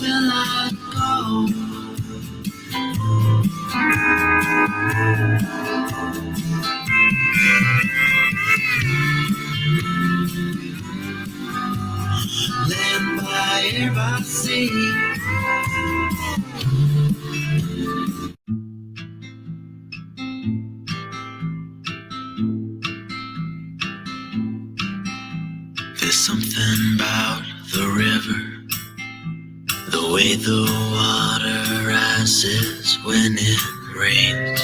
will I go? Land by air by sea. There's something about the river, the way the water rises when it rains.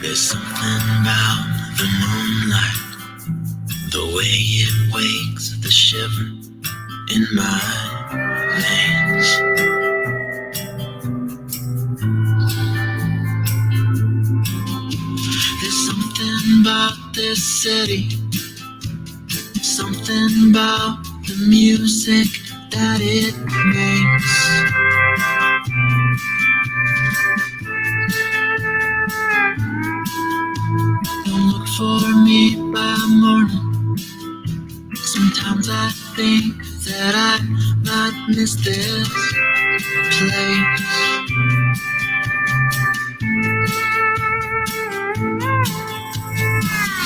There's something about the moonlight, the way it wakes the shiver in my veins. There's something about this city, something about the music that it makes. Don't look for me by morning. Sometimes I think that I might miss this place.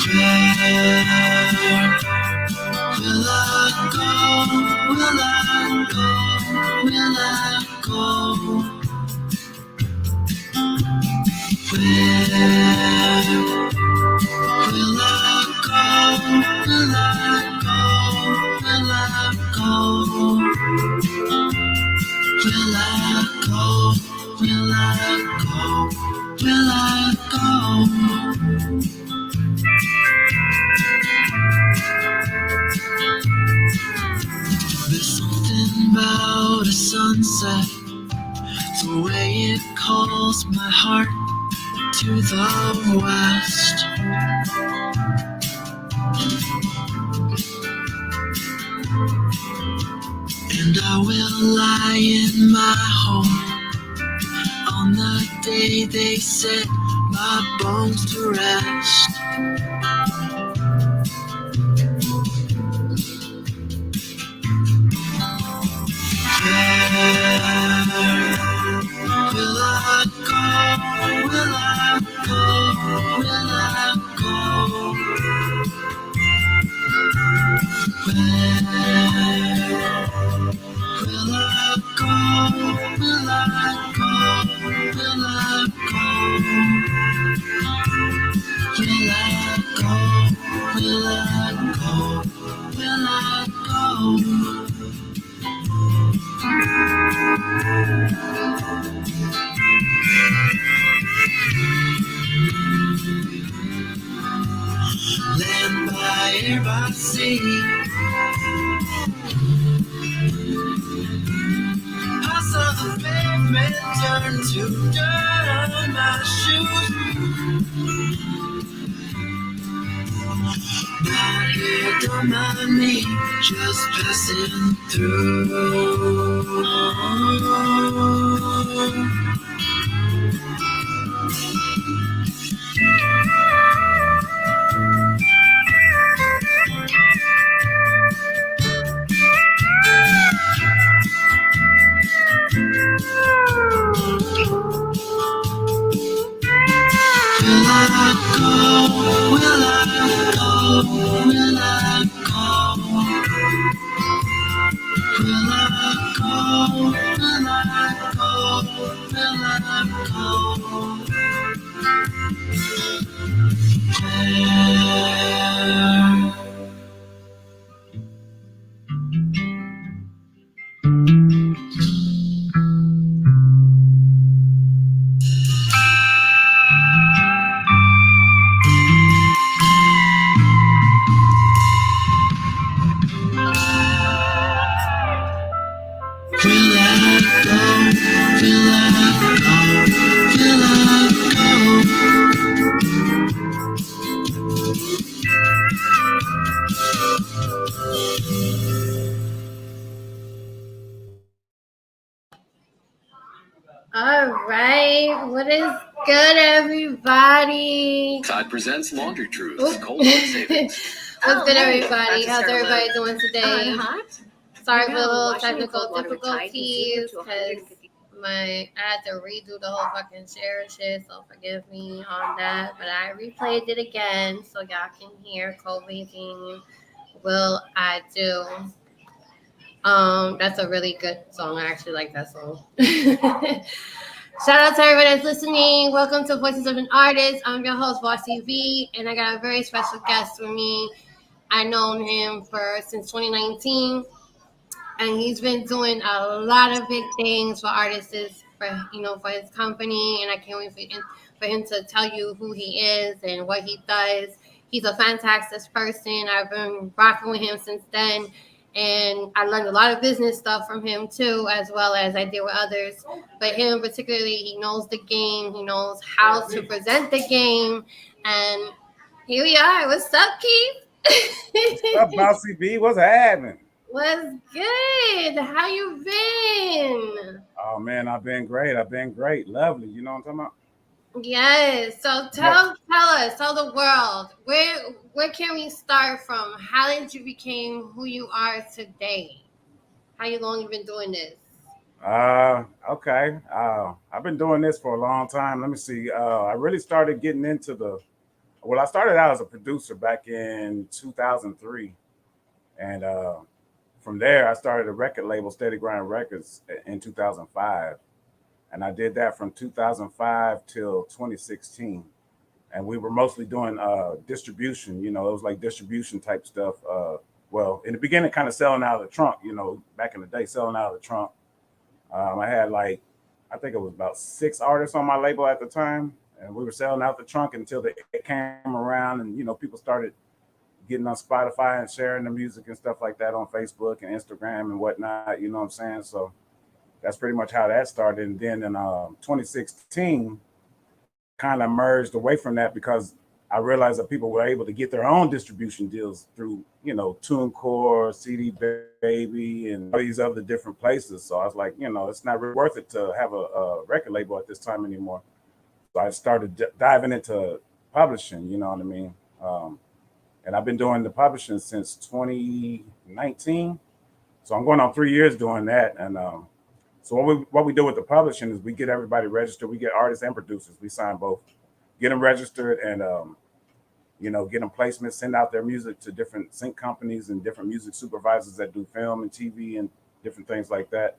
Where will I go? Will I go? Will I go? Where will I go? Will I go? Will I go? Will I go? Will I go? Will I go? There's something about a sunset, the way it calls my heart to the west. And I will lie in my home on the day they set my bones to rest. Where will I go? Will I go? Will I go? Where will I go? Will I go? Will I go? Will I go? Will I go? Will I go? Land by air by sea. I saw the pavement turn to dirt on my shoes. Not here, don't mind me, just passing through. Will I go? Will I go? Will I go? Will I go? Will I go? Will I go? Where? Will I go? Will I go? Will I go? All right, what is good, everybody? Tide presents Laundry Truths, cold hard savings. What's good, everybody? How's everybody doing today? Sorry for the little technical difficulties because I had to redo the whole fucking share shit, so forgive me on that. But I replayed it again so y'all can hear COVID-19 Will I Do. That's a really good song. I actually like that song. Shout out to everybody that's listening. Welcome to Voices of an Artist. I'm your host, Bossy V, and I got a very special guest with me. I known him since 2019, and he's been doing a lot of big things for artists, for his company. And I can't wait for him to tell you who he is and what he does. He's a fantastic person. I've been rocking with him since then. And I learned a lot of business stuff from him too, as well as I did with others. But him particularly, he knows the game. He knows how to present the game. And here we are. What's up, Keith? What's up, Bossy B? What's happening? What's good? How you been? Oh man, I've been great. Lovely. You know what I'm talking about? Yes. So tell the world, where can we start from? How did you become who you are today? How long you been doing this? Okay. I've been doing this for a long time. Let me see. I really started getting into I started out as a producer back in 2003. And from there, I started a record label, SteadyGrind Records, in 2005. And I did that from 2005 till 2016. And we were mostly doing distribution. You know, it was like distribution type stuff. In the beginning, kind of selling out of the trunk, back in the day, selling out of the trunk. I had I think it was about 6 artists on my label at the time. And we were selling out the trunk until it came around and, people started getting on Spotify and sharing the music and stuff like that on Facebook and Instagram and whatnot, you know what I'm saying? So that's pretty much how that started. And then in 2016, kind of merged away from that because I realized that people were able to get their own distribution deals through, TuneCore, CD Baby, and all these other different places. So I was like, it's not really worth it to have a record label at this time anymore. So I started diving into publishing, you know what I mean? And I've been doing the publishing since 2019. So I'm going on 3 years doing that. And so what we do with the publishing is we get everybody registered. We get artists and producers. We sign both, get them registered and, get them placements, send out their music to different sync companies and different music supervisors that do film and TV and different things like that.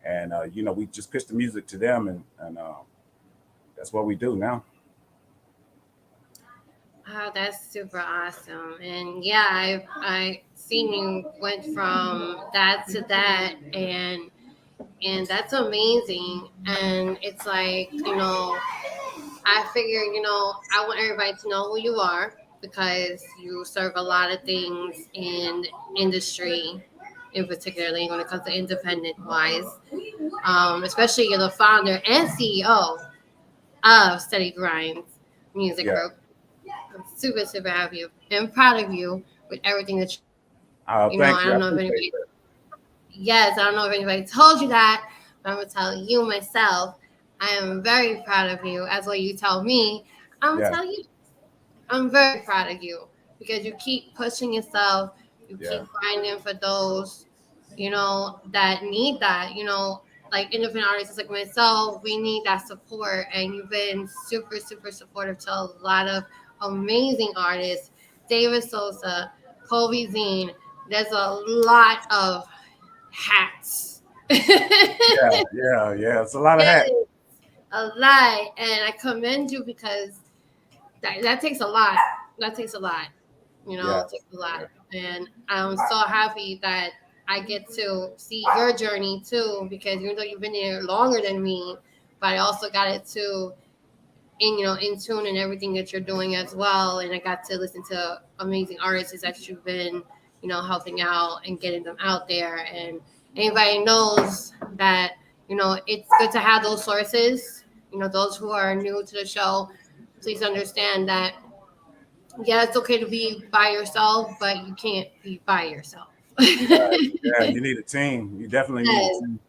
And, we just pitch the music to them and that's what we do now. Oh, that's super awesome. And yeah, I seen you went from that to that and that's amazing. And it's like, I figure, I want everybody to know who you are because you serve a lot of things in industry, in particularly when it comes to independent wise. Especially you're the founder and CEO of SteadyGrind Music Group. I'm super, super happy and proud of you with everything that I don't know if anybody. Yes, I don't know if anybody told you that, but I'm gonna tell you myself. I am very proud of you. As what you tell me, I'm gonna tell you. I'm very proud of you because you keep pushing yourself. You keep grinding for those, that need that. Like independent artists like myself, we need that support, and you've been super, super supportive to a lot of amazing artists. David Sosa, Colby Zine. There's a lot of hats. Yeah. It's a lot of hats. A lot, and I commend you because that takes a lot. It takes a lot, It takes a lot, and I'm so happy that I get to see your journey too. Because even though you've been there longer than me, but I also got it too. In tune and everything that you're doing as well. And I got to listen to amazing artists that you've been, helping out and getting them out there. And anybody knows that, it's good to have those sources. Those who are new to the show, please understand that, it's okay to be by yourself, but you can't be by yourself. Yeah, you need a team. You definitely need a team.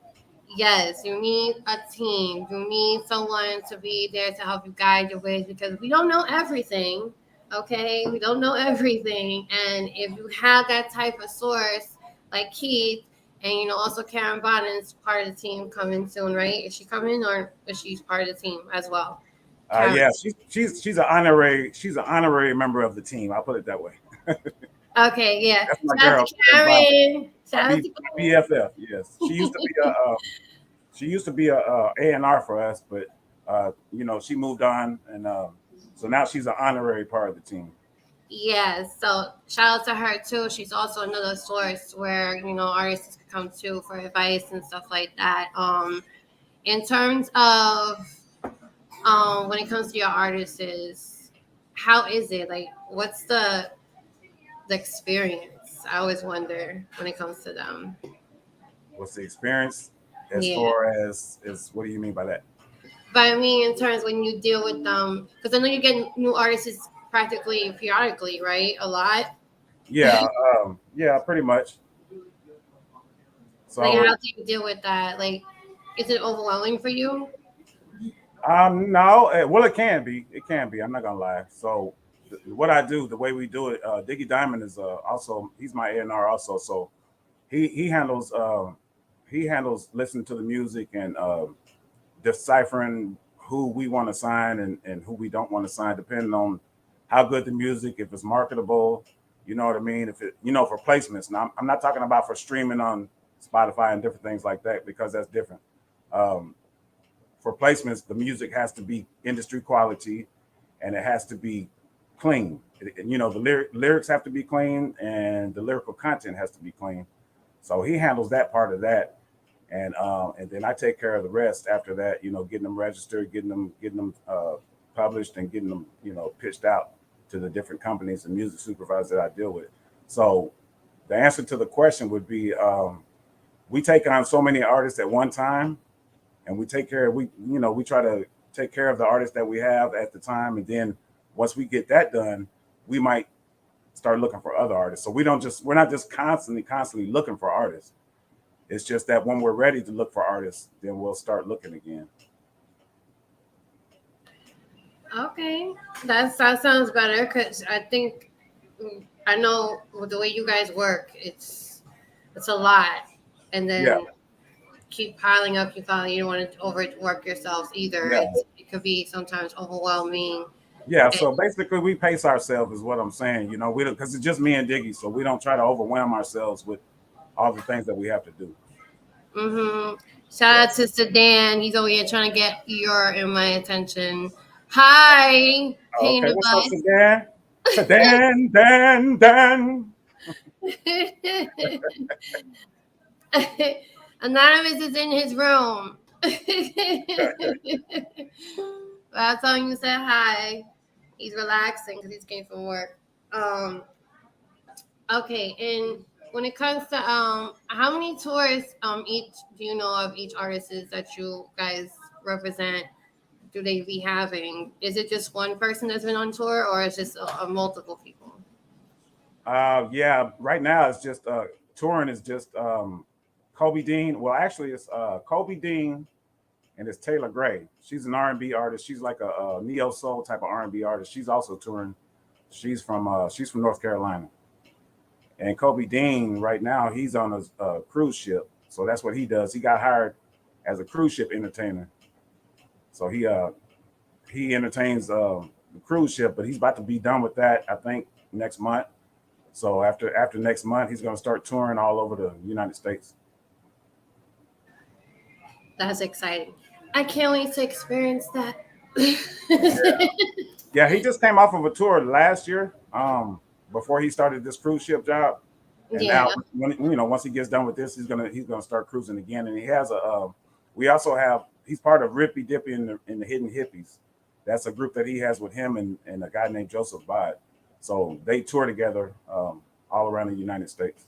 Yes, you need a team. You need someone to be there to help you guide your ways because we don't know everything. Okay, we don't know everything, and if you have that type of source like Keith, and also Karen Bonden's part of the team coming soon, right? Is she coming or is she part of the team as well? Karen. Yeah, she's an honorary member of the team. I'll put it that way. Okay, yeah. That's my Shout out girl, to Karen Bond, Karen. my Shout out to BFF. Yes, she used to be a A&R for us, but she moved on, and so now she's an honorary part of the team. Yes, so shout out to her too. She's also another source where artists can come to for advice and stuff like that. In terms of when it comes to your artists, how is it? Like, what's the experience? I always wonder when it comes to them. What's the experience as Yeah, far as what do you mean by that? but I mean, in terms when you deal with them, because I know you get new artists practically periodically, right? A lot. Yeah, yeah, pretty much. Like, how So, do you deal with that? Like, is it overwhelming for you? no, well, it can be. It can be. I'm not gonna lie. So, what I do, the way we do it, Diggy Diamond is also he's my A&R also. So he handles listening to the music and deciphering who we want to sign and who we don't want to sign, depending on how good the music, if it's marketable, you know what I mean? If it, for placements. Now, I'm not talking about for streaming on Spotify and different things like that because that's different. Um, for placements, the music has to be industry quality and it has to be clean. The lyrics have to be clean and the lyrical content has to be clean. So he handles that part of that, and then I take care of the rest after that. Getting them registered, getting them published, and getting them pitched out to the different companies and music supervisors that I deal with. So the answer to the question would be we take on so many artists at one time, and we try to take care of the artists that we have at the time, and then once we get that done, we might start looking for other artists. So we're not just constantly looking for artists. It's just that when we're ready to look for artists, then we'll start looking again. Okay, that sounds better because I think I know with the way you guys work, it's a lot, and Yeah, then keep piling up. You don't want to overwork yourselves either. yeah, It could be sometimes overwhelming. yeah. And, So basically, we pace ourselves, is what I'm saying. We don't, because it's just me and Diggy, so we don't try to overwhelm ourselves with all the things that we have to do. Shout Yeah. out to Sedan. He's over here trying to get your and my attention. Hi, pain Okay, in what's up, the Sedan? Sedan, Dan, Dan. bus. Anonymous is in his room. But I told him to say hi. He's relaxing because he's came from work. Okay, and when it comes to how many tours each do you know of each artist that you guys represent? Do they be having? Is it just one person that's been on tour, or is just a multiple people? Yeah, right now it's just touring is just Kobe Dean. Well, actually, it's Kobe Dean and it's Taylor Gray. She's an R&B artist. She's like a neo soul type of R&B artist. She's also touring. She's from North Carolina. And Kobe Dean right now he's on a cruise ship, so that's what he does. He got hired as a cruise ship entertainer. So he entertains the cruise ship, but he's about to be done with that. I think next month. So after next month, he's going to start touring all over the United States. That's exciting. I can't wait to experience that. Yeah, he just came off of a tour last year, before he started this cruise ship job, and Yeah. now once he gets done with this, he's gonna start cruising again. And he has we also have he's part of Rippy Dippy in the Hidden Hippies. That's a group that he has with him and a guy named Joseph Bod. So they tour together all around the United States.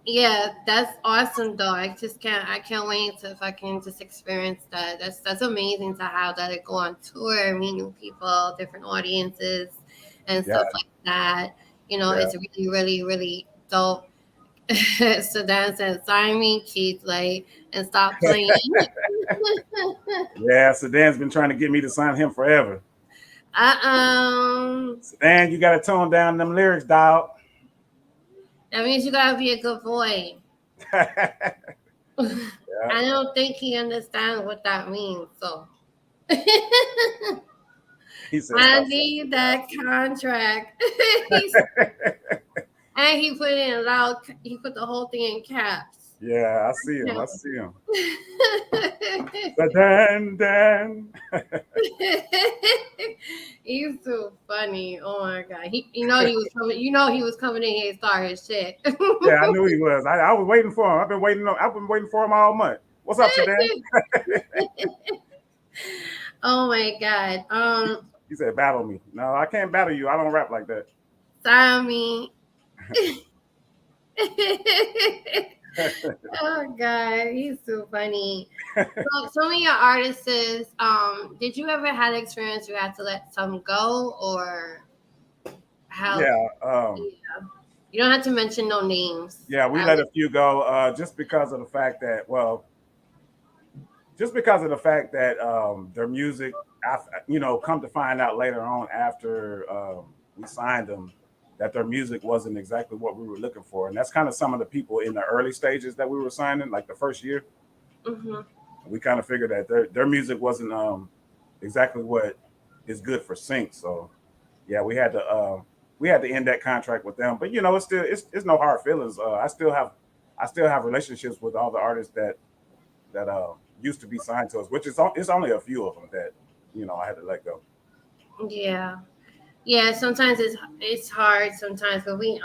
Yeah, that's awesome though. I can't wait to if I can just experience that. That's amazing to have that, to go on tour, meet new people, different audiences and Yeah, stuff like that. yeah, It's really, really, really dope. So Dan said, sign me, Keith, like, and stop playing. yeah. Sedan's been trying to get me to sign him forever. And you gotta tone down them lyrics, dog. That means you gotta be a good boy. Yeah. I don't think he understands what that means. So He said, I "Stop need that contract. And he put it in loud. He put the whole thing in caps. Yeah, I see him. I see him. Dan. He's so funny. Oh my god. He was coming. He was coming in here and start his shit. Yeah, I knew he was. I was waiting for him. I've been waiting for him all month. What's up, Sedan? Oh my god. He said, "Battle me." No, I can't battle you. I don't rap like that. Sammy. Oh god, he's so funny. So some of your artists, did you ever have experience you had to let some go, or how? Yeah. You don't have to mention no names. Yeah, we let a few go just because of the fact that, their music, come to find out later on after we signed them, that their music wasn't exactly what we were looking for. And that's kind of some of the people in the early stages that we were signing, like the first year. Mm-hmm. We kind of figured that their music wasn't exactly what is good for sync. So yeah, we had to end that contract with them. But it's no hard feelings. I still have relationships with all the artists that used to be signed to us, which it's only a few of them that I had to let go. Yeah. Sometimes it's hard sometimes, but we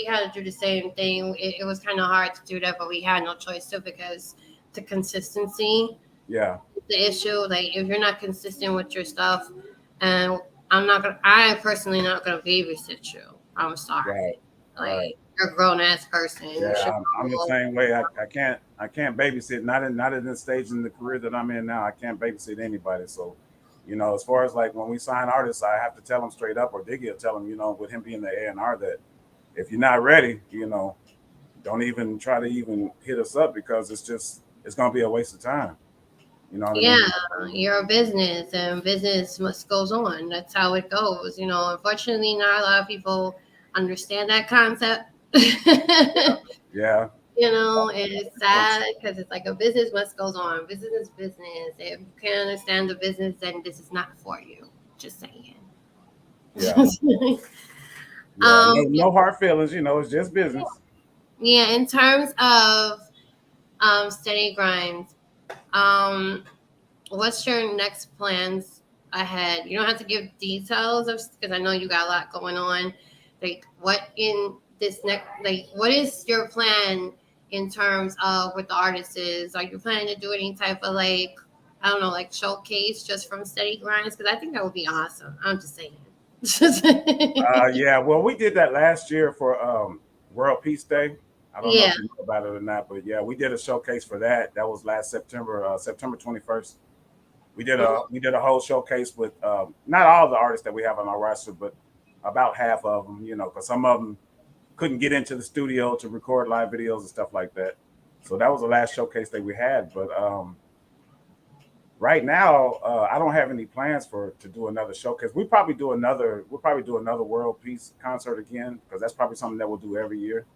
had to do the same thing. It was kind of hard to do that, but we had no choice too, because the consistency. Yeah. The issue, like if you're not consistent with your stuff, and I personally not gonna babysit you. I'm sorry. Right. You're a grown ass person. Yeah, I'm the same way. I can't babysit. Not at this stage in the career that I'm in now. I can't babysit anybody. So, as far as like when we sign artists, I have to tell them straight up, or Diggy will tell them, with him being the A&R, that if you're not ready, don't even try to even hit us up, because it's gonna be a waste of time. You know what I mean? You're a business, and business must goes on. That's how it goes. Unfortunately, not a lot of people understand that concept. Yeah. It's sad because it's like a business must goes on. Business is business. If you can't understand the business, then this is not for you. Just saying. Yeah. No hard feelings. It's just business. Yeah. In terms of SteadyGrind, what's your next plans ahead? You don't have to give details because I know you got a lot going on. Like what is your plan in terms of what the artist is? Are you planning to do any type of I don't know, showcase just from SteadyGrinds? Because I think that would be awesome. I'm just saying. Yeah, well, we did that last year for World Peace Day. I don't know if you know about it or not, but yeah, we did a showcase for that. That was last September, September 21st. We did a whole showcase with not all the artists that we have on our roster, but about half of them. Because some of them couldn't get into the studio to record live videos and stuff like that. So that was the last showcase that we had. But right now, I don't have any plans to do another showcase. We'll probably do another World Peace concert again, because that's probably something that we'll do every year.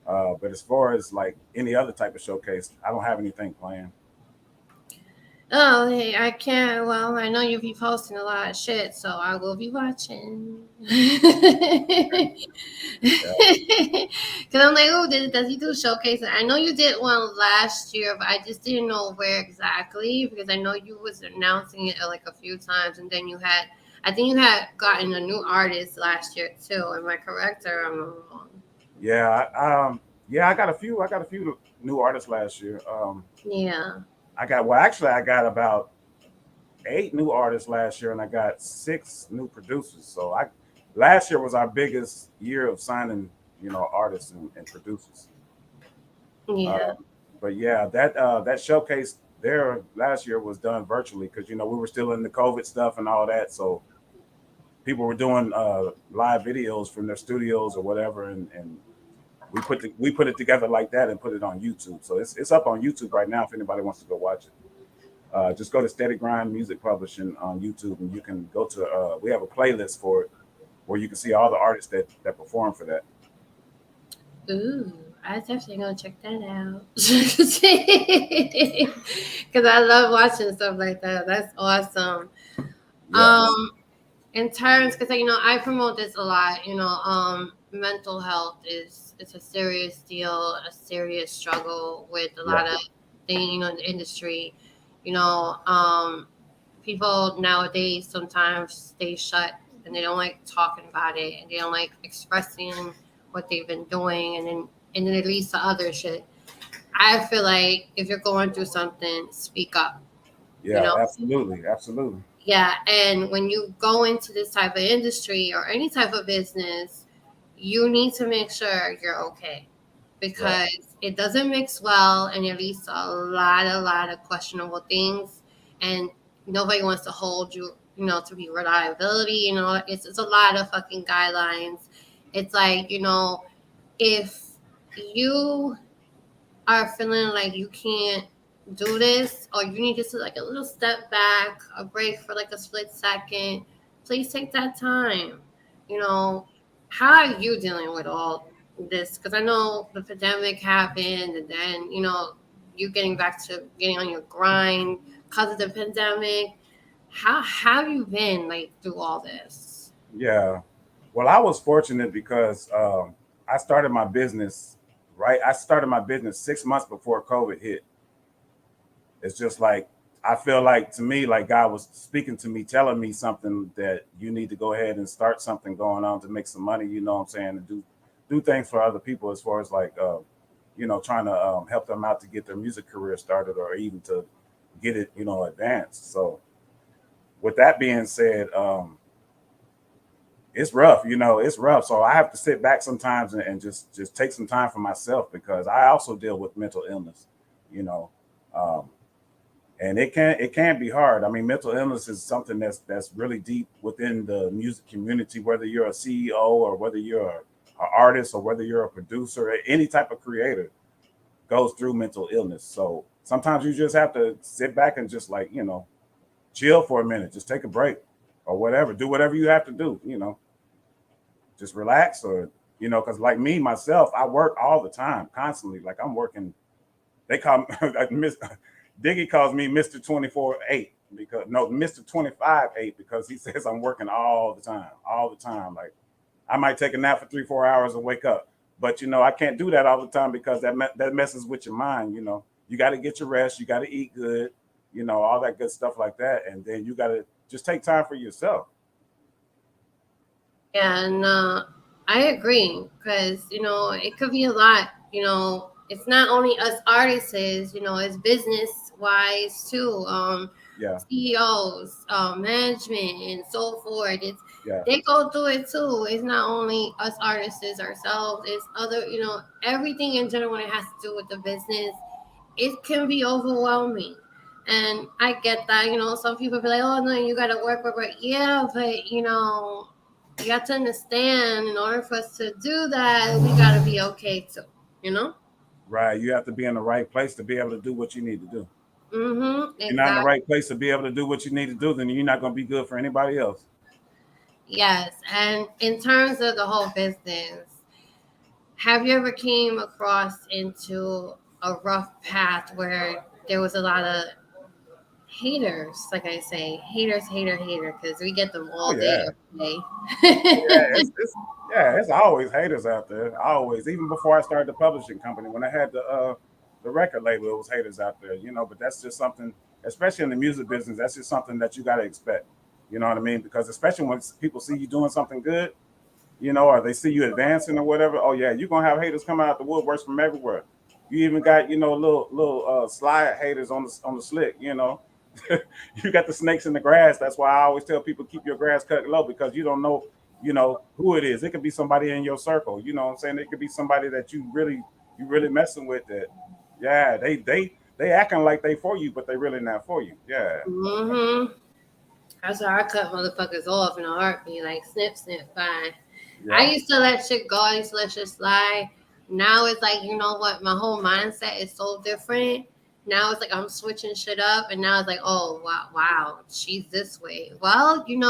But as far as like any other type of showcase, I don't have anything planned. Oh, hey, I can't. Well, I know you'll be posting a lot of shit, so I will be watching. Because I'm like, oh, does he do showcases? I know you did one last year, but I just didn't know where exactly, because I know you was announcing it a few times, and then I think you had gotten a new artist last year too. Am I correct, or am I wrong? Yeah, I got a few new artists last year. Yeah. I got about 8 new artists last year, and I got 6 new producers. So last year was our biggest year of signing, artists and producers. Yeah. But yeah, that showcase there last year was done virtually, because we were still in the COVID stuff and all that. So people were doing live videos from their studios or whatever, and we put it together like that and put it on YouTube. So it's up on YouTube right now if anybody wants to go watch it. Just go to SteadyGrind Music Publishing on YouTube, and you can go to. We have a playlist for it where you can see all the artists that perform for that. Ooh, I definitely gonna check that out. Because I love watching stuff like that. That's awesome. Yeah, In terms, because I promote this a lot. Mental health is it's a serious deal, a serious struggle with a yeah, lot of things, in the industry. You know, people nowadays sometimes stay shut and they don't like talking about it and they don't like expressing what they've been doing, and then it leads to other shit. I feel like if you're going through something, speak up. You yeah. know, Absolutely, absolutely. yeah, and when you go into this type of industry or any type of business, you need to make sure you're okay Right. because it doesn't mix well and it leads to a lot of questionable things, and nobody wants to hold you, to be reliability. It's a lot of fucking guidelines. It's like, if you are feeling like you can't do this or you need just like a little step back, a break for like a split second, please take that time. You know, how are you dealing with all this? Because I know the pandemic happened and then, you getting back to getting on your grind because of the pandemic. How have you been like through all this? Yeah. Well, I was fortunate because I started my business. Right, I started my business 6 months before COVID hit. It's just like I feel like to me, like God was speaking to me, telling me something that you need to go ahead and start something going on to make some money. You know what I'm saying? And do things for other people as far as like trying to help them out to get their music career started or even to get it advanced. So with that being said, it's rough. It's rough. So I have to sit back sometimes and just take some time for myself because I also deal with mental illness. You know. Um, and it can be hard. I mean, mental illness is something that's really deep within the music community. Whether you're a CEO or whether you're an artist or whether you're a producer, or any type of creator goes through mental illness. So sometimes you just have to sit back and just like chill for a minute, just take a break or whatever, do whatever you have to do. Just relax or because like me myself, I work all the time, constantly. Like I'm working. They call me Diggy calls me Mr. 24/8 because no Mr. 25/8 because he says I'm working all the time, all the time. Like I might take a nap for 3-4 hours and wake up, but I can't do that all the time because that messes with your mind. You got to get your rest, you got to eat good, all that good stuff like that, and then you got to just take time for yourself. And I agree because it could be a lot. It's not only us artists, it's business wise too. Yeah, CEOs, management, and so forth. yeah, They go through it too. It's not only us artists ourselves. It's other, everything in general when it has to do with the business. It can be overwhelming. And I get that, some people be like, oh no, you gotta work. Yeah, but you have to understand in order for us to do that, we gotta be okay too, you know? right. You have to be in the right place to be able to do what you need to do. Mm-hmm. If you're not in the Exactly. right place to be able to do what you need to do, then you're not going to be good for anybody else. Yes. And in terms of the whole business, have you ever came across into a rough path where there was a lot of haters, like I say, hater, because we get them Oh all day, yeah, every yeah. day. It's always haters out there. Always, even before I started the publishing company, when I had the record label, it was haters out there. But that's just something, especially in the music business. That's just something that you got to expect. You know what I mean? Because especially when people see you doing something good, or they see you advancing or whatever. Oh yeah, you're gonna have haters coming out the woodworks from everywhere. You even got little slide haters on the slick. You got the snakes in the grass. That's why I always tell people keep your grass cut low because you don't know who it is. It could be somebody in your circle. You know what I'm saying? It could be somebody that you really messing with. That yeah, they acting like they for you, but they really not for you. Yeah, Mm-hmm. That's how I cut motherfuckers off in a heartbeat, like snip, bye. I yeah, used to let shit go. I used to let shit slide. Now it's like, you know what? My whole mindset is so different. Now it's like I'm switching shit up, and now it's like, oh wow, she's this way. Well, you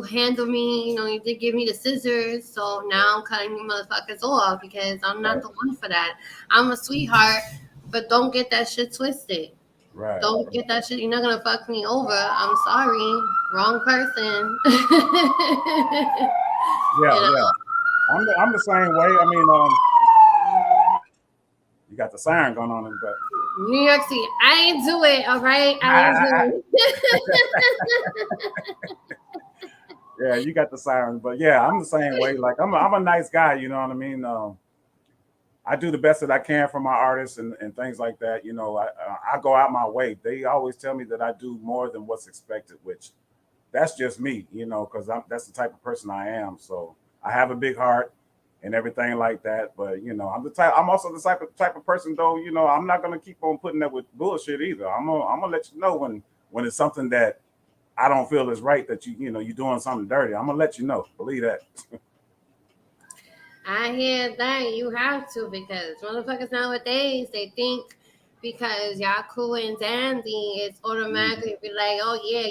handle me, you did give me the scissors, so now I'm cutting you motherfuckers off because I'm not Right. the one for that. I'm a sweetheart, but don't get that shit twisted. Right. Don't get that shit. You're not gonna fuck me over. I'm sorry, wrong person. Yeah, You know? yeah. I'm the same way. I mean, you got the siren going on in the back. New York City. I ain't do it, all right? I ain't do it. Yeah, you got the siren, but yeah, I'm the same way. Like I'm a nice guy, you know what I mean? I do the best that I can for my artists and things like that. I go out my way. They always tell me that I do more than what's expected, which that's just me, because that's the type of person I am. So I have a big heart and everything like that. But I'm also the type of person though. I'm not gonna keep on putting up with bullshit either. I'm gonna let you know when it's something that I don't feel is right, that you're doing something dirty. I'm gonna let you know. Believe that. I hear that. You have to, because motherfuckers nowadays, they think because y'all cool and dandy, it's automatically be like, oh yeah,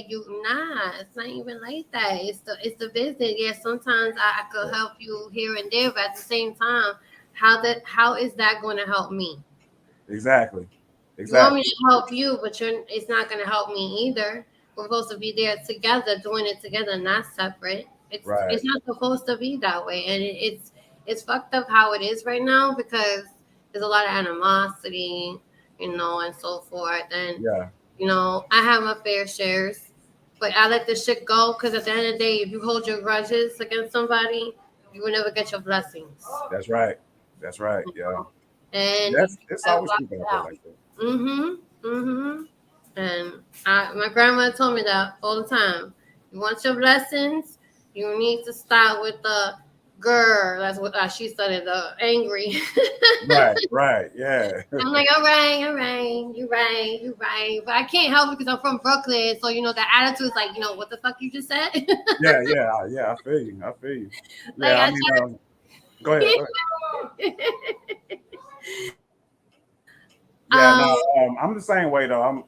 it's not even like that. It's the business. Yeah, sometimes I could help you here and there, but at the same time, how is that going to help me? Exactly. You want me to help you, but it's not going to help me either. We're supposed to be there together, doing it together, not separate. Right. It's not supposed to be that way, and it's fucked up how it is right now, because there's a lot of animosity, and so forth. And Yeah. I have my fair shares, but I let this shit go, because at the end of the day, if you hold your grudges against somebody, you will never get your blessings. That's right. That's right. Yeah. And It's always people out there like that. And my grandma told me that all the time. You want your blessings, you need to start with the girl. That's what she started, the angry. Right. Yeah. I'm like, all right, you're right. But I can't help it because I'm from Brooklyn. So, the attitude is like, what the fuck you just said? Yeah. I feel you. Like, Yeah. I mean, go ahead. Yeah. No. I'm the same way though.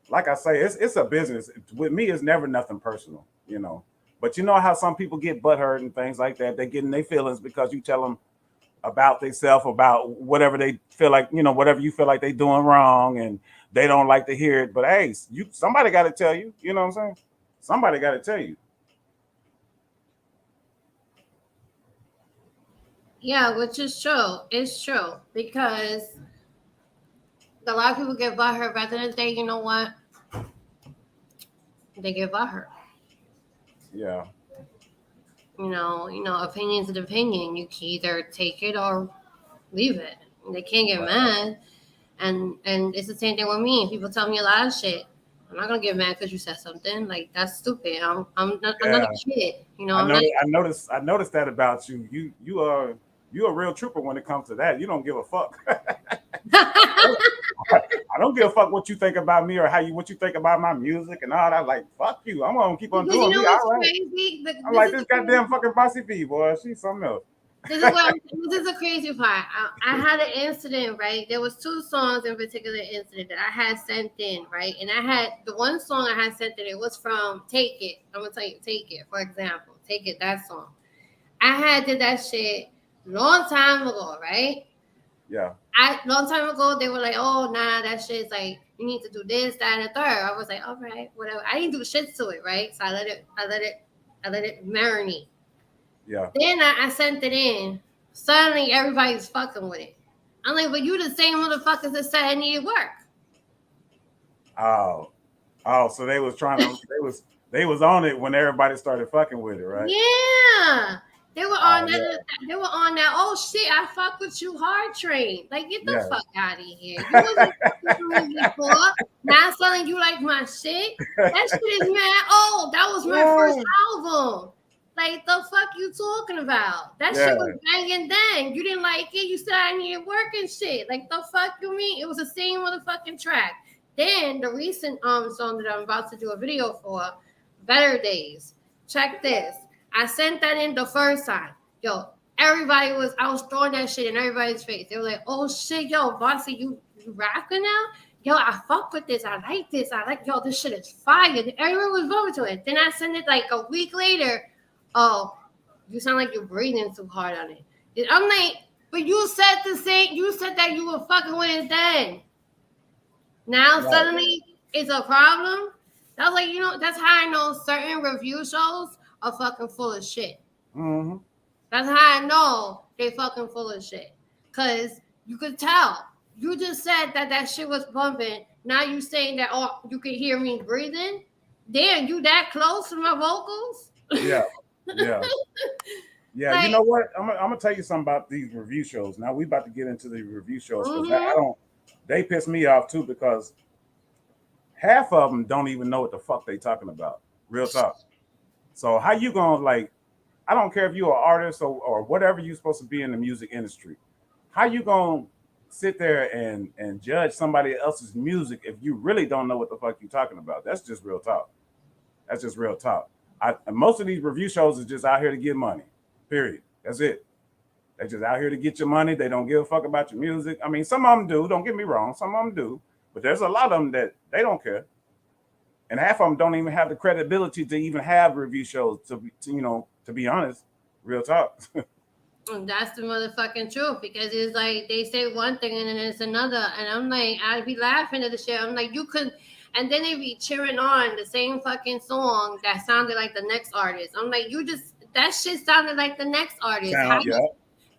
Like I say, it's a business. With me, it's never nothing personal. But you know how some people get butthurt and things like that. They get in their feelings because you tell them about themselves, about whatever they feel like, whatever you feel like they doing wrong, and they don't like to hear it. But hey, somebody got to tell you. You know what I'm saying? Somebody got to tell you. Yeah, which is true. It's true, because a lot of people get butthurt, but at the end of the day, you know what? They get butthurt. Yeah. Opinion's an opinion. You can either take it or leave it. They can't get mad. And it's the same thing with me. People tell me a lot of shit. I'm not gonna get mad because you said something. Like, that's stupid. I'm not a kid. I noticed that about you. You a real trooper when it comes to that. You don't give a fuck. I don't give a fuck what you think about me or what you think about my music and all that. Like, fuck you. I'm gonna keep on doing me. All right. Crazy? I'm like, this goddamn fucking Bossy V, boy. She's something else. This is the crazy part. I had an incident, right? There was 2 songs in particular incident that I had sent in, right? And I had the one song I had sent in. It was from Take It. I'm gonna tell you, Take It, for example. Take It, that song. I did that shit long time ago, right? Yeah. Long time ago, they were like, oh, nah, that shit's like, you need to do this, that, and the third. I was like, all right, whatever. I didn't do shit to it, right? So I let it marinate. Yeah. Then I sent it in. Suddenly, everybody's fucking with it. I'm like, but you the same motherfuckers that said I needed work. Oh, so they was trying to, they was on it when everybody started fucking with it, right? Yeah. They were on that. Yeah. They were on that. Oh shit! I fuck with you hard train. Like, get the fuck out of here. You wasn't fucking with me before. Now selling you like my shit. That shit is mad old. That was my first album. Like, the fuck you talking about? That shit was banging then. You didn't like it. You said I needed work and shit. Like, the fuck you mean? It was the same motherfucking track. Then the recent song that I'm about to do a video for, Better Days. Check this. I sent that in the first time. Yo, I was throwing that shit in everybody's face. They were like, oh shit, yo, Bossy, you rapping now? Yo, I fuck with this. I like this. Yo, this shit is fire. Everyone was voting to it. Then I sent it like a week later. Oh, you sound like you're breathing too hard on it. And I'm like, but you said the same. You said that you were fucking with it then. Now suddenly it's a problem. That was like, that's how I know certain review shows are fucking full of shit. Mm-hmm. That's how I know they fucking full of shit. Cause you could tell. You just said that shit was bumping. Now you saying that you could hear me breathing. Damn, you that close to my vocals? Yeah. Like, you know what? I'm gonna tell you something about these review shows. Now we about to get into the review shows because they piss me off too because half of them don't even know what the fuck they talking about. Real talk. So how you gonna like? I don't care if you're an artist or whatever you're supposed to be in the music industry. How you gonna sit there and judge somebody else's music if you really don't know what the fuck you're talking about? That's just real talk. That's just real talk. Most of these review shows is just out here to get money. Period. That's it. They're just out here to get your money. They don't give a fuck about your music. I mean, some of them do. Don't get me wrong. Some of them do. But there's a lot of them that they don't care. And half of them don't even have the credibility to even have review shows, to be honest. Real talk. And that's the motherfucking truth because it's like they say one thing and then it's another. And I'm like, I'd be laughing at the shit. I'm like, you could, and then they be cheering on the same fucking song that sounded like the next artist. I'm like, that shit sounded like the next artist.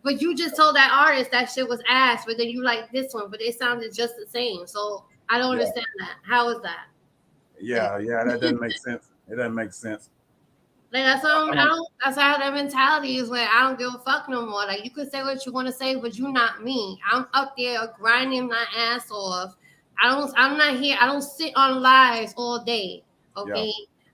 But you just told that artist that shit was ass, but then you like this one, but it sounded just the same. So I don't understand that. How is that? Yeah, that doesn't make sense. It doesn't make sense. Like that's how that mentality is where I don't give a fuck no more. Like you could say what you want to say, but you're not me. I'm up there grinding my ass off. I'm not here. I don't sit on lives all day. Okay. Yeah.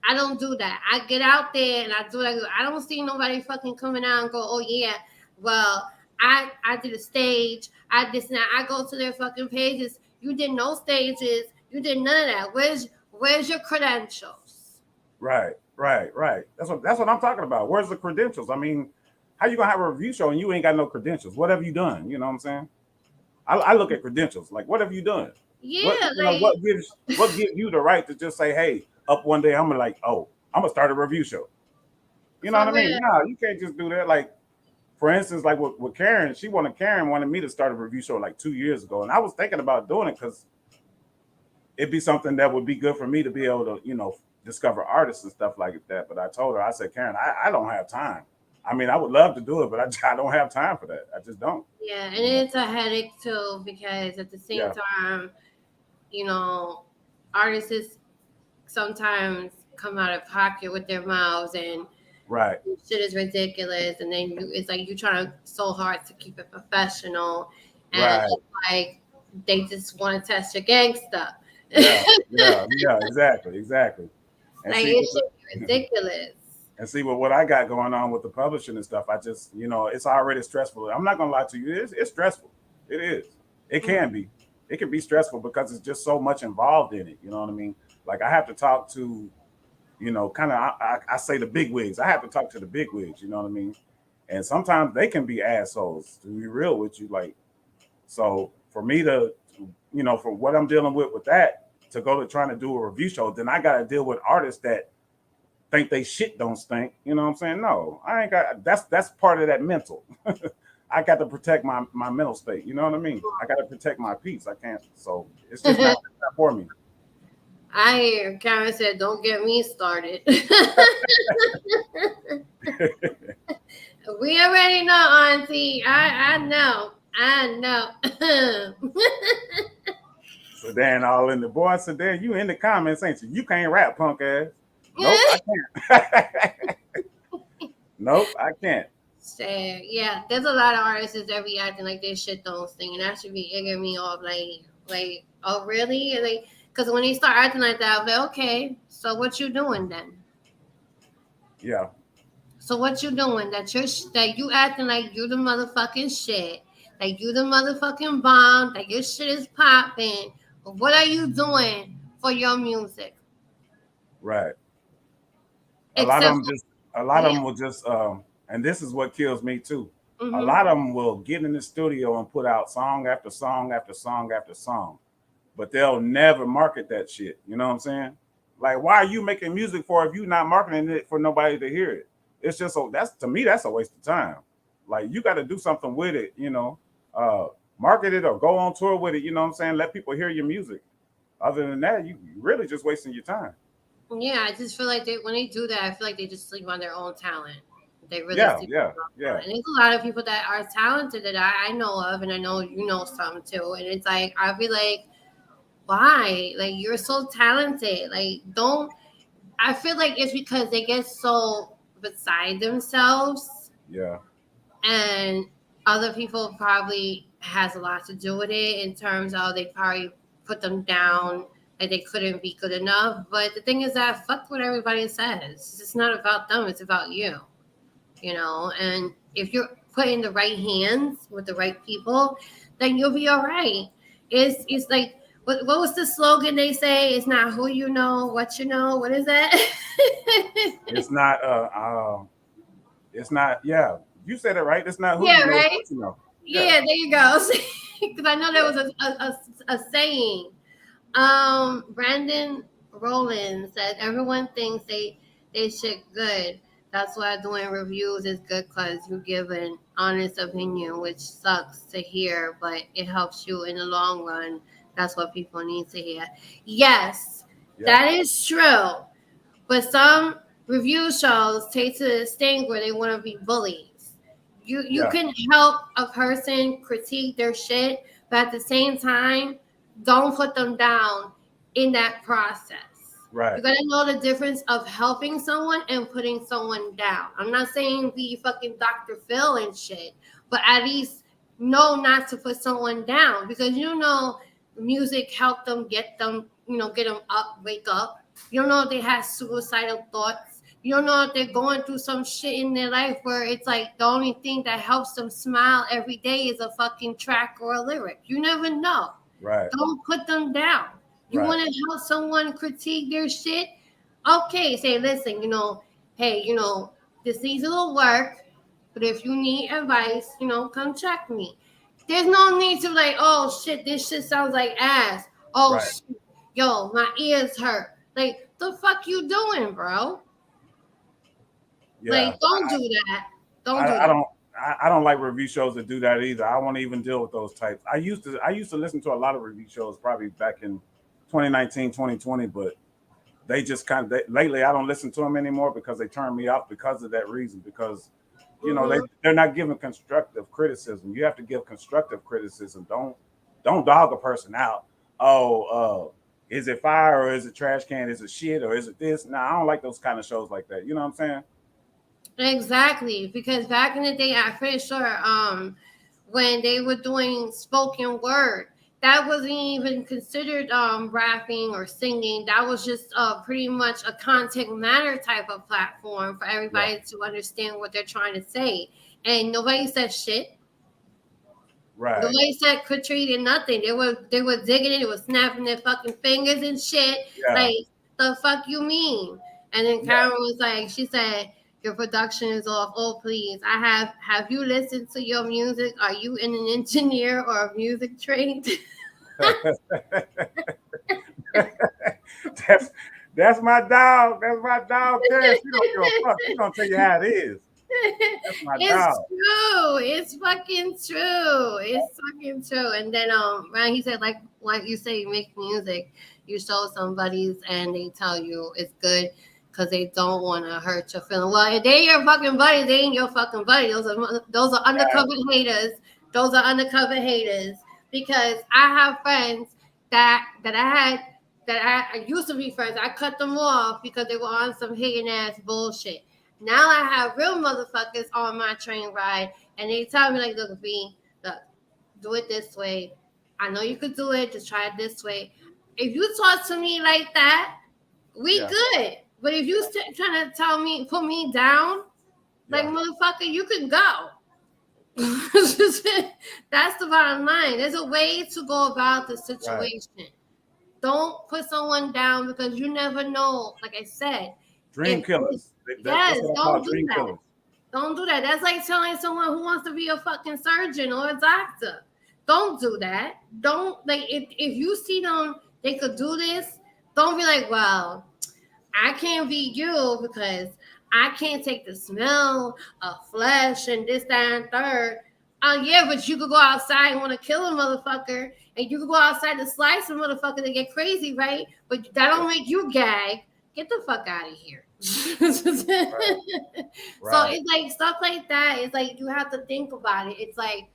I don't do that. I get out there and I do that. I don't see nobody fucking coming out and go, oh yeah, well, I did a stage. I did that. I go to their fucking pages. You did no stages. You did none of that. Where's your credentials? Right. That's what I'm talking about. Where's the credentials? I mean, how you gonna have a review show and you ain't got no credentials? What have you done? You know what I'm saying? I look at credentials. Like, what have you done? Yeah. What gives you the right to just say, hey, up one day I'm gonna start a review show. You know what I mean? No, you can't just do that. Like, for instance, like with Karen, Karen wanted me to start a review show like 2 years ago, and I was thinking about doing it because it'd be something that would be good for me to be able to, discover artists and stuff like that. But I told her, I said, Karen, I don't have time. I mean, I would love to do it, but I don't have time for that. I just don't. Yeah, and it's a headache too because at the same time, artists sometimes come out of pocket with their mouths and shit is ridiculous. And then it's like you trying so hard to keep it professional, and it's like they just want to test your gangster. Yeah, exactly. And like it should be ridiculous. And see what I got going on with the publishing and stuff. I just, it's already stressful. I'm not gonna lie to you. It's stressful. It is. It can be. It can be stressful because it's just so much involved in it. You know what I mean? Like I have to talk to, kind of I say the big wigs. I have to talk to the big wigs. You know what I mean? And sometimes they can be assholes. To be real with you, like, so for me to, for what I'm dealing with that, to go to trying to do a review show, then I got to deal with artists that think they shit don't stink. You know what I'm saying? No, I ain't got. That's part of that mental. I got to protect my mental state. You know what I mean? I got to protect my peace. I can't. So it's just not for me. I hear Karen said, "Don't get me started." We already know, Auntie. I know. Sedan all in the boy. Sedan, you in the comments, ain't you? You can't rap, punk ass. Nope, I can't. Nope, I can't. Yeah, there's a lot of artists that be acting like they shit don't sing, and that should be egging me off. Like, oh really? Like, because when they start acting like that, I'm like, okay, so what you doing then? Yeah. So what you doing? That you acting like you the motherfucking shit, like you the motherfucking bomb, like your shit is popping. But what are you doing for your music? Right. A lot of them will just, and this is what kills me too. A lot of them will get in the studio and put out song after song after song after song, but they'll never market that shit. You know what I'm saying? Like, why are you making music for if you're not marketing it for nobody to hear it? It's just that's to me that's a waste of time. Like, you got to do something with it, market it or go on tour with it. You know what I'm saying? Let people hear your music. Other than that, you really just wasting your time. Yeah, I just feel like when they do that, I feel like they just sleep on their own talent. They really Yeah, sleep yeah, on their own yeah. talent. And there's a lot of people that are talented that I know of, and I know you know some too. And it's like, I'll be like, why? Like, you're so talented. Like, don't. I feel like it's because they get so beside themselves, Yeah. and other people probably has a lot to do with it in terms of they probably put them down, like they couldn't be good enough. But the thing is that fuck what everybody says. It's not about them, it's about you. And if you're put in the right hands with the right people, then you'll be all right. It's like, what was the slogan they say? It's not who you know, what you know. What is that? It's not it's not, yeah, you said it right. It's not who Yeah, you know, it's right. what you know. Yeah, there you go. Because I know there was a saying. Brandon Rowland said everyone thinks they shit good. That's why doing reviews is good, because you give an honest opinion, which sucks to hear, but it helps you in the long run. That's what people need to hear. Yes, Yeah. that is true. But some review shows take to the extent where they want to be bullies. You Yeah. can help a person critique their shit, but at the same time, don't put them down in that process. Right. You gotta know the difference of helping someone and putting someone down. I'm not saying be fucking Dr. Phil and shit, but at least know not to put someone down, because music helped them get them up, wake up. You don't know if they had suicidal thoughts. You don't know if they're going through some shit in their life where it's like the only thing that helps them smile every day is a fucking track or a lyric. You never know. Right. Don't put them down. You Right. want to help someone critique their shit? Okay, say, listen, hey, this needs a little work, but if you need advice, come check me. There's no need to like, oh shit, this shit sounds like ass. Oh Right. shit, yo, my ears hurt. Like, the fuck you doing, bro? Yeah. Like, don't do that. Don't do I that. don't I don't like review shows that do that either. I won't even deal with those types. I used to listen to a lot of review shows probably back in 2019, 2020, but they just lately I don't listen to them anymore because they turn me off because of that reason. Because they're not giving constructive criticism. You have to give constructive criticism. Don't dog a person out. Oh, is it fire or is it trash can? Is it shit or is it this? Nah, I don't like those kind of shows like that. You know what I'm saying? Exactly, because back in the day, I'm pretty sure when they were doing spoken word, that wasn't even considered rapping or singing. That was just pretty much a content matter type of platform for everybody to understand what they're trying to say. And nobody said shit. Right. Nobody said Katrina nothing. They were digging it. They were snapping their fucking fingers and shit. Yeah. Like, the fuck you mean? And then Yeah. Karen was like, she said, your production is off. Oh, please. Have you listened to your music? Are you an engineer or a music trained? that's my dog. That's my dog. Karen, she don't give a fuck. She gonna tell you how it is. That's my It's dog. true. It's fucking true. It's fucking true. And then Ryan, he said, like you say, you make music, you show somebody's and they tell you it's good because they don't want to hurt your feelings. Well, if they your fucking buddies, they ain't your fucking buddy. Those are undercover haters. Those are undercover haters. Because I have friends that I used to be friends. I cut them off because they were on some hating ass bullshit. Now I have real motherfuckers on my train ride, and they tell me, like, look, V, look, do it this way. I know you could do it. Just try it this way. If you talk to me like that, we good. But if you trying to put me down, like, motherfucker, you can go. That's the bottom line. There's a way to go about the situation. Right. Don't put someone down because you never know. Like I said, dream killers. Yes, don't do that. Killers. Don't do that. That's like telling someone who wants to be a fucking surgeon or a doctor. Don't do that. Don't like if you see them, they could do this. Don't be like, well, I can't be you because I can't take the smell of flesh and this, that, and third. Oh yeah, but you could go outside and want to kill a motherfucker, and you could go outside to slice a motherfucker to get crazy, right? But that don't make you gag. Get the fuck out of here. Right. So it's like stuff like that. It's like you have to think about it. It's like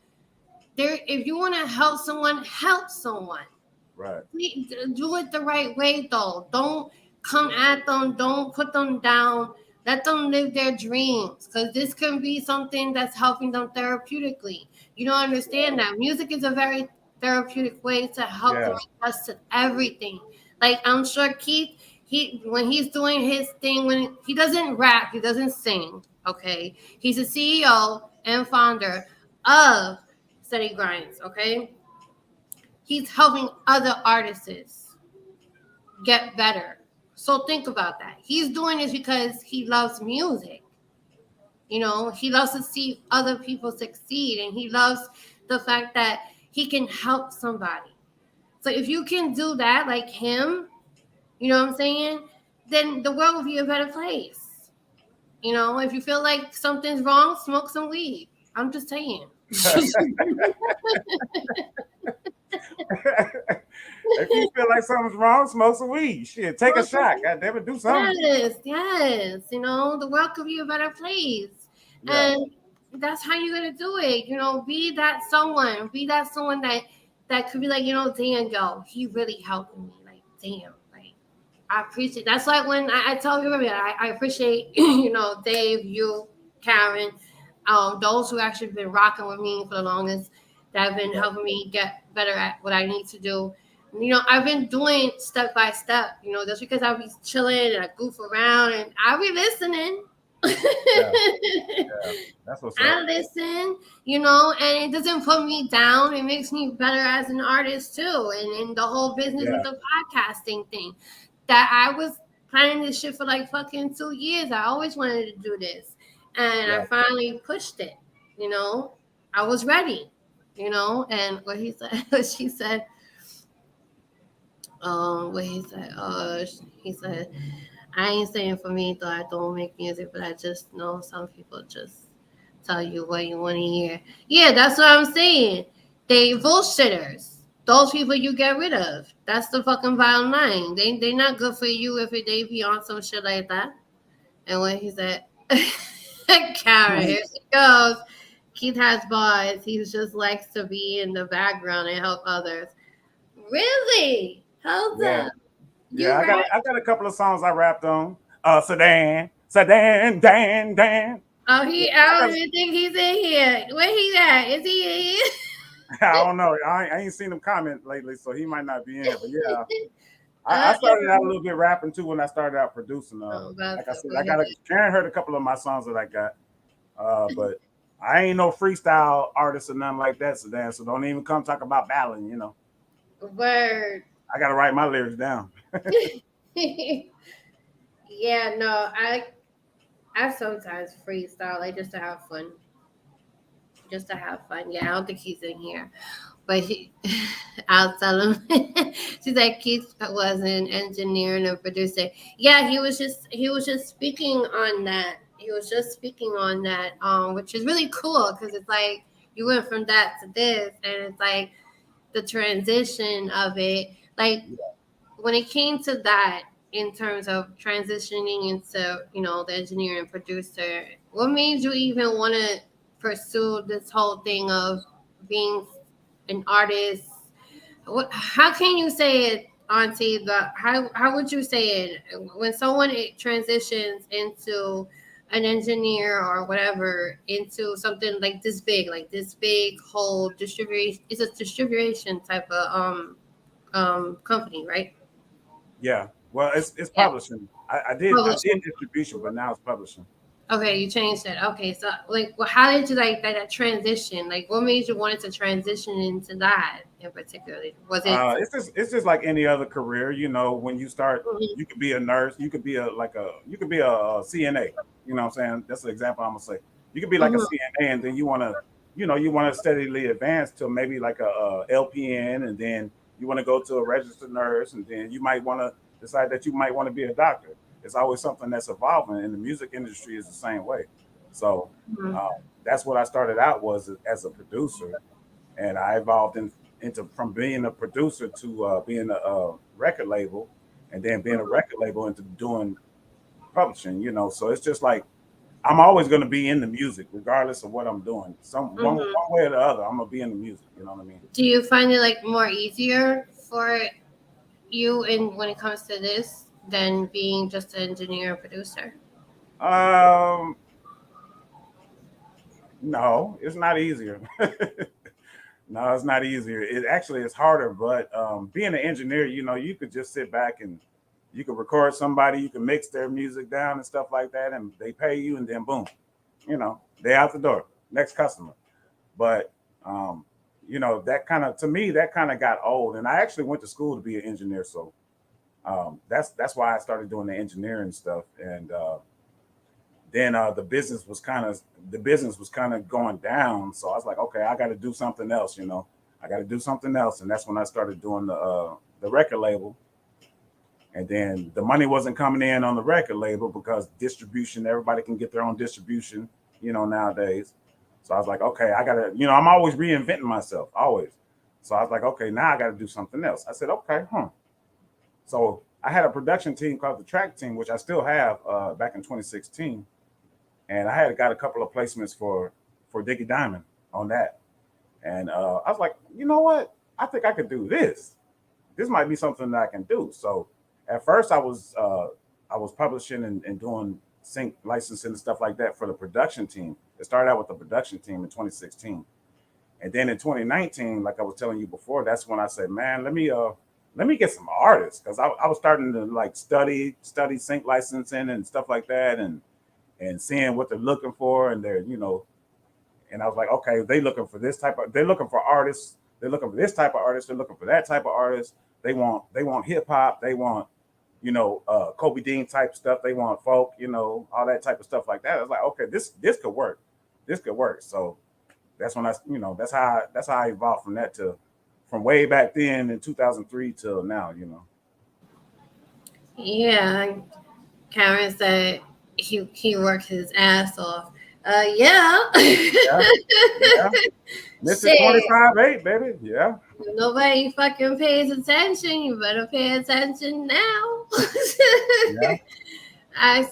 if you want to help someone, help someone. Right. Do it the right way though. Don't come at them. Don't put them down. Let them live their dreams, because this can be something that's helping them therapeutically. You don't understand that music is a very therapeutic way to help them adjust to everything. Like I'm sure Keith, when he's doing his thing, when he doesn't rap, he doesn't sing. Okay, he's a CEO and founder of SteadyGrind. Okay, he's helping other artists get better. So think about that. He's doing this because he loves music. You know, he loves to see other people succeed, and he loves the fact that he can help somebody. So if you can do that like him, you know what I'm saying, then the world will be a better place. You know, if you feel like something's wrong, smoke some weed. I'm just saying. If you feel like something's wrong, smoke some weed. Shit, take a shot. God damn it, do something. Yes. You know, the world could be a better place. Yeah. And that's how you're gonna do it. You know, be that someone. Be that someone that could be like, you know, damn, yo, he really helped me. Like, damn, like I appreciate. That's like when I tell you, I appreciate, you know, Dave, you, Karen, those who actually been rocking with me for the longest, that have been helping me get better at what I need to do. You know, I've been doing step by step, you know, just because I be chilling and I goof around and I be listening. That's what's I listen, you know, and it doesn't put me down. It makes me better as an artist too. And in the whole business with the podcasting thing, that I was planning this shit for like fucking 2 years. I always wanted to do this. And I finally pushed it, you know. I was ready, you know, and what he said, she said, he said, I ain't saying for me though I don't make music, but I just know some people just tell you what you want to hear. Yeah, that's what I'm saying. They bullshitters. Those people you get rid of. That's the fucking bottom line. They not good for you if they be on some shit like that. And when he said, Karen, here she goes. Keith has bars. He just likes to be in the background and help others. Really? How's that? Yeah, I got a couple of songs I rapped on. Sedan, Dan. Oh, I don't even think he's in here. Where he at? Is he in here? I don't know. I ain't seen him comment lately, so he might not be in. But yeah, I started out a little bit rapping too when I started out producing. Like I said, Karen heard a couple of my songs that I got, but I ain't no freestyle artist or nothing like that, Sedan. So don't even come talk about battling, you know. Word. I gotta write my lyrics down. Yeah, no, I sometimes freestyle like just to have fun. Just to have fun. Yeah, I don't think he's in here. But I'll tell him. She's like, Keith was an engineer and a producer. Yeah, he was just speaking on that. He was just speaking on that, which is really cool because it's like you went from that to this, and it's like the transition of it. Like when it came to that, in terms of transitioning into, you know, the engineer and producer, what made you even want to pursue this whole thing of being an artist? How can you say it, Auntie? How would you say it when someone transitions into an engineer or whatever into something like this big whole distribution? It's a distribution type of company, right? Yeah. Well, it's publishing. I did distribution, but now it's publishing. Okay, you changed it. Okay, so like, well, how did you like that transition? Like, what made you want to transition into that in particular? Was it? It's just like any other career, you know. When you start, you could be a nurse, you could be a CNA. You know what I'm saying? That's the example I'm gonna say. You could be like a Mhm. CNA, and then you want to, you want to steadily advance to maybe like a LPN, and then you want to go to a registered nurse, and then you might want to decide that you might want to be a doctor. It's always something that's evolving, and the music industry is the same way. So Mhm. uh, that's what I started out was as a producer, and I evolved into from being a producer to being a record label, and then being a record label into doing publishing. So it's just like I'm always going to be in the music, regardless of what I'm doing. Some one Mhm. way or the other, I'm gonna be in the music. You know what I mean? Do you find it like more easier for you in when it comes to this than being just an engineer or producer? Um, no, it's not easier. No, it's not easier. It actually is harder. But being an engineer, you could just sit back and you could record somebody, you can mix their music down and stuff like that, and they pay you, and then boom, they out the door, next customer. But um, that kind of to me that kind of got old, and I actually went to school to be an engineer, so that's why I started doing the engineering stuff, and then the business was kind of going down, so I was like, okay, I got to do something else, I got to do something else, and that's when I started doing the record label, and then the money wasn't coming in on the record label because distribution, everybody can get their own distribution, nowadays. So I was like, okay, I gotta, I'm always reinventing myself, always. So I was like, okay, now I got to do something else. I said, okay, So I had a production team called the Track Team, which I still have back in 2016, and I had got a couple of placements for Diggy Diamond on that, and I was like, you know what? I think I could do this. This might be something that I can do. So at first I was publishing and doing sync licensing and stuff like that for the production team. It started out with the production team in 2016. And then in 2019, like I was telling you before, that's when I said, man, let me get some artists, because I was starting to like study sync licensing and stuff like that, and seeing what they're looking for, and and I was like, okay, they're looking for artists, they're looking for this type of artist, they're looking for that type of artist. They want hip hop, they want Kobe Dean type stuff, they want folk, all that type of stuff like that. I was like, okay, this could work, this could work. So that's when that's how I evolved from that to from way back then in 2003 till now. Yeah, Cameron said he worked his ass off. Yeah. Yeah, yeah. Mr. Shit. 25-8, baby. Yeah, If nobody fucking pays attention, you better pay attention now. yeah, I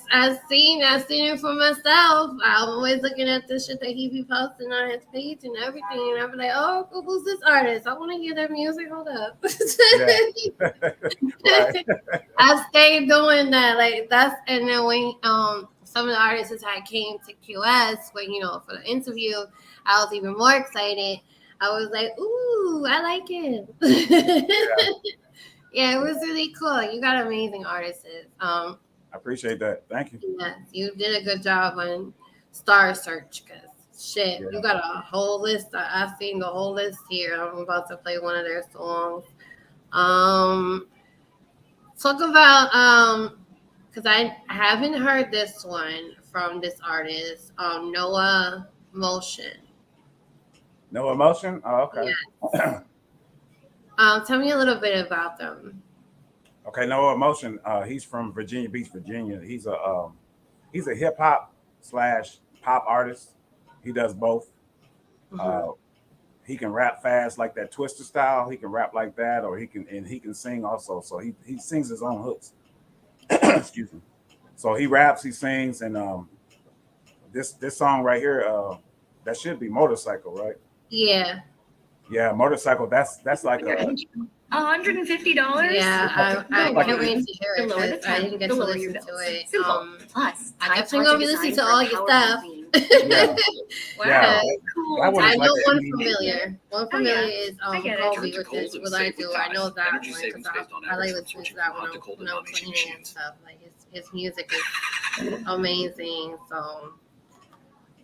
seen it for myself. I'm always looking at the shit that he be posting on his page and everything, and I'm like, oh, who's this artist? I want to hear their music. Hold up. yeah. Right. I stayed doing that, like that's, and then when some of the artists had came to QS when for the interview, I was even more excited. I was like, ooh, I like it. Yeah, Yeah, it was really cool. You got amazing artists. I appreciate that. Thank you. Yes, you did a good job on Star Search, because shit, Yeah. you got a whole list. I've seen the whole list here. I'm about to play one of their songs. Talk about because I haven't heard this one from this artist, Noah Motion. No emotion. Oh, okay. Yeah. Tell me a little bit about them. Okay, no emotion. He's from Virginia Beach, Virginia. He's a hip hop slash pop artist. He does both. Mm-hmm. Uh, he can rap fast like that Twister style. He can rap like that, or he can sing also. So he sings his own hooks. Excuse me. So he raps, he sings, and this song right here, that should be Motorcycle, right? Yeah. Yeah, Motorcycle. That's like a $150. Yeah, I Like can't a- wait to hear it The lower the because I didn't get the to lower your listen to bills. it. Simple. Plus, I Tide's definitely gonna be listening designed to for all your power stuff. clean. yeah, Wow, yeah. cool. That one I is know like one a familiar. One Oh, yeah. familiar is I get it. Kobe, Turn to which cold is and what save I with do. I Tide. know that Energy one savings because based on I like average from listening to switching that from hot to cold when and I was non-aging cleaning and machines. stuff. Like his music is amazing. So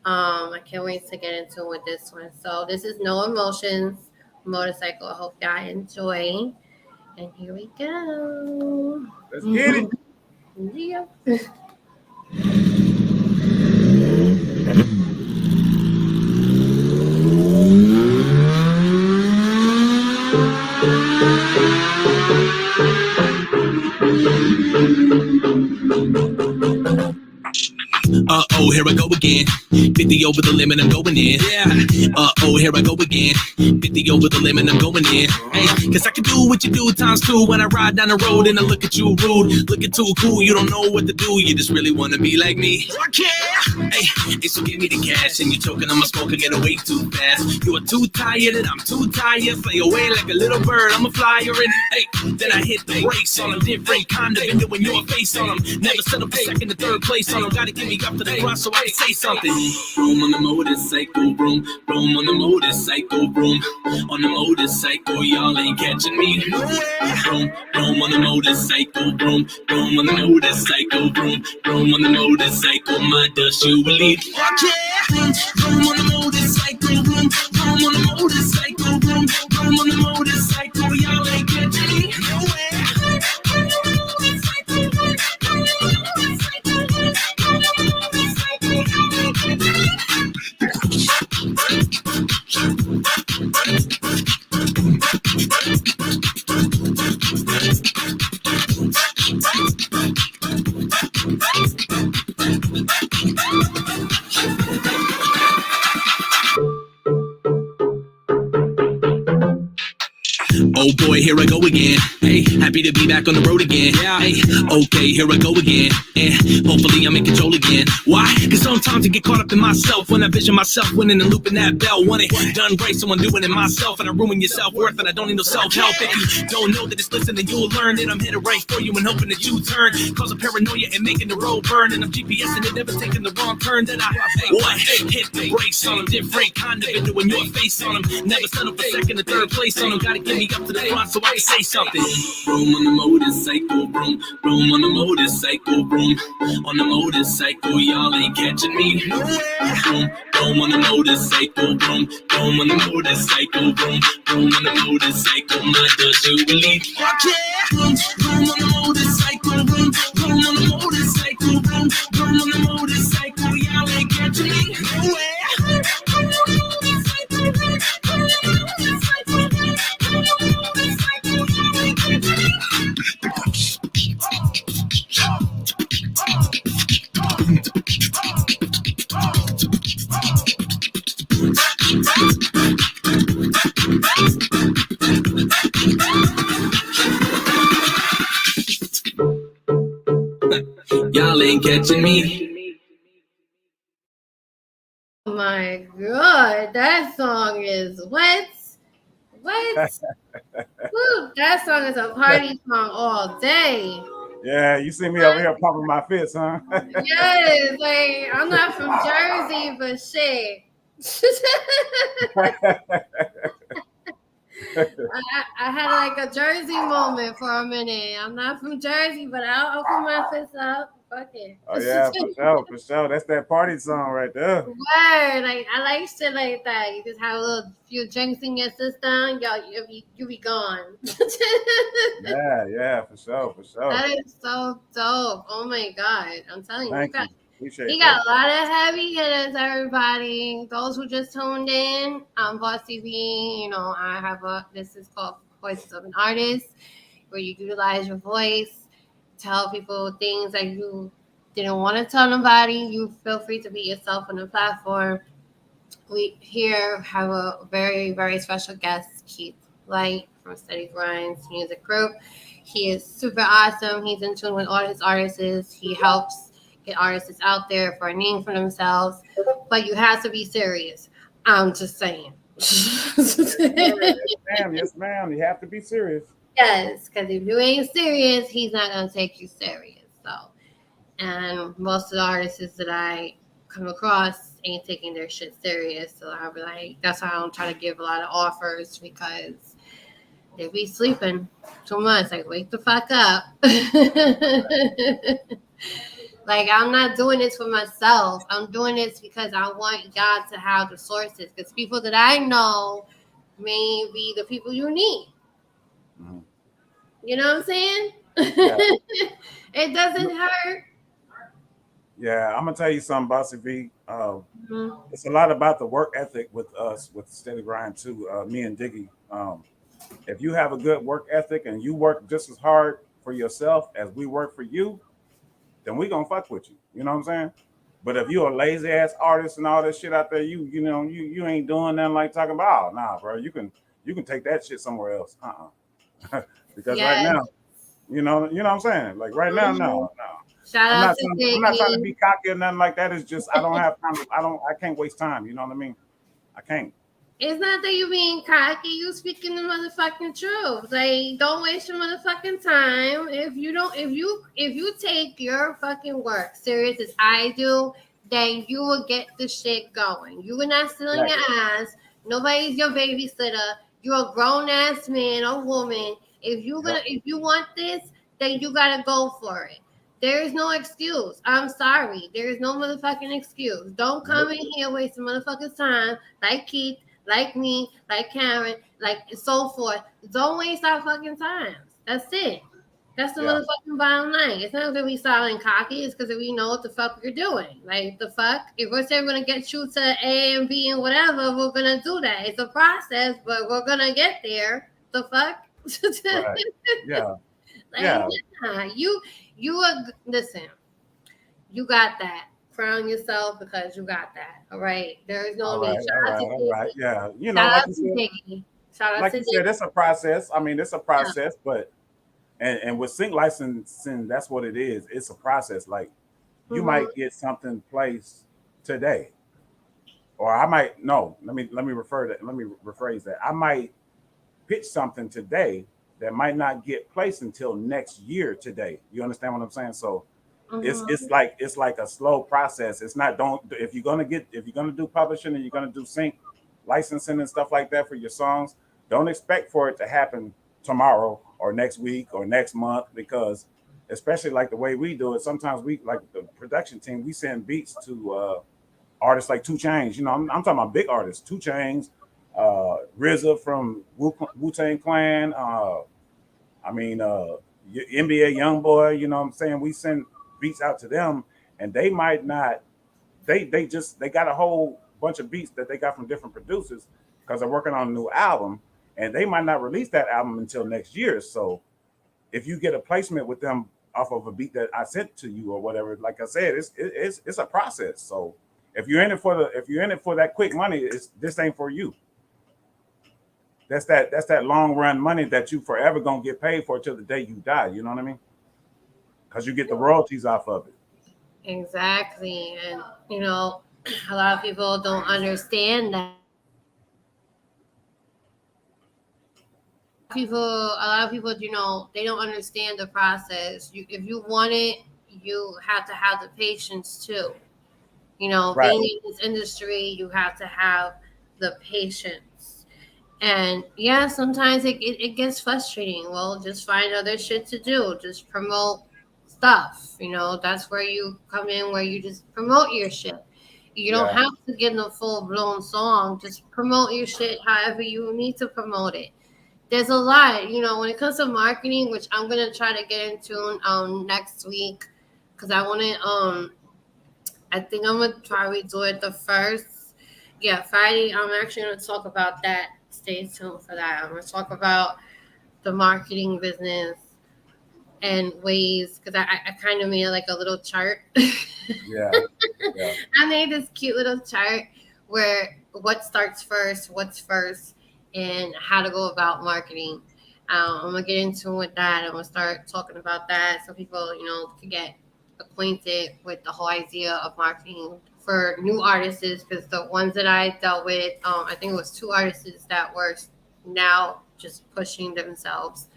I can't wait to get into it with this one. So this is No Emotions, Motorcycle. I hope y'all enjoy. And here we go. Let's get it. Yeah. Uh-oh, here I go again. 50 over the limit, I'm going in. Yeah. Uh-oh, here I go again. 50 over the limit, I'm going in. Hey, cause I can do what you do times two when I ride down the road and I look at you rude. Looking too cool, you don't know what to do. You just really wanna be like me. Okay. Hey, so give me the cash and you're choking on my smoke, I get away too fast. You are too tired and I'm too tired. Fly away like a little bird, I'm a flyer and hey, then I hit the brakes on them. Different kind of window when your face on them. Never settle for second or third place on them. Gotta get me up to the front so I can say something. Room on the motorcycle, room on the motorcycle, room on the motorcycle, y'all ain't catching me. Room on the motorcycle, room on the motorcycle, room on the motorcycle, my dust you will leave. Room on the motorcycle, room on the motorcycle, room on the motorcycle, y'all ain't catching me. Oh boy, here I go again. Hey, happy to be back on the road again. Hey, okay, here I go again. And hopefully I'm in control again. Why? Cause sometimes I get caught up in myself when I vision myself winning and looping that bell. Want it done right, someone doing it myself. And I ruin your self-worth and I don't need no self-help. If you don't know that it's listening, you'll learn that I'm headed right for you and hoping that you turn. Cause paranoia and making the road burn. And I'm GPSing it, never taking the wrong turn. Then I hit the brakes on them. Different kind of window in your face on them. Never settle for second or third place on them. Gotta get me up to the front so I can say something. Room on the motorcycle, room on the motorcycle, room on the motorcycle, y'all ain't catching me. Room on the motorcycle, room on the motorcycle, room on the motorcycle, my dust you will leave. Room on the motorcycle, room on the motorcycle, room on the motorcycle, y'all ain't catching me. Y'all ain't catching me. Oh my god, that song is what? Woo, that song is a party song all day. Yeah, you see me over here popping my fists, huh? Yes, like I'm not from Jersey, but shit. I had like a Jersey moment for a minute. I'm not from Jersey, but I'll open my fist up. Fuck it. Oh yeah, for sure. That's that party song right there. Word, like I like shit like that. You just have a little few drinks in your system, you be gone. Yeah, for sure. That is so dope. Oh my god, I'm telling you, Thank you. Appreciate he that. got a lot of heavy hitters, everybody. Those who just tuned in, I'm Bossy V. You know, this is called Voices of an Artist, where you utilize your voice, tell people things that you didn't want to tell nobody. You feel free to be yourself on the platform. We here have a very, very special guest, Keith Light from SteadyGrind Music Group. He is super awesome. He's in tune with all his artists. He helps get artists out there for a name for themselves. But you have to be serious. I'm just saying. Yes, ma'am. You have to be serious. Yes, because if you ain't serious, he's not gonna take you serious. So, and most of the artists that I come across ain't taking their shit serious. So I'll be like, that's why I don't try to give a lot of offers, because they be sleeping too much. Like, wake the fuck up. Like, I'm not doing this for myself. I'm doing this because I want God to have the sources. Because people that I know may be the people you need. Mm-hmm. You know what I'm saying? Yeah. It doesn't hurt. Yeah, I'm gonna tell you something, Bossy V. It's a lot about the work ethic with us, with Steady Grind too. Me and Diggy. If you have a good work ethic and you work just as hard for yourself as we work for you, then we gonna fuck with you. You know what I'm saying? But if you're a lazy ass artist and all that shit out there, you ain't doing nothing like talking about. Oh, nah, bro, you can take that shit somewhere else. Because right Yes. now, you know what I'm saying. Like right now, Mhm. no. Shout out to I'm not trying to Ziggy. be cocky or nothing like that. It's just I don't have time. I can't waste time. You know what I mean? I can't. It's not that you being cocky. You speaking the motherfucking truth. Like, don't waste your motherfucking time. If you take your fucking work serious as I do, then you will get the shit going. You will not sit on your Exactly. ass. Nobody's your babysitter. You're a grown ass man or woman. Yep. If you want this, then you gotta go for it. There is no excuse. I'm sorry. There is no motherfucking excuse. Don't come Nope. in here wasting motherfucking time like Keith, like me, like Karen, like so forth. Don't waste our fucking time. That's it. That's the Yeah. motherfucking bottom line. It's not that we silent cocky. It's because we know what the fuck we're doing. Like, the fuck? If we're saying we're going to get you to A and B and whatever, we're going to do that. It's a process, but we're going to get there. The fuck? Right. Yeah. Like, Yeah. nah. Listen, you got that. Crown yourself because you got that. All right. There is no All need. right. All Shout out to right. All right. Ziggy. Yeah. Shout Like out you to said, Ziggy. Shout out to Ziggy. it's a process. I mean, it's a Yeah. process, but and with sync licensing, that's what it is. It's a process. Like you Mm-hmm. might get something placed today, or I might no. Let me rephrase that. I might pitch something today that might not get placed until next year today. You understand what I'm saying? So Mm-hmm. it's like a slow process. It's not don't if you're gonna do publishing and you're gonna do sync licensing and stuff like that for your songs, don't expect for it to happen tomorrow or next week or next month because especially like the way we do it, sometimes we like the production team, we send beats to artists like Two Chains. I'm talking about big artists, Two Chains, RZA from Wu Tang Clan. I mean, NBA YoungBoy. You know what I'm saying? We send beats out to them, and they might not. They got a whole bunch of beats that they got from different producers because they're working on a new album, and they might not release that album until next year. So if you get a placement with them off of a beat that I sent to you or whatever, like I said, it's a process. So if you're in it for that quick money, this ain't for you. That's that long run money that you forever gonna get paid for till the day you die. You know what I mean? Because you get the royalties off of it. Exactly. And, a lot of people don't understand that. A lot of people, they don't understand the process. If you want it, you have to have the patience too. Right. Being in this industry, you have to have the patience. And yeah, sometimes it gets frustrating. Well, just find other shit to do. Just promote stuff. That's where you come in, where you just promote your shit. You don't Yeah. have to get in a full blown song. Just promote your shit however you need to promote it. There's a lot, when it comes to marketing, which I'm gonna try to get into next week, because I think I'm gonna probably do it the first. Yeah, Friday. I'm actually gonna talk about that. Stay tuned for that. I'm gonna talk about the marketing business and ways, because I kind of made like a little chart. Yeah. Yeah. I made this cute little chart where what starts first, what's first, and how to go about marketing. I'm gonna get into with that. I'm gonna start talking about that so people, can get acquainted with the whole idea of marketing for new artists. Because the ones that I dealt with, I think it was two artists that were now just pushing themselves.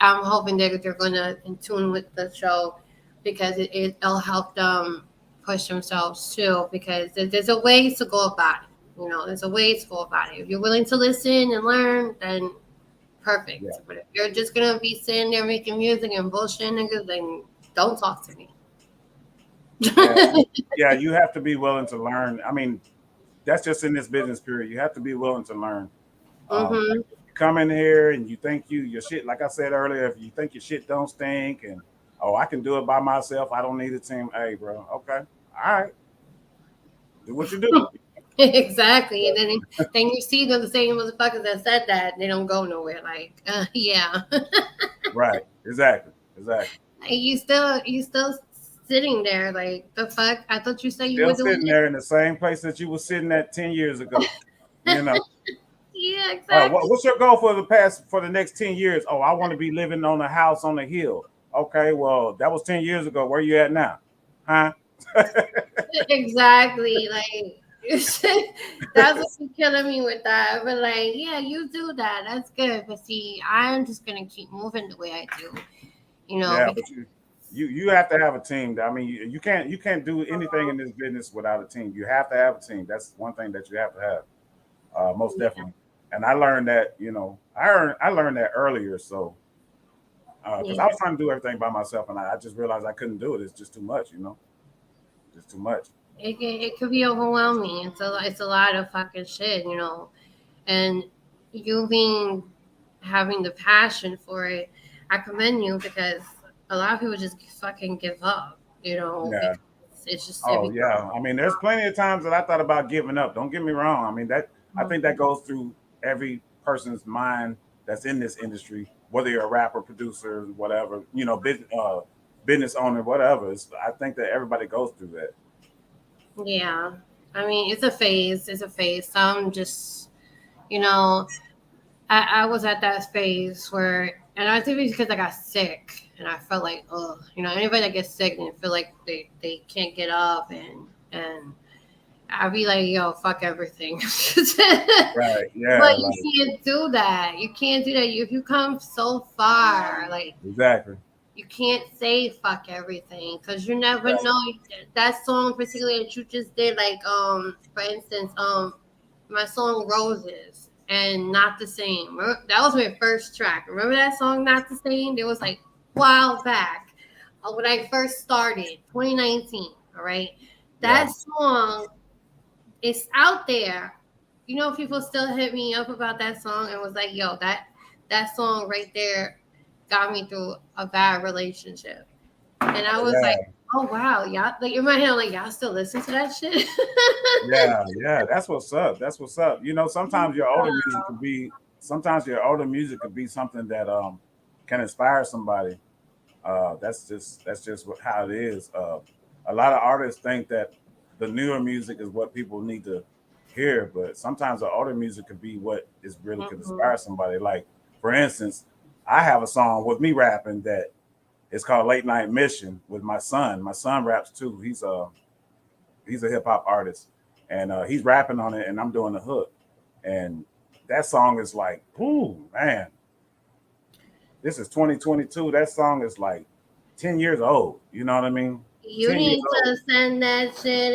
I'm hoping that they're gonna in tune with the show because it'll help them push themselves too. Because there's a way to go about it. There's a way to go about it. If you're willing to listen and learn, then perfect. Yeah. But if you're just gonna be sitting there making music and bullshit niggas, then don't talk to me. Yeah. Yeah. You have to be willing to learn. I mean, that's just in this business period. You have to be willing to learn. Mm-hmm. Like if you come in here and you think your shit, like I said earlier, if you think your shit don't stink and I can do it by myself, I don't need a team. Hey, bro, okay, all right, do what you do. Exactly. And then you see the same motherfuckers that said that they don't go nowhere. Like, yeah. Right, exactly. You still sitting there like the fuck. I thought you said you were Still doing sitting it. there in the same place that you were sitting at 10 years ago. You know. Yeah, What, exactly. what's your goal for the next 10 years? Oh, I want to be living on a house on a hill. Okay, well, that was 10 years ago. Where you at now? Huh? Exactly. Like that's what's killing me with that. But like, yeah, you do that. That's good. But see, I'm just gonna keep moving the way I do. Yeah, Because but you have to have a team. I mean, you can't do anything in this business without a team. You have to have a team. That's one thing that you have to have. Most definitely. And I learned that, I learned that earlier. So because yeah, I was trying to do everything by myself, and I just realized I couldn't do it. It's just too much. Just too much. it could be overwhelming. It's a lot of fucking shit. And you being having the passion for it, I commend you because a lot of people just fucking give up, Yeah. because it's just it Oh becomes yeah. I mean, there's plenty of times that I thought about giving up. Don't get me wrong. I mean I think that goes through every person's mind that's in this industry, whether you're a rapper, producer, whatever, business owner, whatever. I think that everybody goes through that. yeah. I mean, it's a phase. It's a phase. Some just, you know, I was at that phase where, and I think it's because I got sick and I felt like, oh, anybody that gets sick and feel like they can't get up and I'd be like, yo, fuck everything. Right. But Yeah. you Like can't do that. You can't do that. If you come so far, like exactly. you can't say fuck everything because you never Right. know that song particularly that you just did. Like for instance, my song Roses and Not the Same. That was my first track. Remember that song Not the Same? It was like a while back when I first started, 2019. All right, Yeah. that song is out there. People still hit me up about that song and was like, "Yo, that song right there got me through a bad relationship." And I was like, Yeah. "Oh wow, y'all!" Like in my head, I'm like, "Y'all still listen to that shit?" Yeah. Yeah. That's what's up. That's what's up. Sometimes your older music could be something that can inspire somebody. That's just how it is. A lot of artists think that the newer music is what people need to hear, but sometimes the older music could be what is really could Mhm. inspire somebody. Like for instance, I have a song with me rapping that it's called Late Night Mission with my son. My son raps too. He's a hip hop artist, and he's rapping on it, and I'm doing the hook. And that song is like, ooh man, this is 2022. That song is like 10 years old. You know what I mean? You 10 years need old. to send that shit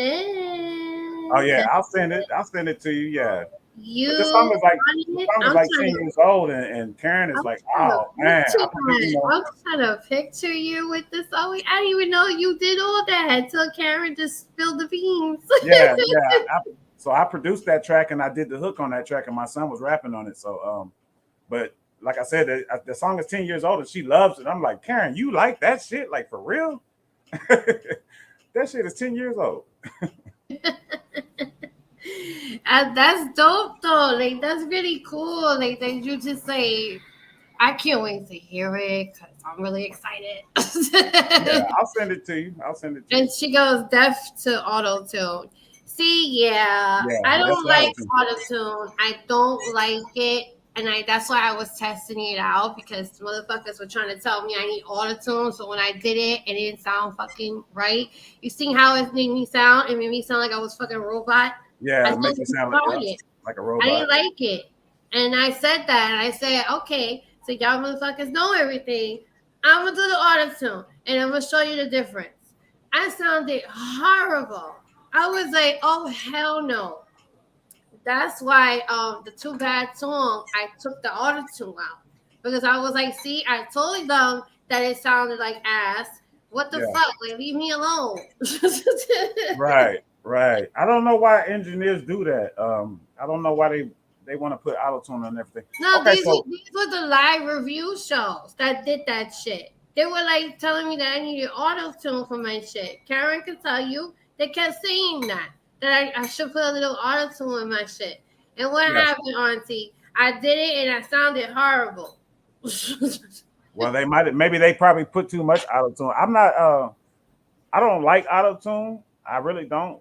Oh in. yeah, 'Cause I'll send it. I'll send it to you. Yeah, you but the want it. song is like 10 years old, and Karen is I'm like, trying to oh man, picture I think that. I'm trying to picture you with this. Oh, I didn't even know you did all that until Karen just spilled the beans. yeah, yeah. So I produced that track and I did the hook on that track, and my son was rapping on it. So but like I said, the song is 10 years old and she loves it. I'm like, Karen, you like that shit? Like for real? That shit is 10 years old. And that's dope though. Like that's really cool. Like that you just like I can't wait to hear it because I'm really Yeah, excited. I'll send it to you. I'll send it to you. And she goes deaf to auto tune. See, yeah, Yeah, I that's don't auto like tune. auto tune. I don't like it, and that's why I was testing it out because motherfuckers were trying to tell me I need auto tune. So when I did it, it didn't sound fucking right. You see how it made me sound? It made me sound like I was fucking robot. I Yeah, it told makes you you sound like, about yep, it. like a I robot. didn't like it, and I said that, and I said, okay, so y'all motherfuckers know everything. I'm gonna do the auto tune, and I'm gonna show you the difference. I sounded horrible. I was like, oh hell no. That's why the Too Bad song I took the auto tune out because I was like, see, I told them that it sounded like ass. What the Yeah, fuck? Like, leave me alone. right, right. I don't know why engineers do that. I don't know why they want to put auto tune on everything. No, Okay, these so these were the live review shows that did that shit. They were like telling me that I needed auto tune for my shit. Karen could tell you they kept saying that I should put a little auto tune in my shit. And what yeah, happened, Auntie? I did it and I sounded horrible. well they might maybe they probably put too much auto tune. I'm not I don't like auto-tune. I really don't.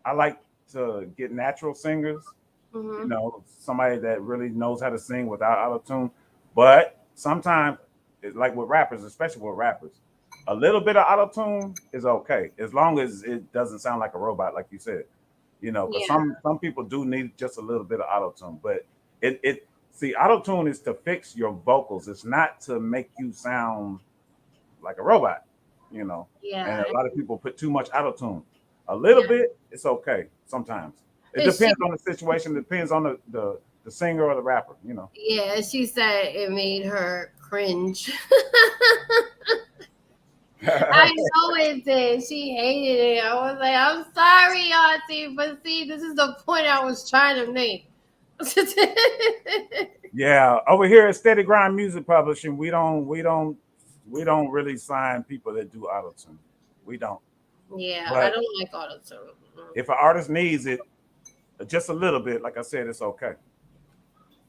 I like to get natural singers, Mm-hmm. somebody that really knows how to sing without auto-tune. But sometimes, it's like with rappers, especially with rappers, a little bit of auto-tune is okay as long as it doesn't sound like a robot, like you said. Because Yeah. some people do need just a little bit of auto-tune, but it see, auto-tune is to fix your vocals. It's not to make you sound like a robot, you know. And Yeah. a lot of people put too much auto-tune. A little Yeah. bit, it's okay sometimes. It And she, depends on the situation. It depends on the singer or the rapper. yeah, she said it made her cringe. I know it did. She hated it. I was like, I'm sorry, Auntie, but see, this is the point I was trying to make. Yeah, over here at SteadyGrind Music Publishing, we don't really sign people that do auto-tune. We don't. Yeah, I But don't like auto-tune. if an artist needs it, just a little bit, like I said, it's okay.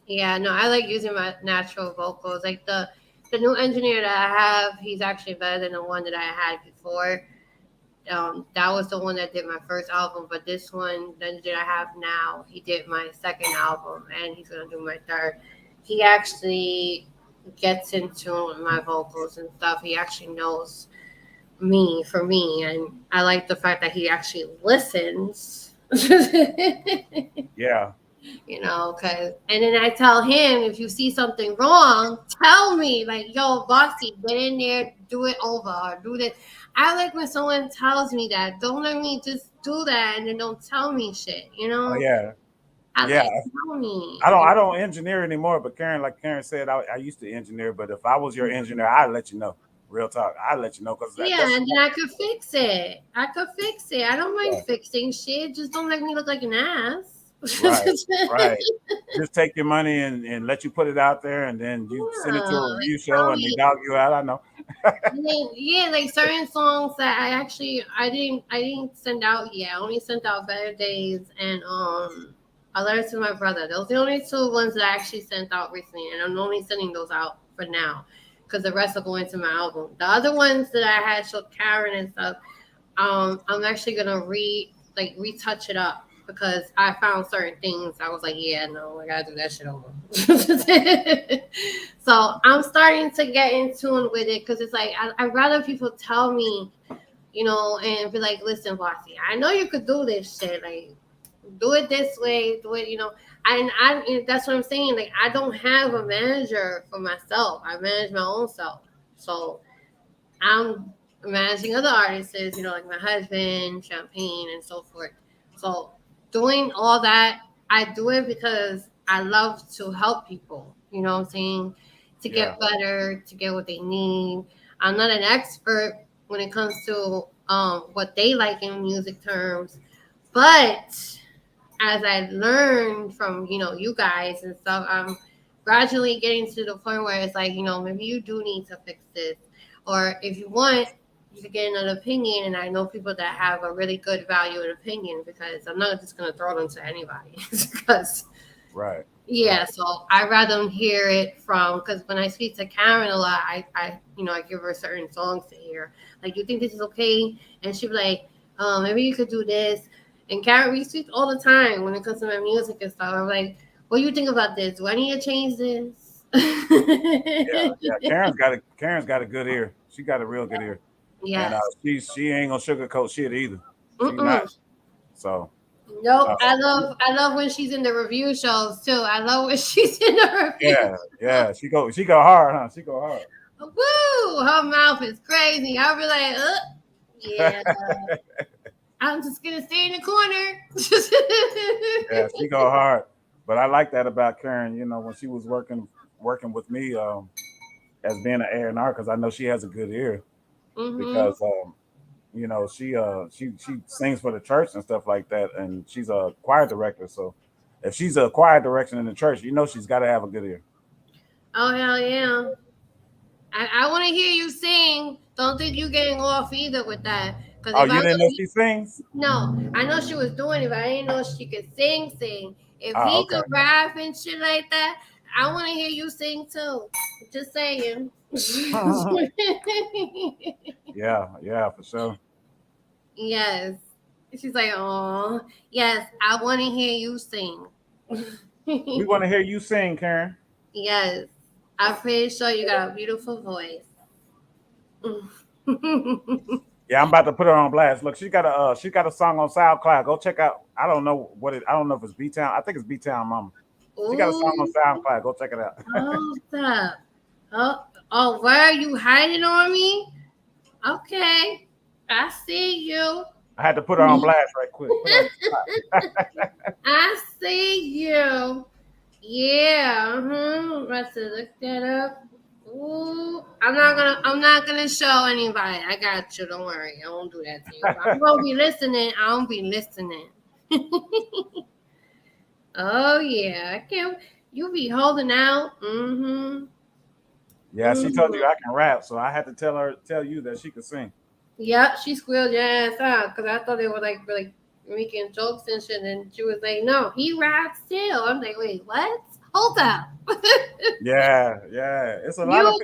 Yeah, no, I like using my natural vocals. Like the new engineer that I have, he's actually better than the one that I had before. That was the one that did my first album, but this one that I have now, he did my second album, and he's gonna do my third. He actually gets in tune with my vocals and stuff. He actually knows me for me, and I like the fact that he actually listens. Yeah, Cause and then I tell him if you see something wrong, tell me like, yo, bossy, get in there, do it over, or do this. I like when someone tells me that. Don't let me just do that and then don't tell me shit. oh yeah, I yeah. like tell me. I don't engineer anymore, but like Karen said, I used to engineer. But if I was your engineer, I'd let you know. Real talk, I'd let you know because Yeah, that's and then I could fix it. I don't mind yeah, fixing shit. Just don't make me look like an ass. right, right. Just take your money and let you put it out there, and then you send it to Yeah, a like review show, tell and they me. dog you out. I know. And then, yeah, like certain songs that I didn't send out yet. I only sent out Better Days and A Letter to My Brother. Those are the only two ones that I actually sent out recently, and I'm only sending those out for now because the rest will go into my album. The other ones that I had showed Karen and stuff, I'm actually gonna retouch it up because I found certain things. I was like, yeah, no, I gotta do that shit over. So I'm starting to get in tune with it because it's like I'd rather people tell me, and be like, listen, Bossy, I know you could do this shit. Like, do it this way, do it, and that's what I'm saying. Like, I don't have a manager for myself. I manage my own self. So I'm managing other artists, like my husband, Champagne, and so forth. So doing all that, I do it because I love to help people, you know what I'm saying? To Yeah, get better, to get what they need. I'm not an expert when it comes to what they like in music terms, but as I learned from, you guys and stuff, I'm gradually getting to the point where it's like, maybe you do need to fix this. Or if you want, you could get another opinion. And I know people that have a really good value and opinion because I'm not just going to throw them to anybody. because, right, yeah, right. so I'd rather hear it from, because when I speak to Karen a lot, I give her certain songs to hear. Like, you think this is okay? And she'd be like, maybe you could do this. And Karen, we speak all the time when it comes to my music and stuff. I'm like, what do you think about this? Do I need to change this? Yeah, yeah. Karen's got a good ear. She got a real good ear, and Yes. she ain't gonna sugarcoat shit either. She's not. Mm-mm. So Nope. uh, I love when she's in the review shows too. I love when she's in the review. yeah, yeah. She go hard, huh? She go hard. Woo! Her mouth is crazy. I'll be like, yeah. I'm just gonna stay in the corner. Yeah, she go hard. But I like that about Karen. When she was working with me as being an A&R, because I know she has a good ear. Mm-hmm. Because she sings for the church and stuff like that, and she's a choir director. So if she's a choir director in the church, she's got to have a good ear. Oh hell yeah! I want to hear you sing. Don't think you getting off either with that. Because Oh, if I you know didn't know she sings? no, I know she was doing it, but I didn't know she could sing. Sing. If Oh, he okay. could rap and shit like that, I want to hear you sing too. Just saying. Yeah, yeah, for sure. Yes. She's like, oh, yes, I want to hear you sing. We want to hear you sing, Karen. Yes. I'm pretty sure you got a beautiful voice. Yeah, I'm about to put her on blast. Look, she got a song on SoundCloud. Go check out. I don't know what it. I don't know if it's B Town. I think it's B Town Mama. She got a song on Ooh, SoundCloud. Go check it out. hold up. Oh, why are you hiding on me? Okay. I see you. I had to put her on blast right quick. Put her on the spot. I see you. Yeah. Let's look that up. Ooh, I'm not gonna show anybody. I got you. Don't worry. I won't do that to you. If I'm gonna be listening. I won't be listening. Oh yeah. I can't. You be holding out. Yeah, she told you I can rap, so I had to tell you that she could sing. Yep, she squealed your ass out because I thought they were like making jokes and shit, and she was like, "No, he raps too." I'm like, "Wait, what? Hold up." Yeah. It's a lot of You,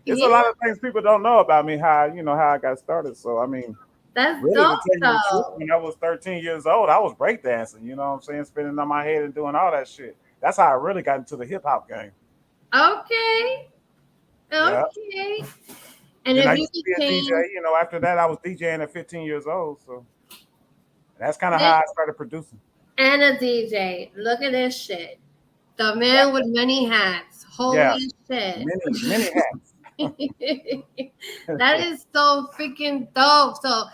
it's a yeah, lot of things people don't know about me. How how I got started. So I mean, that's really, to dope tell you the truth, though. when I was 13 years old, I was breakdancing. You know what I'm saying? Spinning on my head and doing all that shit. That's how I really got into the hip hop game. Okay, Yeah. okay. And Then I if you used to be a DJ. became After that, I was DJing at 15 years old. So that's kind of how this I started producing. and a DJ, look at this shit. The Yeah, man with many hats. yeah. Holy shit. Many hats. That is so freaking dope. So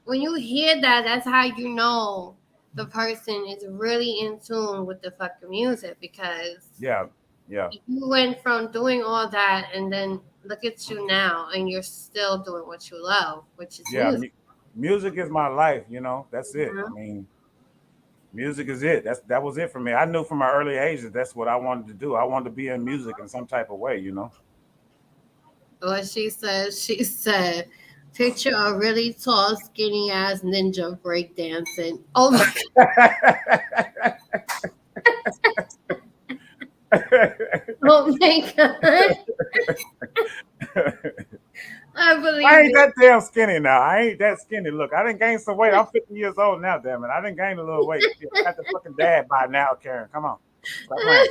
when you hear that, that's how you know the person is really in tune with the fucking music because Yeah, yeah, you went from doing all that and then look at you now and you're still doing what you love, which is yeah. music. Music is my life. That's it. I Mhm. mean, music is it. That was it for me. I knew from my early age that that's what I wanted to do. I wanted to be in music in some type of way. What she said, picture a really tall, skinny ass ninja breakdancing. Oh my, oh my God. I I believe ain't it. that damn skinny now. I ain't that skinny. Look, I didn't gain some weight. I'm 50 years old now, damn it. I didn't gain a little weight. Shit, I got the fucking dad by now, Karen. Come on. Stop playing.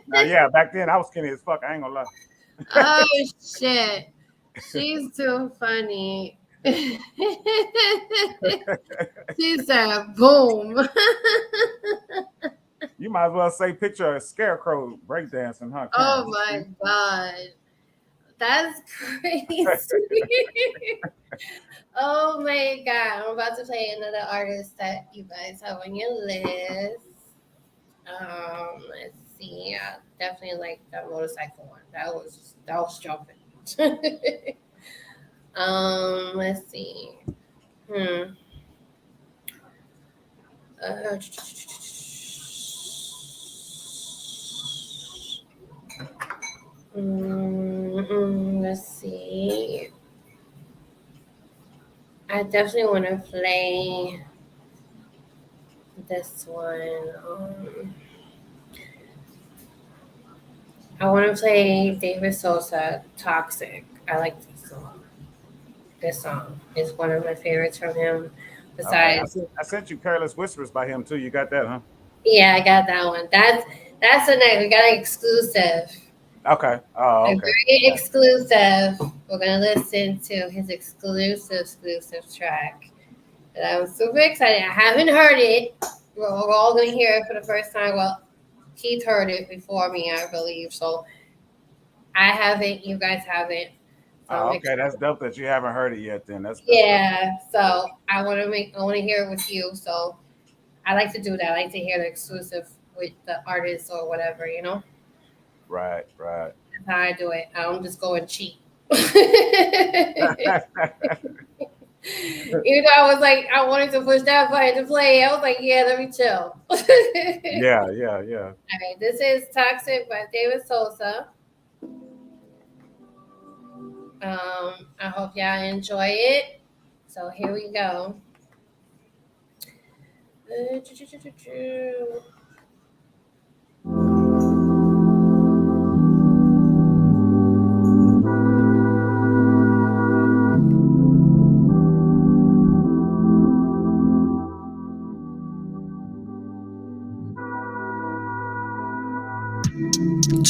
Now, yeah, back then I was skinny as fuck. I ain't gonna lie. Oh shit. She's too funny. She said boom. You might as well say picture a scarecrow breakdancing, huh, Oh Karen? my God. That's crazy. Oh my God. I'm about to play another artist that you guys have on your list. Let's see. I definitely like that motorcycle one. That was jumping. Let's see. Hmm. Uh, let's see. I definitely want to play this one. I want to play David Sosa, Toxic. I like this song. This song is one of my favorites from him. Okay. Besides, I sent you Careless Whispers by him too. You got that, huh? yeah, I got that one. That's the night we got an exclusive. Okay. Oh, A okay. very exclusive. We're gonna listen to his exclusive track. And I'm super excited. I haven't heard it. We're all gonna hear it for the first time. Well, Keith heard it before me, I believe. So I haven't. You guys haven't. So Oh, I'm okay. excited. That's dope that you haven't heard it yet. Then that's dope. Yeah. So I want to hear it with you. So I like to do that. I like to hear the exclusive with the artist or whatever. Right. Right. That's how I do it. I don't just go and cheat. Even though I was like, I wanted to push that button to play, I was like, yeah, let me chill. All Yeah. Yeah. Yeah. right, this is Toxic by David Sosa. I hope y'all enjoy it. So here we go.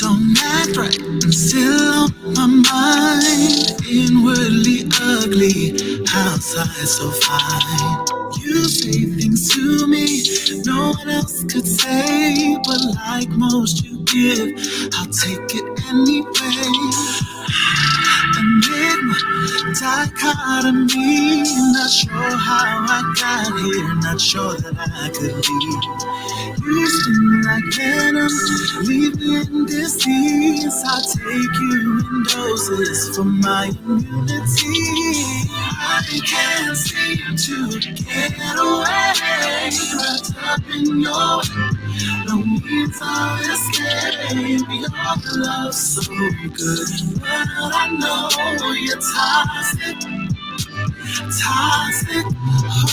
Don't act right, I'm still on my mind. Inwardly ugly, outside so fine. You say things to me no one else could say, but like most you give, I'll take it anyway. Enigma, dichotomy, not sure how I got here, not sure that I could leave. You sting like venom, leave me in disease. I'll take you in doses for my immunity. I can't seem to get away, wrapped up in your no means of escape. Your love so good, but I know you're toxic. Toxic.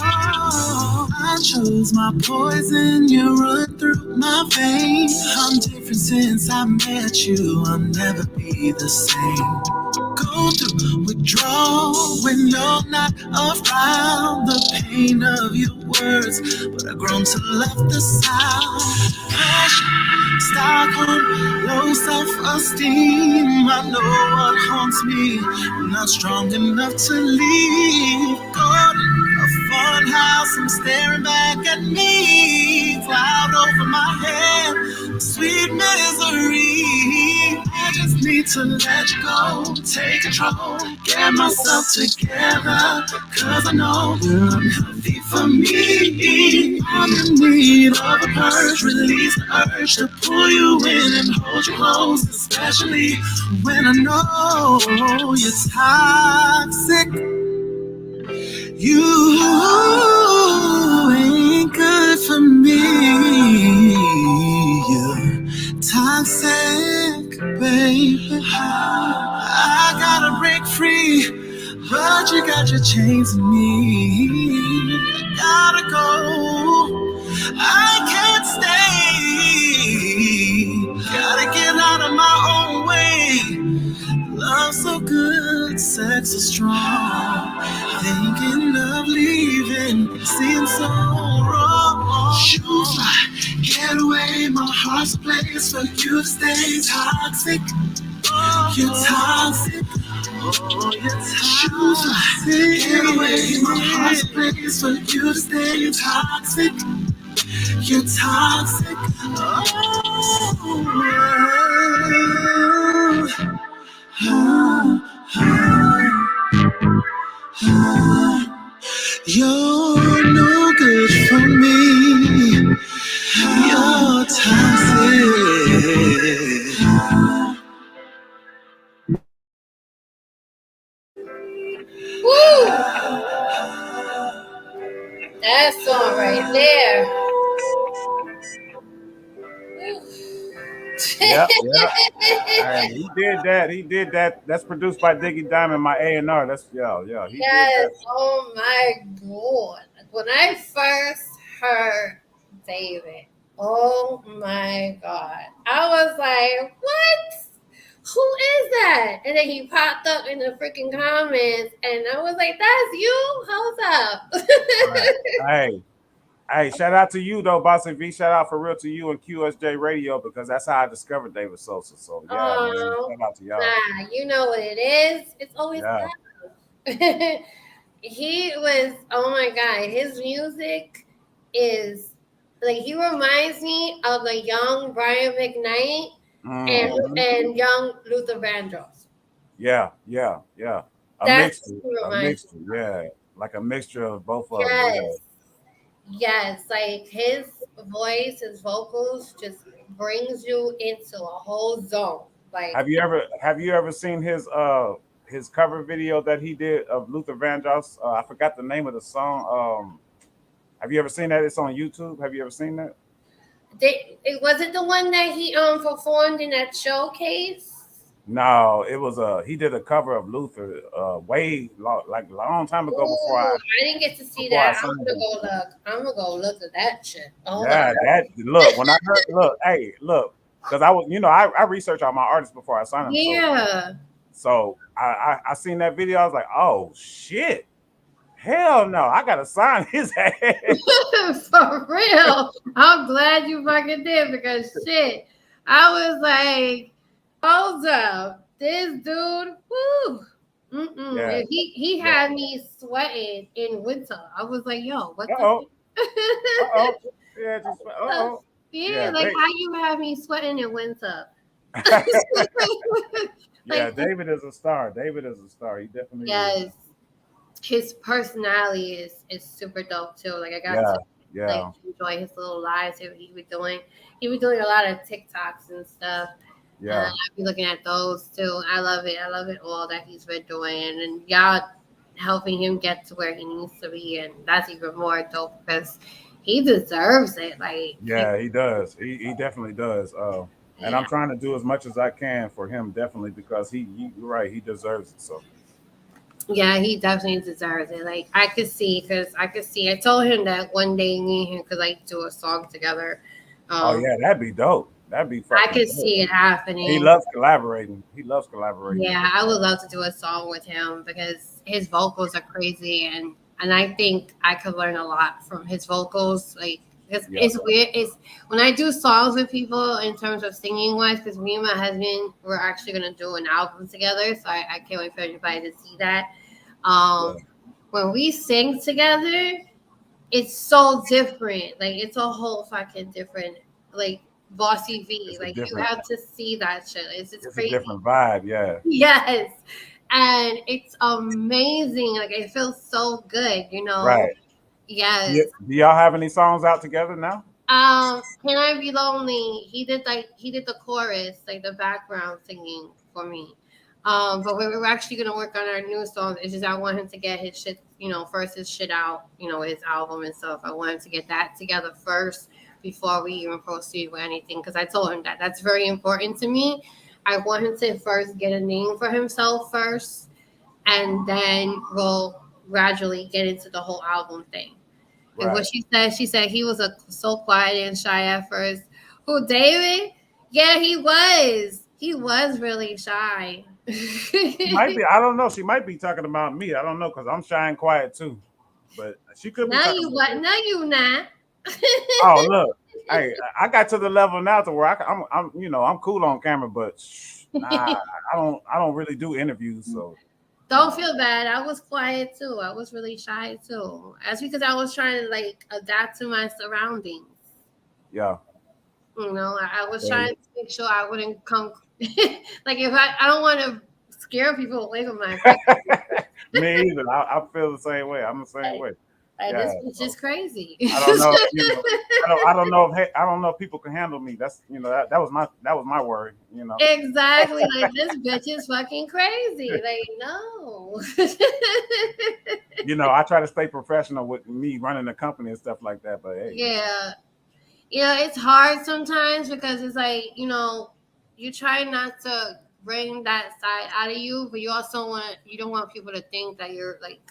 Oh, I chose my poison. You run through my veins. I'm different since I met you. I'll never be the same. Go through withdrawal when you're not around. The pain of your words, but I've grown to love the sound. Pressure, Stockholm, low self-esteem. I know what haunts me. I'm not strong enough to leave. Garden, a fun house. I'm staring back at me. Cloud over my head, sweet misery. I just need to let you go, take control, get myself together. Cause I know you're unhealthy for me. I'm in need of a purge, release the urge to pull you in and hold you close. Especially when I know you're toxic. You ain't good for me. You're toxic, baby. I gotta break free, but you got your chains on me. I gotta go, I can't stay. Gotta get out of my own way. Love so good, sex so strong. Thinking of leaving seems so wrong. Shoes fly, get away. My heart's a place for you to stay. Toxic, you're toxic. Oh, you're toxic. Shoes fly, get away. My heart's a place for you to stay. Toxic, you're toxic. You're no good for me. You're toxic. Woo! That song right there. Yep. Hey, he did that. That's produced by Diggy Diamond, my A&R. That's yeah. He Yes. did that. Oh my God. When I first heard David, oh my God, I was like, what? Who is that? And then he popped up in the freaking comments, and I was like, that's you? Hold up. Hey, shout out to you though, Bossy V. Shout out for real to you and QSJ Radio, because that's how I discovered David Sosa. So yeah, man, shout out to y'all. Nah, you know what it is? It's always love. He was, oh my God, his music is like, he reminds me of the young Brian McKnight and young Luther Vandross. Yeah. A mixture, yeah, like a mixture of both of them. Yeah. Yes, like his voice, his vocals just brings you into a whole zone. Like, have you ever seen his cover video that he did of Luther Vandross? I forgot the name of the song. Have you ever seen that? It's on YouTube. Have you ever seen that? It wasn't the one that he performed in that showcase. No, it was he did a cover of Luther way like a long time ago. Before I didn't get to see that. I'm gonna go look at that shit. Look, when I heard because I was, I research all my artists before I sign them. Yeah. So I seen that video. I was like, oh shit. Hell no, I gotta sign his ass. For real. I'm glad you fucking did, because shit, I was like, Hold up. This dude, woo. Yeah. If he had me sweating in winter. I was like, yo, what Uh-oh. the Uh-oh. Yeah, just uh-oh. Yeah, Yeah, like how you have me sweating in winter. yeah, Like David is a star. David is a star. He definitely is. yes, his personality is super dope too. Like I got Yeah, to like yeah, enjoy his little lives that he was doing. He was doing a lot of TikToks and stuff. And yeah. I've been looking at those too. I love it. I love it all that he's been doing, and y'all helping him get to where he needs to be, and that's even more dope because he deserves it. Like Yeah, he does. He definitely does. And I'm yeah. trying to do as much as I can for him, definitely, because you're right, he deserves it. So, Yeah, he definitely deserves it. Like I could see, because I could see. I told him that one day me and him could like do a song together. oh Um, yeah, that'd be dope. That'd be I fucking could dope. see it He happening. loves collaborating. He loves collaborating. Yeah, I would love to do a song with him because his vocals are crazy, and I think I could learn a lot from his vocals. Like Yeah, it's weird. It's when I do songs with people in terms of singing wise, because me and my husband we're actually gonna do an album together, so I can't wait for everybody to see that. yeah. Um, when we sing together, it's so different. Like it's a whole fucking different like Bossy V. It's a Like you different have to see that shit. It's just it's a crazy. different vibe. Yeah, Yes. And it's amazing. Like it feels so good, you know. right. Yes. Yeah. Do y'all have any songs out together now? Can I Be Lonely? He did the chorus, like the background singing for me. But we're actually gonna work on our new song. It's just I want him to get his shit, you know, first his shit out, you know, his album and stuff. I want him to get that together first before we even proceed with anything. Because I told him that that's very important to me. I want him to first get a name for himself first, and then we'll gradually get into the whole album thing. And what Right. she said he was so quiet and shy at first. Who, David? Yeah, he was. He was really shy. She might be. I don't know. She might be talking about me. I don't know because I'm shy and quiet too. But she could be Now talking you about what? me. Now you not. Oh look, hey, I got to the level now to where I'm I'm cool on camera, but nah, I don't really do interviews, so you Don't know, feel bad. I was quiet too. I was really shy too. That's because I was trying to like adapt to my surroundings. yeah. You know, I was So, trying to make sure I wouldn't come. Like if I don't want to scare people away from my face. me either. I feel the same way. I'm the same way. Like Yeah. this is So, just crazy. I don't know. I don't know if I don't know if people can handle me. That's that was my worry. Exactly. Like this bitch is fucking crazy. Like, no. I try to stay professional with me running the company and stuff like that. But hey, Yeah. Yeah, it's hard sometimes because it's like, you try not to bring that side out of you, but you don't want people to think that you're like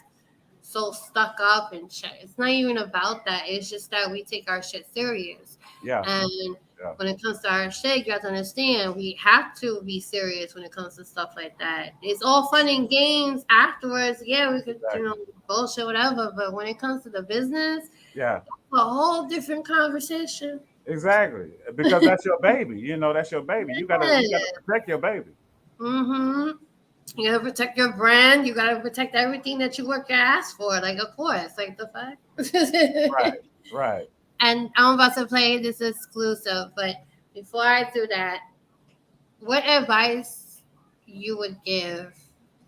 so stuck up and shit. It's not even about that. It's just that we take our shit serious. yeah, And yeah, when it comes to our shit, you have to understand we have to be serious when it comes to stuff like that. It's all fun and games afterwards. Yeah, we could, exactly. bullshit, whatever. But when it comes to the business, Yeah, a whole different conversation. exactly. Because that's your baby. That's your baby. You gotta protect your baby. Mm-hmm. You gotta protect your brand. You gotta protect everything that you work your ass for. Like, of course. Like the fuck. Right, right. And I'm about to play this exclusive, but before I do that, what advice you would give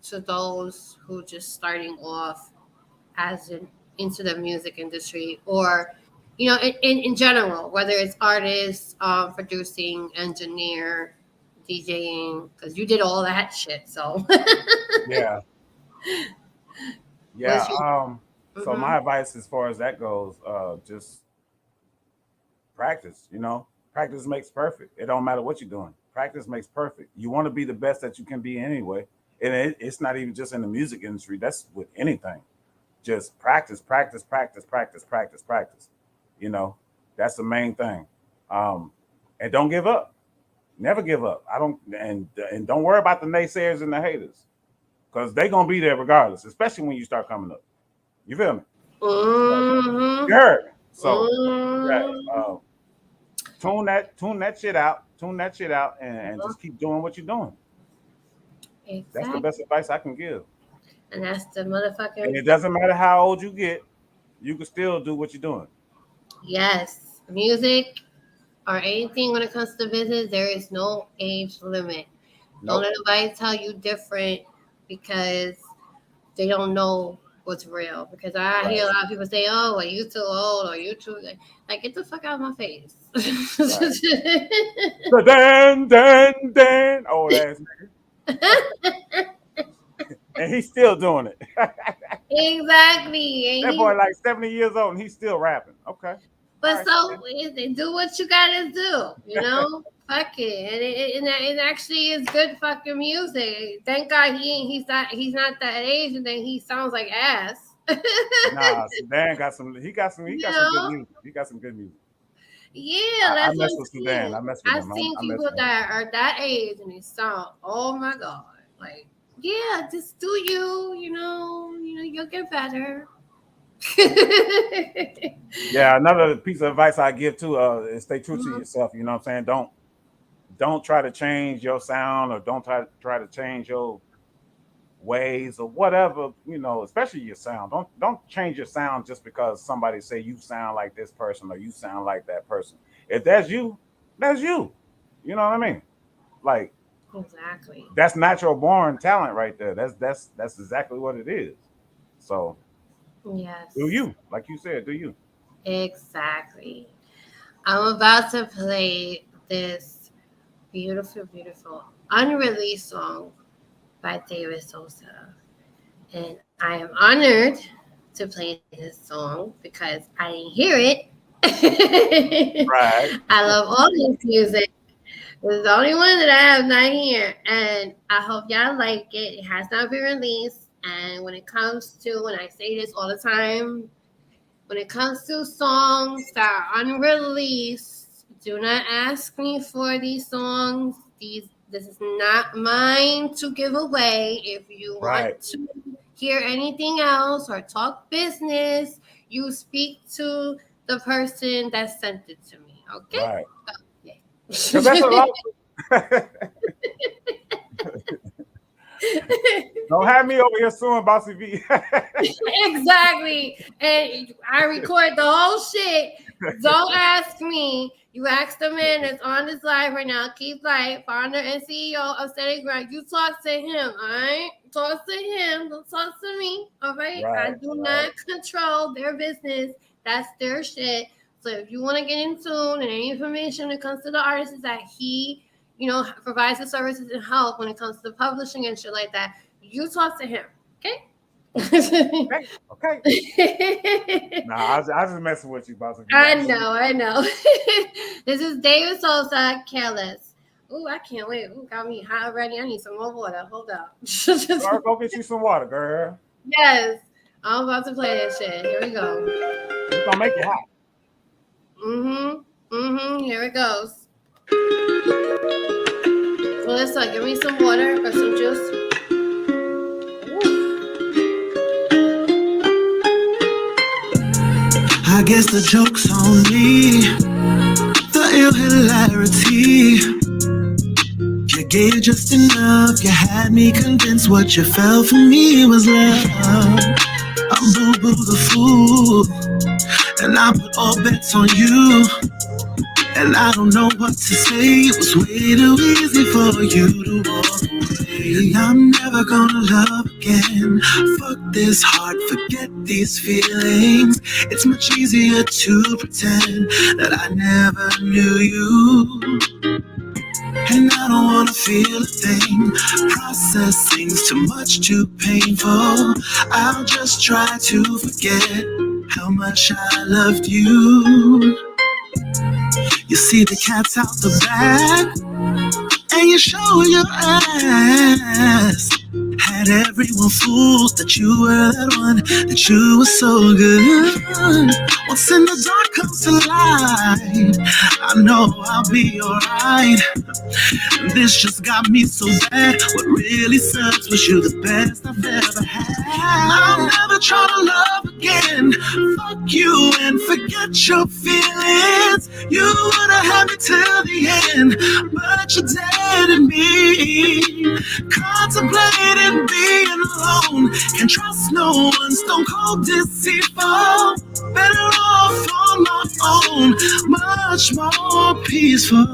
to those who just starting off into the music industry, or in general, whether it's artists, producing, engineer, DJing, because you did all that shit. So Yeah, yeah. what's your So hmm my advice as far as that goes, just practice. Practice makes perfect. It don't matter what you're doing. Practice makes perfect. You want to be the best that you can be anyway, and it's not even just in the music industry. That's with anything. Just practice, practice, practice, practice, practice, practice. You know, that's the main thing. And don't give up. Never give up. I don't and don't worry about the naysayers and the haters, because they're gonna be there regardless, especially when you start coming up. You feel me? So, hmm you heard me. So yeah, hmm tune that shit out, and just keep doing what you're doing. Exactly. That's the best advice I can give. And that's the motherfucker. And it doesn't matter how old you get, you can still do what you're doing. Yes, music or anything when it comes to business, there is no age limit. Don't let nobody tell you different because they don't know what's real. Because I hear a lot of people say, "Oh, are you too old? Or you too?" Like, get the fuck out of my face. Dan, old ass nigga. And he's still doing it. Exactly. That boy like 70 years old and he's still rapping. Okay. But so do what you gotta do, you know. Fuck it, and it actually is good fucking music. Thank God he's not that age, and then he sounds like ass. Nah, Dan got some good music. He got some good music. Yeah, I mess with Sudan. I mess with him. I've seen people that are that age and they sound, oh my God, like, yeah, just do you know, you'll get better. Yeah, another piece of advice I give too is stay true to yourself. You know what I'm saying? Don't try to change your sound, or don't try to change your ways or whatever, you know, especially your sound. Don't change your sound just because somebody say you sound like this person or you sound like that person. If that's you, that's you. You know what I mean? Like, exactly. That's natural born talent right there. That's exactly what it is. So yes. Do you, like you said, do you. Exactly. I'm about to play this beautiful unreleased song by David Sosa. And I am honored to play this song because I didn't hear it. Right. I love all this music. It's the only one that I have not here. And I hope y'all like it. It has not been released. And when I say this all the time, when it comes to songs that are unreleased, do not ask me for these songs. This is not mine to give away. If you want to hear anything else or talk business, you speak to the person that sent it to me. Okay? Right. Okay. Because that's a lot. Don't have me over here suing Bossy V. Exactly. And I record the whole shit. Don't ask me. You ask the man that's on this live right now, Keith Light, founder and CEO of SteadyGrind. You talk to him, all right? Talk to him. Don't talk to me, all right? I do not control their business. That's their shit. So if you want to get in tune and any information when it comes to the artists that he, provides the services and help when it comes to publishing and shit like that, you talk to him, okay? Okay. Nah, I was just messing with you, Boss. I know. This is David Sosa, Careless. Ooh, I can't wait. Ooh, got me hot already. I need some more water. Hold up. Girl, go get you some water, girl. Yes. I'm about to play that shit. Here we go. It's gonna make it hot. Here it goes. Melissa, give me some water or some juice. I guess the joke's on me, the ill hilarity. You gave just enough, you had me convinced what you felt for me was love. I'm boo-boo the fool, and I put all bets on you. And I don't know what to say, it was way too easy for you to walk away. And I'm never gonna love again. Fuck this heart, forget these feelings. It's much easier to pretend that I never knew you. And I don't wanna feel a thing. Processing's too much, too painful. I'll just try to forget how much I loved you. You see the cat's out the bag, and you show your ass. Had everyone fooled that you were that one, that you were so good. Once in the dark comes to light, I know I'll be alright. This just got me so bad. What really sucks was you the best I've ever had. I'll never try to love again. Fuck you and forget your feelings. You would've had me till the end, but you dated me. Contemplating being alone. Can't trust no one, stone cold deceitful. Better off on my own, much more peaceful.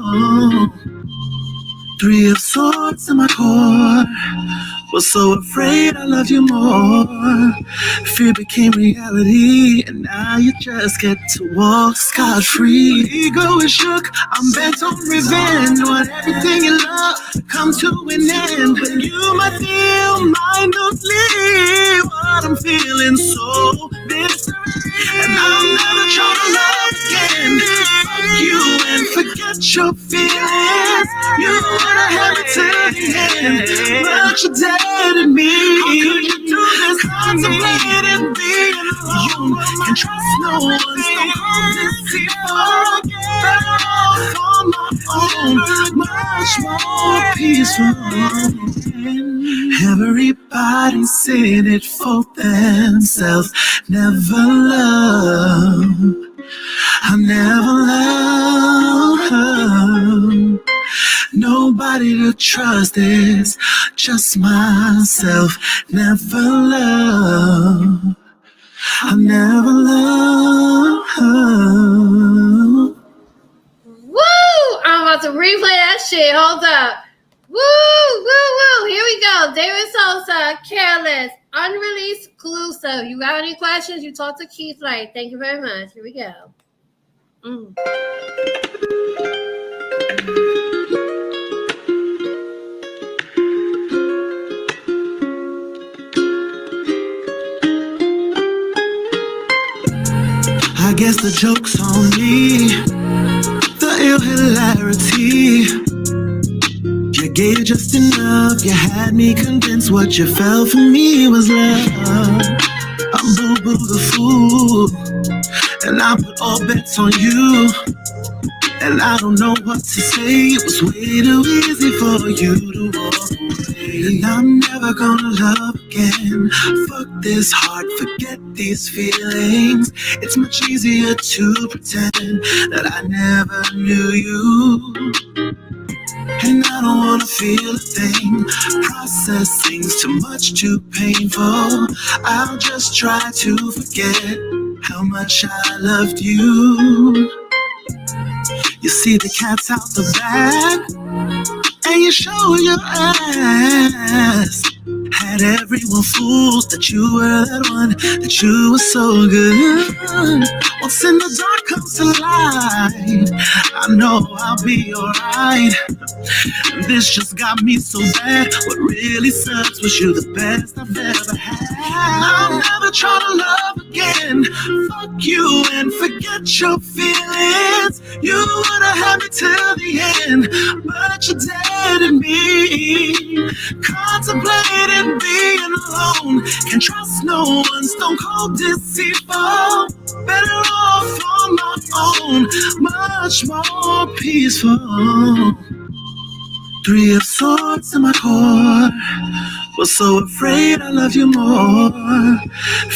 Three of swords in my core. Was so afraid I loved you more. Fear became reality, and now you just get to walk scot-free. Ego is shook, I'm bent on revenge. Want everything you love to come to an end, but you might feel mindlessly what I'm feeling, so mystery. And I'll never try to love again. Fuck you and forget your feelings. You wanna have it till the end, but you dated me. How could you do this? Contemplating being alone. Can't trust no one, so hold this secret. Better off on my own, much more peaceful. Everybody's saying it for themselves. Never love, I never love. Nobody to trust is just myself. Never love, I never love. Woo! I'm about to replay that shit. Hold up. Woo! Woo! Woo! Here we go. David Sosa, Careless, unreleased exclusive. You got any questions? You talk to Keith Light. Thank you very much. Here we go. I guess the joke's on me, the ill hilarity. You gave just enough, you had me convinced what you felt for me was love. I'm boo-boo the fool, and I put all bets on you. And I don't know what to say, it was way too easy for you to walk away. And I'm never gonna love again. Fuck this heart, forget these feelings. It's much easier to pretend that I never knew you. And I don't wanna feel a thing. Processing's too much, too painful. I'll just try to forget how much I loved you. You see the cat's out the bag, and you show your ass. Had everyone fooled that you were that one, that you were so good. Once in the dark comes to light, I know I'll be alright. This just got me so bad. What really sucks was you the best I've ever had. I'll never try to love again. Fuck you and forget your feelings. You would've had me till the end, but you dated me. Contemplating being alone. Can't trust no one, stone cold deceitful. Better off on my own, much more peaceful. Three of swords in my core. Was so afraid I loved you more.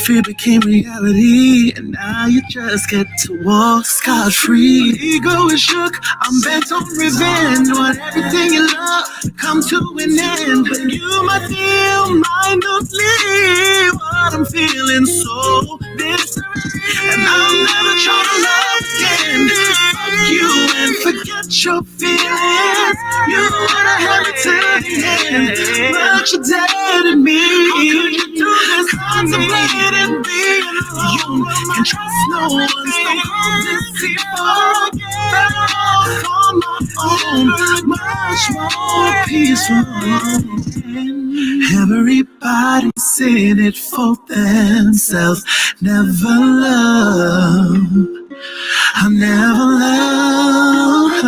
Fear became reality, and now you just get to walk scot-free. Ego is shook, I'm bent on revenge. Want everything you love to come to an end, but you might feel mindlessly what I'm feeling, so mystery. And I'll never try to love again. Fuck you and forget your feelings. You would've had me till the end, but you dated me. How could you do this? Contemplating being alone. Can't trust no one, stone cold deceitful. Better off on my own, much more peaceful. Everybody's saying it for themselves. Never love, I never love.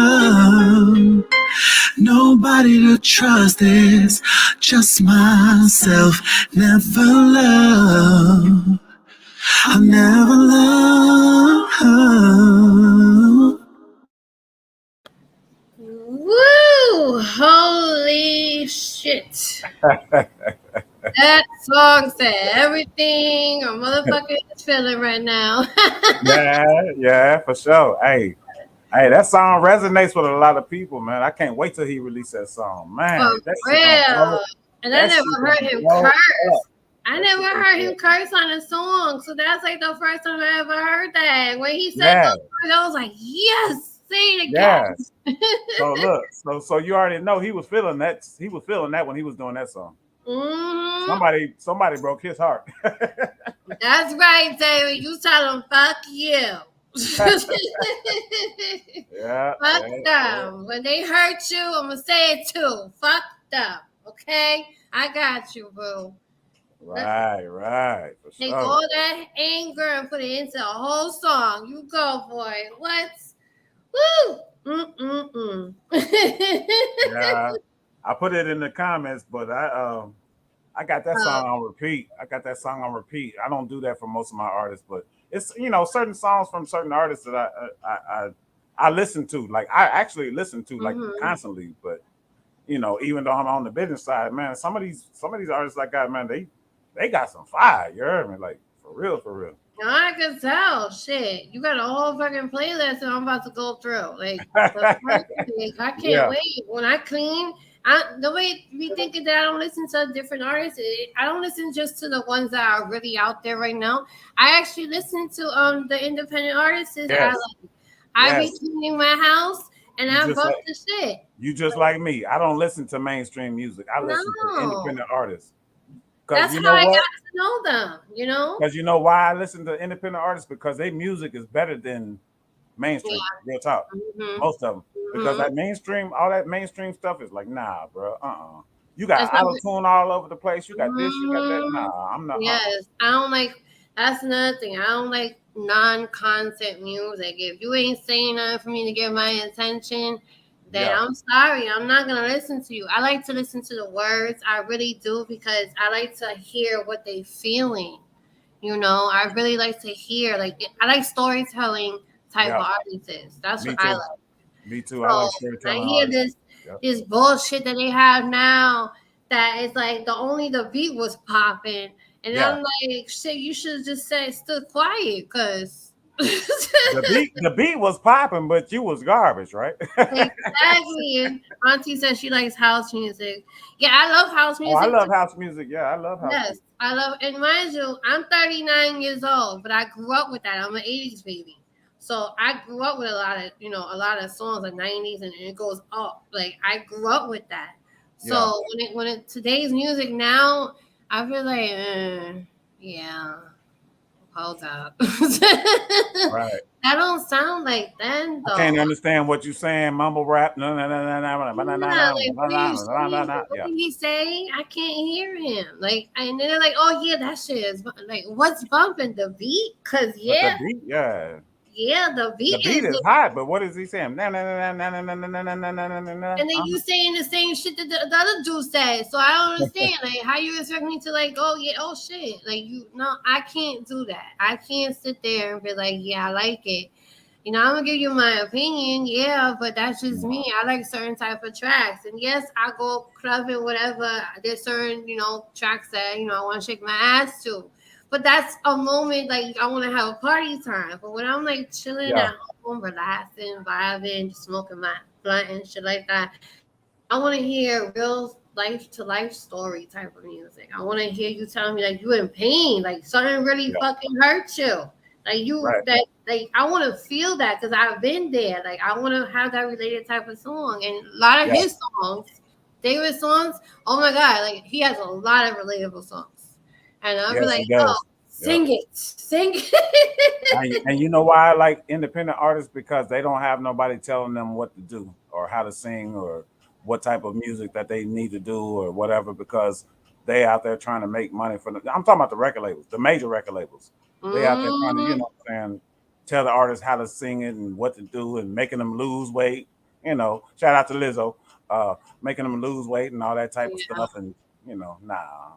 Nobody to trust is just myself. Never love, I never love. Woo! Holy shit. That song said everything a motherfucker is feeling right now. Yeah, for sure. Hey, that song resonates with a lot of people, man. I can't wait till he release that song, For man. That shit gonna blow. real. And I That never shit heard gonna him blow up. curse. I That never shit gonna heard blow him up. curse on a song. So that's like the first time I ever heard that. When he said Yeah, those words, I was like, yes, say it yeah. again. So look, so you already know he was feeling that. He was feeling that when he was doing that song. hmm Somebody broke his heart. That's right, David. You tell him, fuck you. Yeah, Fuck yeah. them. When they hurt you, I'm going to say it too. Fuck them. Okay? I got you, boo. Right, for Take sure. all that anger and put it into a whole song. You go, boy. What? Woo! Mm-mm-mm. Yeah, I put it in the comments, but I got that song on repeat. I don't do that for most of my artists, but it's certain songs from certain artists that I listen to. Like I actually listen to like constantly. But even though I'm on the business side, man, some of these artists I got, man, they got some fire. You heard me? Like for real, for real. I can tell. Shit. You got a whole fucking playlist that I'm about to go through. Like, I can't Yeah, wait. When I clean, nobody be thinking that I don't listen to different artists. I don't listen just to the ones that are really out there right now. I actually listen to the independent artists that I yes, like. I be yes. cleaning my house and You I just bump like the shit. you just like me. I don't listen to mainstream music. I listen to No. independent artists. Cause That's you how know I got what? to know them, you know? Because you know why I listen to independent artists? Because their music is better than mainstream. Yeah. Real talk. Mm-hmm. Most of them. Because Mm-hmm. all that mainstream stuff is like, nah, bro. You got That's auto not tune all over the place. You got this, you got that. mm-hmm. Nah, I'm not. Yes, I don't like. That's another thing. I don't like non-content music. If you ain't saying nothing for me to get my attention, then Yeah, I'm sorry. I'm not gonna listen to you. I like to listen to the words. I really do because I like to hear what they feeling. I really like to hear. I like storytelling type yeah. of artists. That's Me what I too. like. Me too. I So like when I storytelling hear artists. this Yeah. this bullshit that they have now, that is like the beat was popping, and Yeah. I'm like, shit, you should have just said stood quiet, cause The beat was popping, but you was garbage, right? exactly. And Auntie says she likes house music. Yeah, I love house Oh, I music love too. house music. Yeah, I love house Yes, music. I love. And mind you, I'm 39 years old, but I grew up with that. I'm an 80s baby. So I grew up with a lot of songs of 90s, and it goes up. Like I grew up with that. Yeah. So today's music now, I feel like, yeah, hold up. Right. That don't sound like then I though. can't understand what you're saying. Mumble rap. No, no, no, no, no, no, no, no, Yeah, like no, what are you no, no, saying? no. What Yeah. did he say? I can't hear him. And then they're like, "Oh yeah, that shit is like what's bumping the beat?" Cause But the yeah, beat, yeah. yeah, the The beat beat is. is hot, but what is he saying? No, no, no, no, no, no, no, no, no, no, no, no, no. And then you saying the same shit that the other dude said. So I don't understand. Like, how you expect me to oh yeah, oh shit. No, I can't do that. I can't sit there and be like, yeah, I like it. I'm gonna give you my opinion, yeah, but that's just me. I like certain type of tracks, and yes, I go clubbing, whatever. There's certain, tracks that I want to shake my ass to, but that's a moment like I want to have a party time. But when I'm like chilling Yeah, at home, relaxing, vibing, smoking my blunt and shit like that, I want to hear real life to life story type of music. I want to hear you telling me like you in pain, like something really yeah, fucking hurt you. right. I want to feel that because I've been there. Like I want to have that related type of song, and a lot of Yeah, his songs, David's songs. Oh my god, like he has a lot of relatable songs, and I'll be yes, he like, yo, does. Yeah. sing it. And you know why I like independent artists? Because they don't have nobody telling them what to do or how to sing or what type of music that they need to do or whatever. Because they out there trying to make money for them. I'm talking about the record labels, the major record labels. They out there trying to, Mm, what I'm saying, tell the artists how to sing it and what to do and making them lose weight. Shout out to Lizzo, making them lose weight and all that type of yeah, stuff. And nah,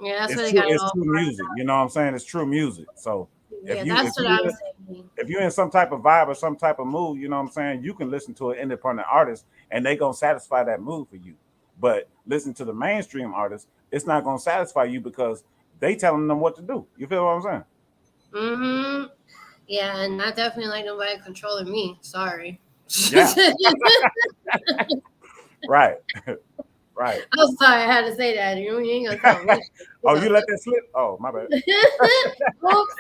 yeah, that's what it's they true. got it It's all true for. music. You know what I'm saying? It's true music. So if Yeah, you if that's what you I'm saying. if you're in some type of vibe or some type of mood, you know what I'm saying, you can listen to an independent artist and they gonna satisfy that mood for you. But listen to the mainstream artists, it's not gonna satisfy you because they telling them what to do. You feel what I'm saying? Mm-hmm. Yeah, and I definitely like nobody controlling me. Sorry. Yeah. Right. Right. I'm sorry I had to say that. You ain't gonna tell me. Oh, you let that slip? Oh, my bad. Oops.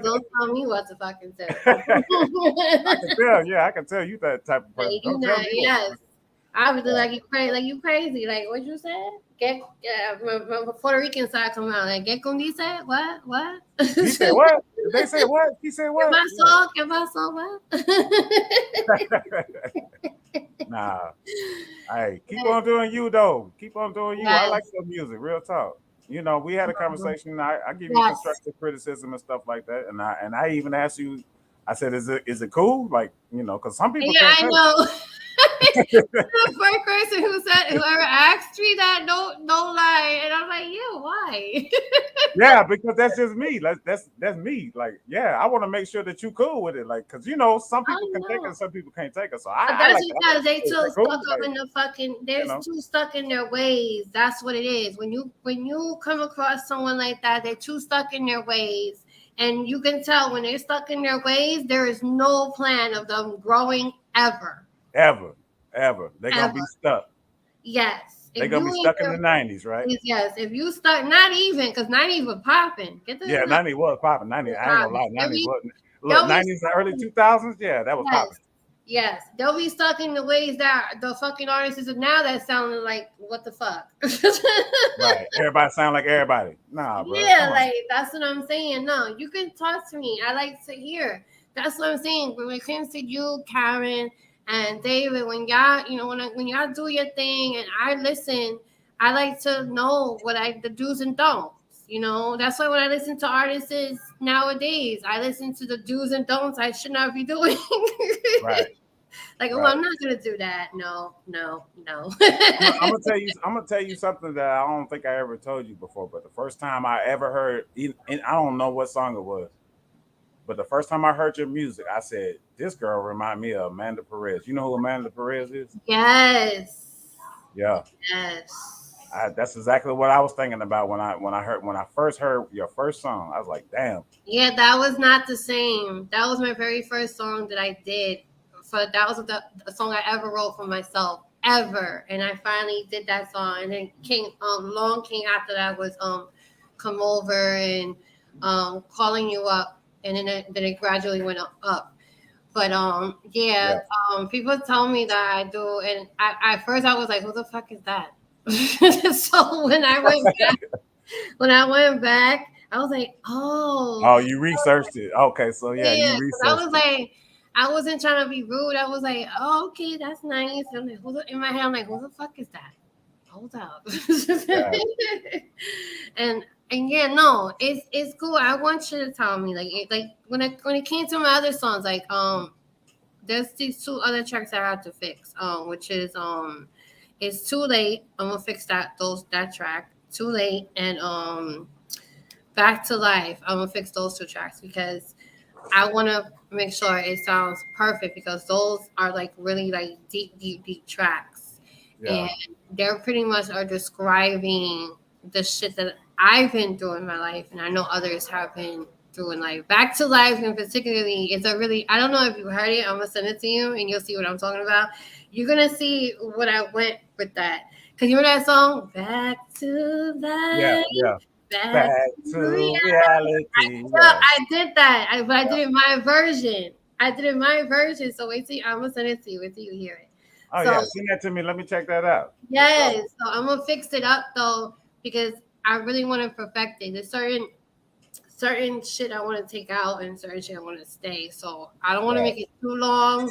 Don't tell me what to fucking say. I can tell. Yeah, I can tell you that type of person. Like, you Don't tell not, me yes. what. I was like you crazy. Like what you said? My Puerto Rican side come out like get con dice what? He said what? They said what? He said what? ¿Qué pasó? What? Nah. Hey, keep on doing you though. Keep on doing you. I like your music. Real talk. You know, we had a conversation. I give you constructive criticism and stuff like that, and I even asked you. I said, is it cool? Like, you know, because some people can't. I know. The first person whoever asked me that, don't lie, and I'm like, yeah, why? Yeah, because that's just me. That's me. Like, yeah, I want to make sure that you cool with it. Like, because you know, some people can take it, some people can't take it. So I that's like because they too stuck up like, in the fucking. They're too stuck in their ways. That's what it is. When you come across someone like that, they're too stuck in their ways, and you can tell when they're stuck in their ways. There is no plan of them growing ever. They're gonna be stuck. Yes. They're gonna be stuck in the 90s, right? Yes. If you stuck, not even because 90s was popping. 90 was popping. 90, I ain't gonna lie, 90 was. Look, 90s and early 2000s, yeah, that was popping. Yes, they'll be stuck in the ways that the fucking artists of now that sounding like what the fuck. Right. Everybody sound like everybody. Nah, bro. Yeah, like that's what I'm saying. No, you can talk to me. I like to hear. That's what I'm saying. When it comes to you, Karen and David, when y'all, you know, when y'all do your thing and I listen, I like to know the do's and don'ts. You know, that's why when I listen to artists nowadays, I listen to the do's and don'ts I should not be doing. Right. Like, oh, I'm not gonna do that. No. I'm gonna tell you something that I don't think I ever told you before. But the first time I ever heard, and I don't know what song it was, but the first time I heard your music, I said, "This girl remind me of Amanda Perez." You know who Amanda Perez is? Yes. Yeah. Yes. That's exactly what I was thinking about when I first heard your first song. I was like, "Damn." Yeah, that was not the same. That was my very first song that I did. That was the song I ever wrote for myself ever, and I finally did that song. And then long came after that was Come Over and Calling You Up, and then it gradually went up. But people tell me that I do, and at first I was like, who the fuck is that? So when I went back, I was like, oh, you researched it. Okay, so yeah, you researched I was like, I wasn't trying to be rude. I was like, oh, okay, that's nice. I'm like, in my head, I'm like, who the fuck is that? Hold up. Yeah. and yeah, no, it's cool. I want you to tell me, like when it came to my other songs, like there's these two other tracks I have to fix. Which is It's Too Late. I'm gonna fix that track. Too Late and Back to Life. I'm gonna fix those two tracks because I want to make sure it sounds perfect because those are like really like deep tracks. Yeah. And they're pretty much are describing the shit that I've been through in my life, and I know others have been through in life. Back to Life, and particularly, it's a really, I don't know if you heard it. I'm gonna send it to you, and you'll see what I'm talking about. You're gonna see what I went with that. Cause you remember that song, Back to Life. Yeah. Back to reality. I did that, but I did it my version. So wait till I'm gonna send it to you. Wait till you hear it. Oh yeah, send that to me. Let me check that out. Yes, so I'm gonna fix it up though because I really want to perfect it. There's certain shit I want to take out and certain shit I want to stay. So I don't want to make it too long.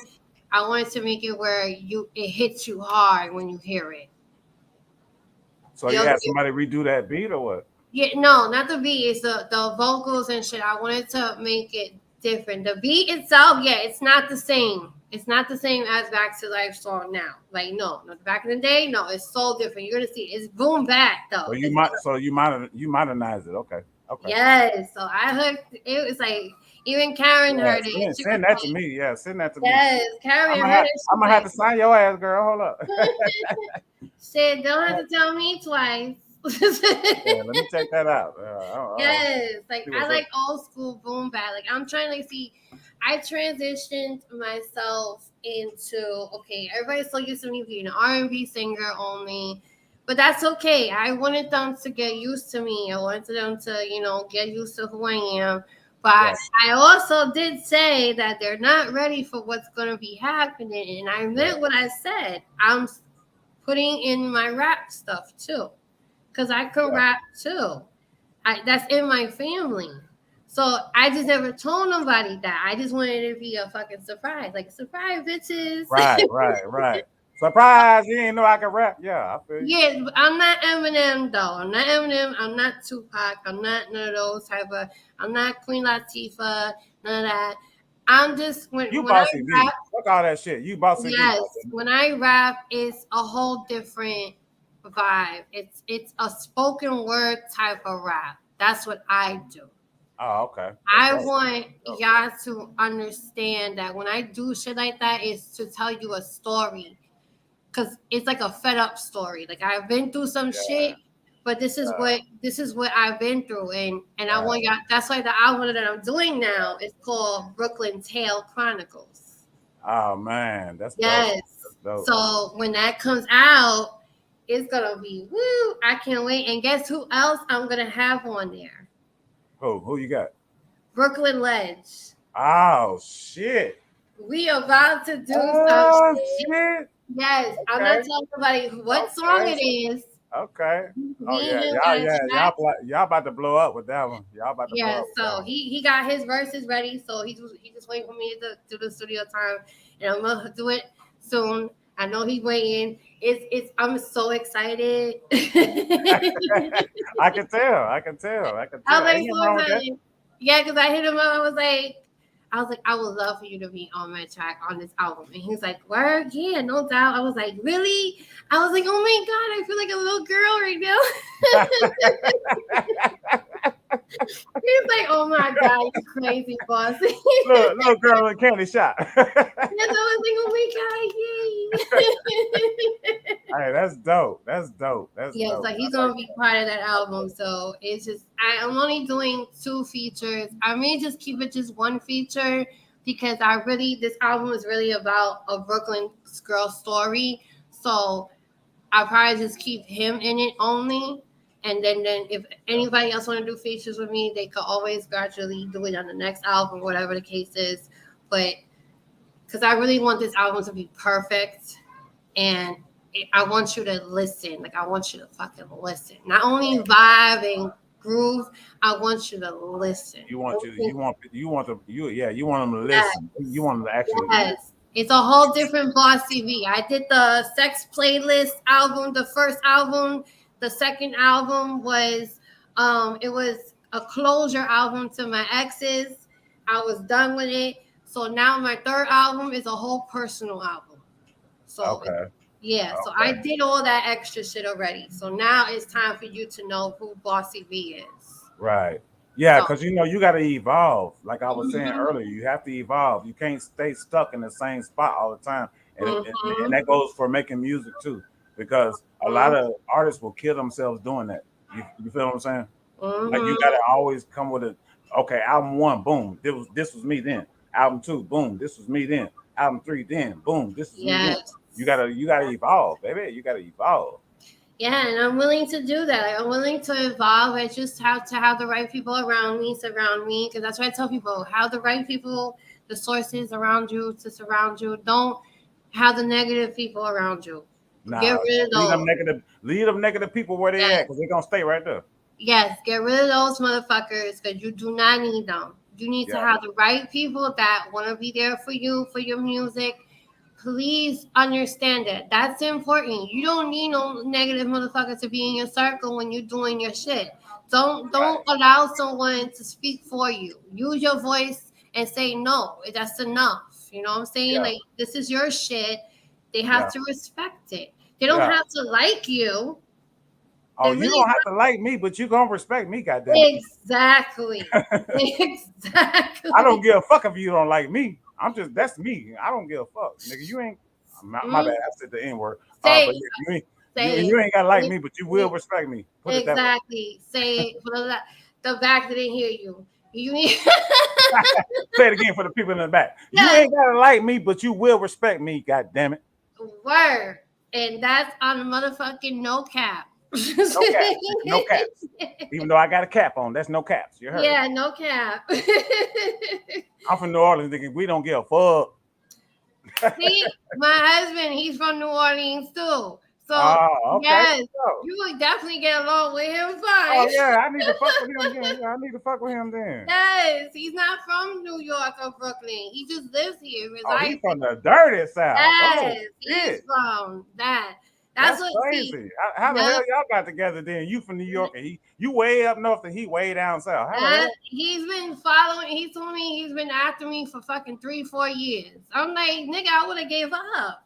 I want to make it where it hits you hard when you hear it. So you had somebody redo that beat or what? Yeah, no, not the beat. It's the vocals and shit. I wanted to make it different. The beat itself, it's not the same. It's not the same as Back to Life song now. Like no, back in the day, no, it's so different. You're gonna see it's boom back though. So you modernized it. Okay. Yes. So I heard it was like even Karen heard it. Send that to me. Yeah, send that to me. Yes, Karen heard it. I'm gonna have to sign your ass, girl. Hold up. Shit, don't have to tell me twice. Yeah, let me check that out. Yes, like see I what's like up. old school boom bap. Like I'm trying to see. I transitioned myself into okay. Everybody's so used to me being an R&B singer only, but that's okay. I wanted them to get used to me. I wanted them to get used to who I am. But Right. I also did say that they're not ready for what's going to be happening, and I meant what I said. I'm putting in my rap stuff too, because I can Yeah. rap too. That's in my family. So I just never told nobody that. I just wanted it to be a fucking surprise. Like, surprise, bitches. Right. Surprise! You didn't know I could rap. Yeah, I feel you. Yeah, but I'm not Eminem, though. I'm not Eminem. I'm not Tupac. I'm not none of those type of. I'm not Queen Latifah. None of that. I'm just, You when I bossy V. rap, Fuck all that shit. You bossy V. yes, when I rap, it's a whole different vibe. It's a spoken word type of rap. That's what I do. Oh, okay. I That's dope. want y'all to understand that when I do shit like that, it's to tell you a story. Cause it's like a fed up story. Like I've been through some shit, but this is what I've been through, and I want y'all. That's why the album that I'm doing now is called Brooklyn Tale Chronicles. Oh man, that's dope. Yes. That's dope. So when that comes out, it's gonna be woo! I can't wait. And guess who else I'm gonna have on there? Who you got? Brooklyn Ledge. Oh shit. We about to do some Oh shit. shit. Yes, Okay. I'm not telling nobody what song it is. Okay. Oh Me yeah, and him y'all about to blow up with that one. Y'all about to blow yeah, up. With that so one. he got his verses ready, so he just waiting for me to do the studio time, and I'm gonna do it soon. I know he's waiting. It's I'm so excited. I can tell. I can tell. I was Ain't like nothing so wrong with that. excited. Yeah, because I hit him up. I was like, I would love for you to be on my track on this album. And he's like, word? Yeah, no doubt. I was like, really? I was like, oh my God, I feel like a little girl right now. He's like, oh my God, you crazy boss. Little girl in a candy shop. Yes, I was like, oh my God, yay. Hey, that's dope. That's dope. Yeah, so he's gonna be part of that album. So it's just I'm only doing 2 features. I may just keep it just 1 feature because this album is really about a Brooklyn girl story. So I'll probably just keep him in it only. And then if anybody else want to do features with me, they could always gradually do it on the next album, whatever the case is. But because I really want this album to be perfect, and I want you to listen. Like I want you to fucking listen. Not only vibe and groove, I want you to listen. You want them to listen. Yes. You want them to actually. Yes. It's a whole different Bossy V. I did the Sex Playlist album, the first album. The second album was it was a closure album to my exes. I was done with it. So now my third album is a whole personal album. So Okay. So I did all that extra shit already. So now it's time for you to know who Bossy V is. Right. Yeah, because you got to evolve. Like I was saying earlier, you have to evolve. You can't stay stuck in the same spot all the time, and that goes for making music too. Because a lot of artists will kill themselves doing that. You feel what I'm saying? Like you got to always come with album 1, boom, this was me then. Album 2, boom, this was me then. Album 3, then, boom, this was me then. You gotta evolve, baby. You gotta evolve. Yeah, and I'm willing to do that. I'm willing to evolve. I just have to have the right people around me, surround me, because that's why I tell people, have the right people, the sources around you to surround you. Don't have the negative people around you. Nah, get rid of those. Leave them negative people where they at, because they're gonna stay right there. Yes, get rid of those motherfuckers, because you do not need them. You need to have the right people that want to be there for you, for your music. Please understand that. That's important. You don't need no negative motherfucker to be in your circle when you're doing your shit. Don't allow someone to speak for you. Use your voice and say no. That's enough. You know what I'm saying? Like, this is your shit. They have to respect it. They don't have to like you. Oh, you don't have to like me, but you gonna respect me, goddamn it. Exactly. Exactly. I don't give a fuck if you don't like me. that's me. I don't give a fuck, nigga. You ain't my bad. I said the N word. But Say You it. ain't gotta like me, but you will respect me. Put it that way. Exactly. Say it. For the back that didn't hear you. You need. Say it again for the people in the back. You Yes. ain't gotta like me, but you will respect me. God damn it. Word. And that's on the motherfucking no cap. No caps. No caps. Even though I got a cap on, that's no caps. You heard? Yeah, no cap. I'm from New Orleans, thinking we don't give a fuck. See, my husband, he's from New Orleans too. So Oh, okay. yes, Oh. you would definitely get along with him fine. Oh yeah, I need to fuck with him then. Yeah, I need to fuck with him then. Yes, he's not from New York or Brooklyn. He just lives here. Oh, he's from the dirty South. Yes, Oh, he's shit. from that. That's what crazy. How the hell y'all got together then? You from New York and you way up north and he way down south. How the hell? He's been following. He told me he's been after me for fucking 3-4 years. I'm like, nigga, I would have gave up.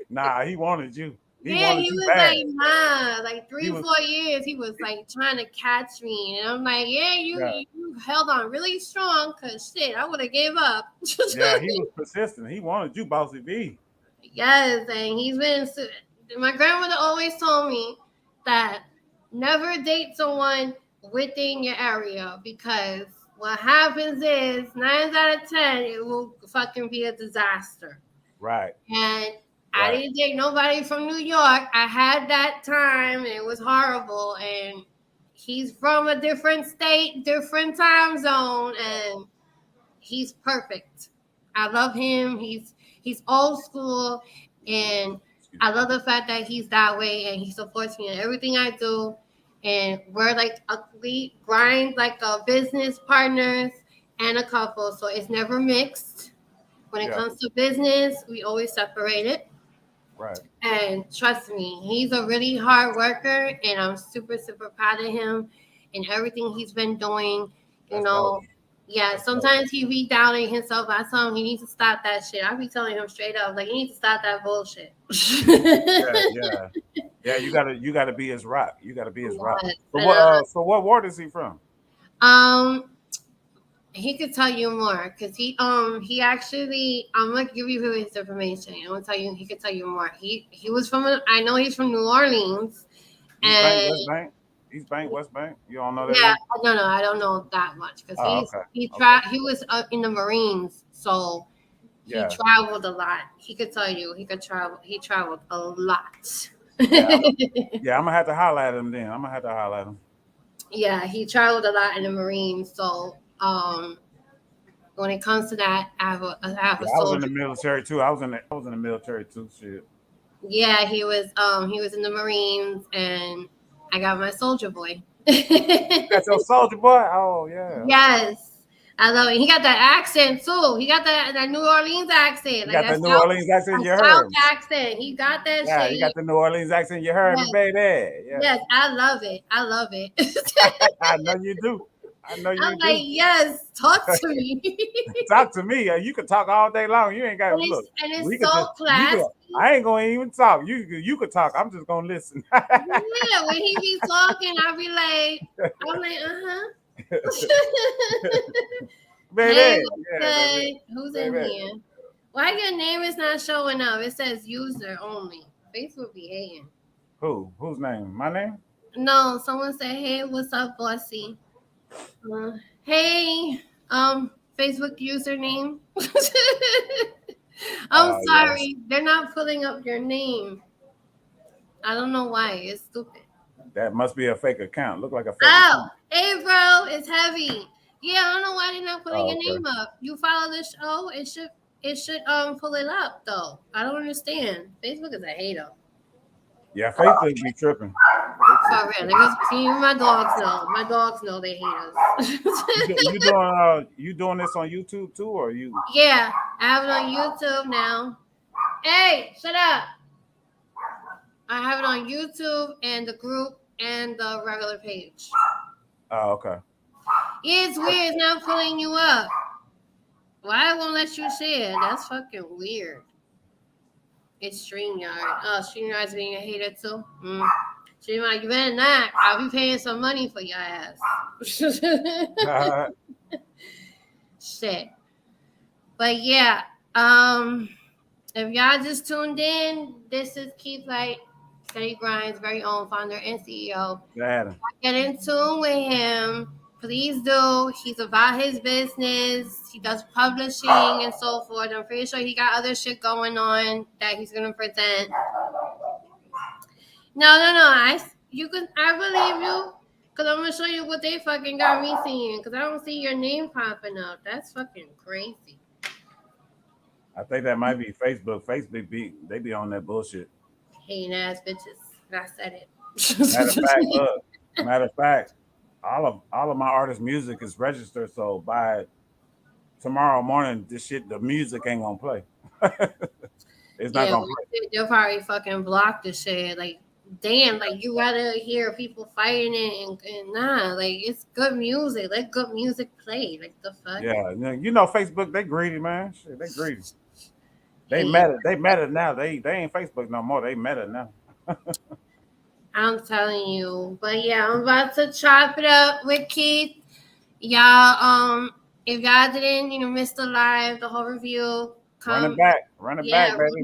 Nah, he wanted you. He was bad. like, nah, like 3-4 years. He was like trying to catch me, and I'm like, yeah, you held on really strong, cause shit, I would have gave up. Yeah, he was persistent. He wanted you, Bossy V. Yes, and he's been. My grandmother always told me that never date someone within your area, because what happens is 9 out of 10 it will fucking be a disaster. Right. And I didn't date nobody from New York. I had that time, and it was horrible. And he's from a different state, different time zone, and he's perfect. I love him. He's old school, and I love the fact that he's that way, and he supports me in everything I do. And we're like we grind like a business partners and a couple, so it's never mixed. When it comes to business, we always separate it. Right. And trust me, he's a really hard worker, and I'm super, super proud of him and everything he's been doing. You know, yeah, sometimes he be doubting himself. I tell him he needs to stop that shit. I be telling him straight up, like, you need to stop that bullshit. Yeah, you gotta be his rock. You gotta be his rock. Yes. So what ward is he from? He could tell you more, because he actually, I'm gonna give you his information. I'm gonna tell you, he could tell you more. He was from, I know he's from New Orleans. East Bank, West Bank. You don't know that? Yeah, no, I don't know that much, because he was in the Marines, so he traveled a lot. He could tell you, he traveled a lot. I'm gonna have to highlight him then. Yeah, he traveled a lot in the Marines, so when it comes to that, I was in the military too. I was in the military too. Shit. Yeah, he was in the Marines, and I got my soldier boy. That's your soldier boy? Oh yeah. Yes. I love it. He got that accent too. He got that New Orleans accent. He got the New Orleans accent. You heard him. Accent. He got that shit. Yeah, he got the New Orleans accent. You heard me, baby. Yeah. Yes, I love it. I know you do. I'm like, yes, talk to me. Talk to me. You can talk all day long. You ain't got to look. And it's so classy. I ain't going to even talk. You could talk. I'm just going to listen. Yeah, when he be talking, I'm like, Baby. Hey, who's in here? Why your name is not showing up? It says user only. Facebook be hating. Whose name? My name? No, someone said, hey, what's up, bossy? Hey, Facebook username. I'm sorry. Yes. They're not pulling up your name. I don't know why. It's stupid. That must be a fake account. Look like a fake account. Hey, bro. It's heavy. Yeah, I don't know why they're not pulling your name up. You follow the show, it should pull it up, though. I don't understand. Facebook is a hater. Yeah, Facebook be tripping. For real. See, my dogs know. My dogs know they hate us. You doing this on YouTube too, or you? Yeah, I have it on YouTube now. Hey, shut up. I have it on YouTube and the group and the regular page. Oh, okay. Yeah, it's weird. It's not pulling you up. Why won't let you share? That's fucking weird. It's StreamYard. Oh, StreamYard's being a hater too. StreamYard, you better not. I'll be paying some money for your ass. Shit. But yeah, If y'all just tuned in, this is Keith Light, Steady Grind's very own founder and CEO. Adam. Get in tune with him. Please do. He's about his business. He does publishing and so forth. I'm pretty sure he got other shit going on that he's gonna present. No. I believe you. Cause I'm gonna show you what they fucking got me seeing. Cause I don't see your name popping up. That's fucking crazy. I think that might be Facebook. They be on that bullshit. Hating ass bitches. I said it. Matter of fact, all of my artist music is registered. So by tomorrow morning, the music ain't gonna play. It's not gonna play. They'll probably fucking block the shit. Like, damn, like you gotta hear people fighting it and nah, like it's good music. Let good music play. Like the fuck. Yeah, you know Facebook, they greedy, man. Shit, they greedy. They meta now. They ain't Facebook no more. They meta now. I'm telling you. But yeah, I'm about to chop it up with Keith. Y'all, if y'all didn't, miss the live, the whole review, Run it back, baby.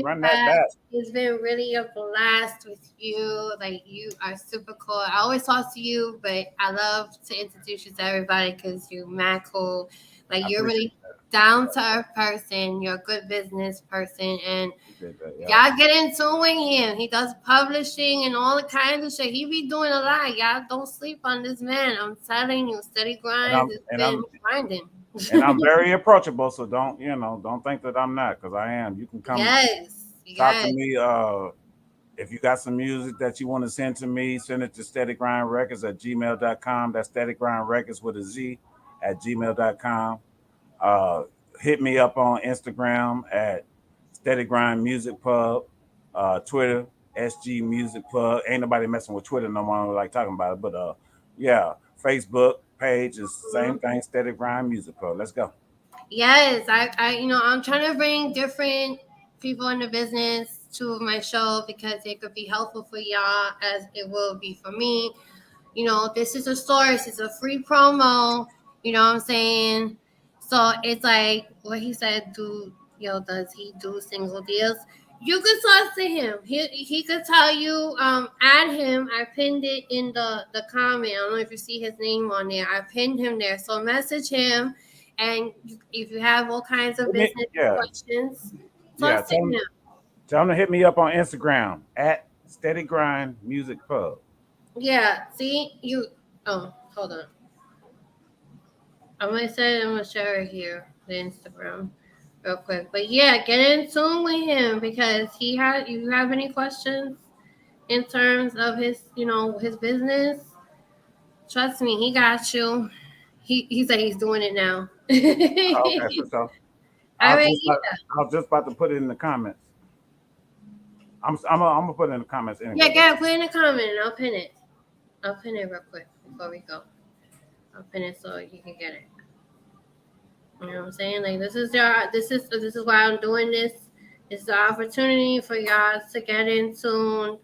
Run that back. It's been really a blast with you. Like, you are super cool. I always talk to you, but I love to introduce you to everybody because you're mad cool. Like, you're really down to earth person. You're a good business person, and y'all get in tune with him. He does publishing and all the kinds of shit. He be doing a lot. Y'all don't sleep on this man. I'm telling you, Steady Grind has been grinding. And I'm very approachable, so don't think that I'm not, because I am. You can come talk to me. If you got some music that you want to send to me, send it to SteadyGrindRecords@gmail.com. That's SteadyGrindRecords with a Z @gmail.com. Hit me up on Instagram at SteadyGrind Music Pub, Twitter SG Music Pub. Ain't nobody messing with Twitter no more. I don't like talking about it, but yeah, Facebook page is same thing. SteadyGrind Music Pub. Let's go. Yes, I'm trying to bring different people in the business to my show because it could be helpful for y'all as it will be for me. This is a source. It's a free promo. You know what I'm saying? So it's like what he said. Does he do single deals? You could talk to him. He could tell you. Add him. I pinned it in the comment. I don't know if you see his name on there. I pinned him there. So message him, and if you have all kinds of business questions, talk to him. Tell him to hit me up on Instagram at SteadyGrind Music Pub. Yeah. See you. Oh, hold on. I'm gonna share it here, the Instagram, real quick. But yeah, get in tune with him because you have any questions in terms of his business? Trust me, he got you. He said he's doing it now. Okay, so I was just about to put it in the comments. I'm gonna put it in the comments anyway. Yeah, put it in the comment and I'll pin it. I'll pin it real quick before we go. I'll pin it so you can get it. You know what I'm saying? Like this is why I'm doing this. It's the opportunity for y'all to get in tune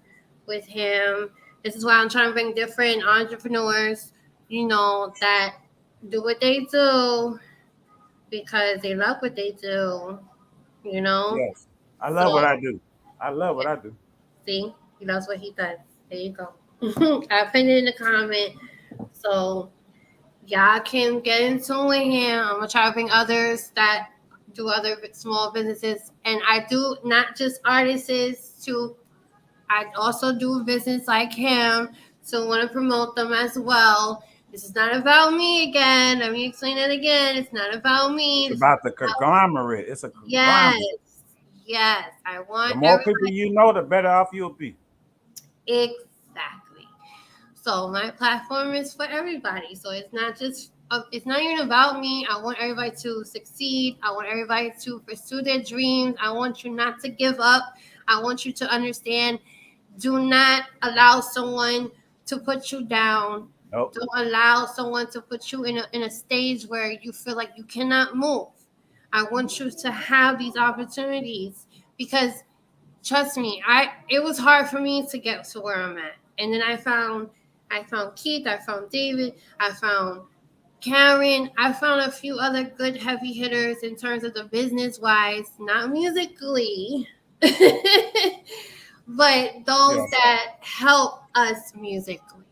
with him. This is why I'm trying to bring different entrepreneurs, that do what they do because they love what they do. Yes, I love what I do. I love what I do. See, he loves what he does. There you go. I pinned it in the comment. So y'all can get in tune with him. I'm going to try to bring others that do other small businesses. And I do not just artists too. I also do business like him. So I want to promote them as well. This is not about me again. Let me explain it again. It's not about me. It's about the conglomerate. It's a conglomerate. Yes. I want the more people you know, the better off you'll be. Exactly. So my platform is for everybody. So it's not even about me. I want everybody to succeed. I want everybody to pursue their dreams. I want you not to give up. I want you to understand. Do not allow someone to put you down. Nope. Don't allow someone to put you in a stage where you feel like you cannot move. I want you to have these opportunities because trust me, it was hard for me to get to where I'm at. And then I found Keith, I found David, I found Karen, I found a few other good heavy hitters in terms of the business wise, not musically, but those Yeah. that help us musically.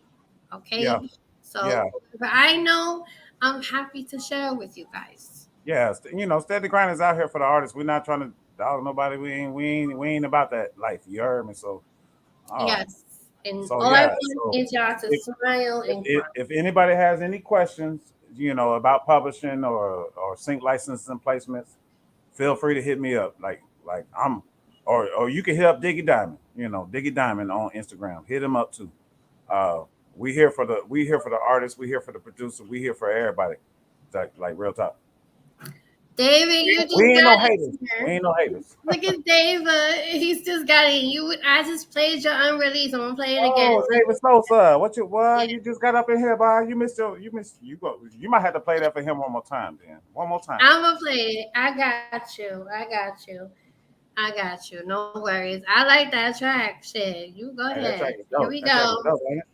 Okay. Yeah. So Yeah. whatever I know, I'm happy to share with you guys. Yeah. Steady Grind is out here for the artists. We're not trying to dog nobody. We ain't about that life. You heard me? Uh, Yes. And so all I yeah. want So is y'all to if smile and cry. if anybody has any questions, about publishing or sync licenses and placements, feel free to hit me up. Like I'm, or you can hit up Diggy Diamond. Diggy Diamond on Instagram. Hit him up too. Uh, we here for the artists. We here for the producer. We here for everybody. Like real talk. David, you We just ain't no got haters. it We here. ain't no haters. Look at David. He's just got it. I just played your unreleased. I'm gonna play it again. Oh, David Sosa, Yeah, you just got up in here, boy. You might have to play that for him one more time, then. One more time. I'm gonna play it. I got you. I got you. I got you. No worries. I like that track. Shit, you go Hey, that ahead. track is Here dope. we That track is go. dope, ain't it?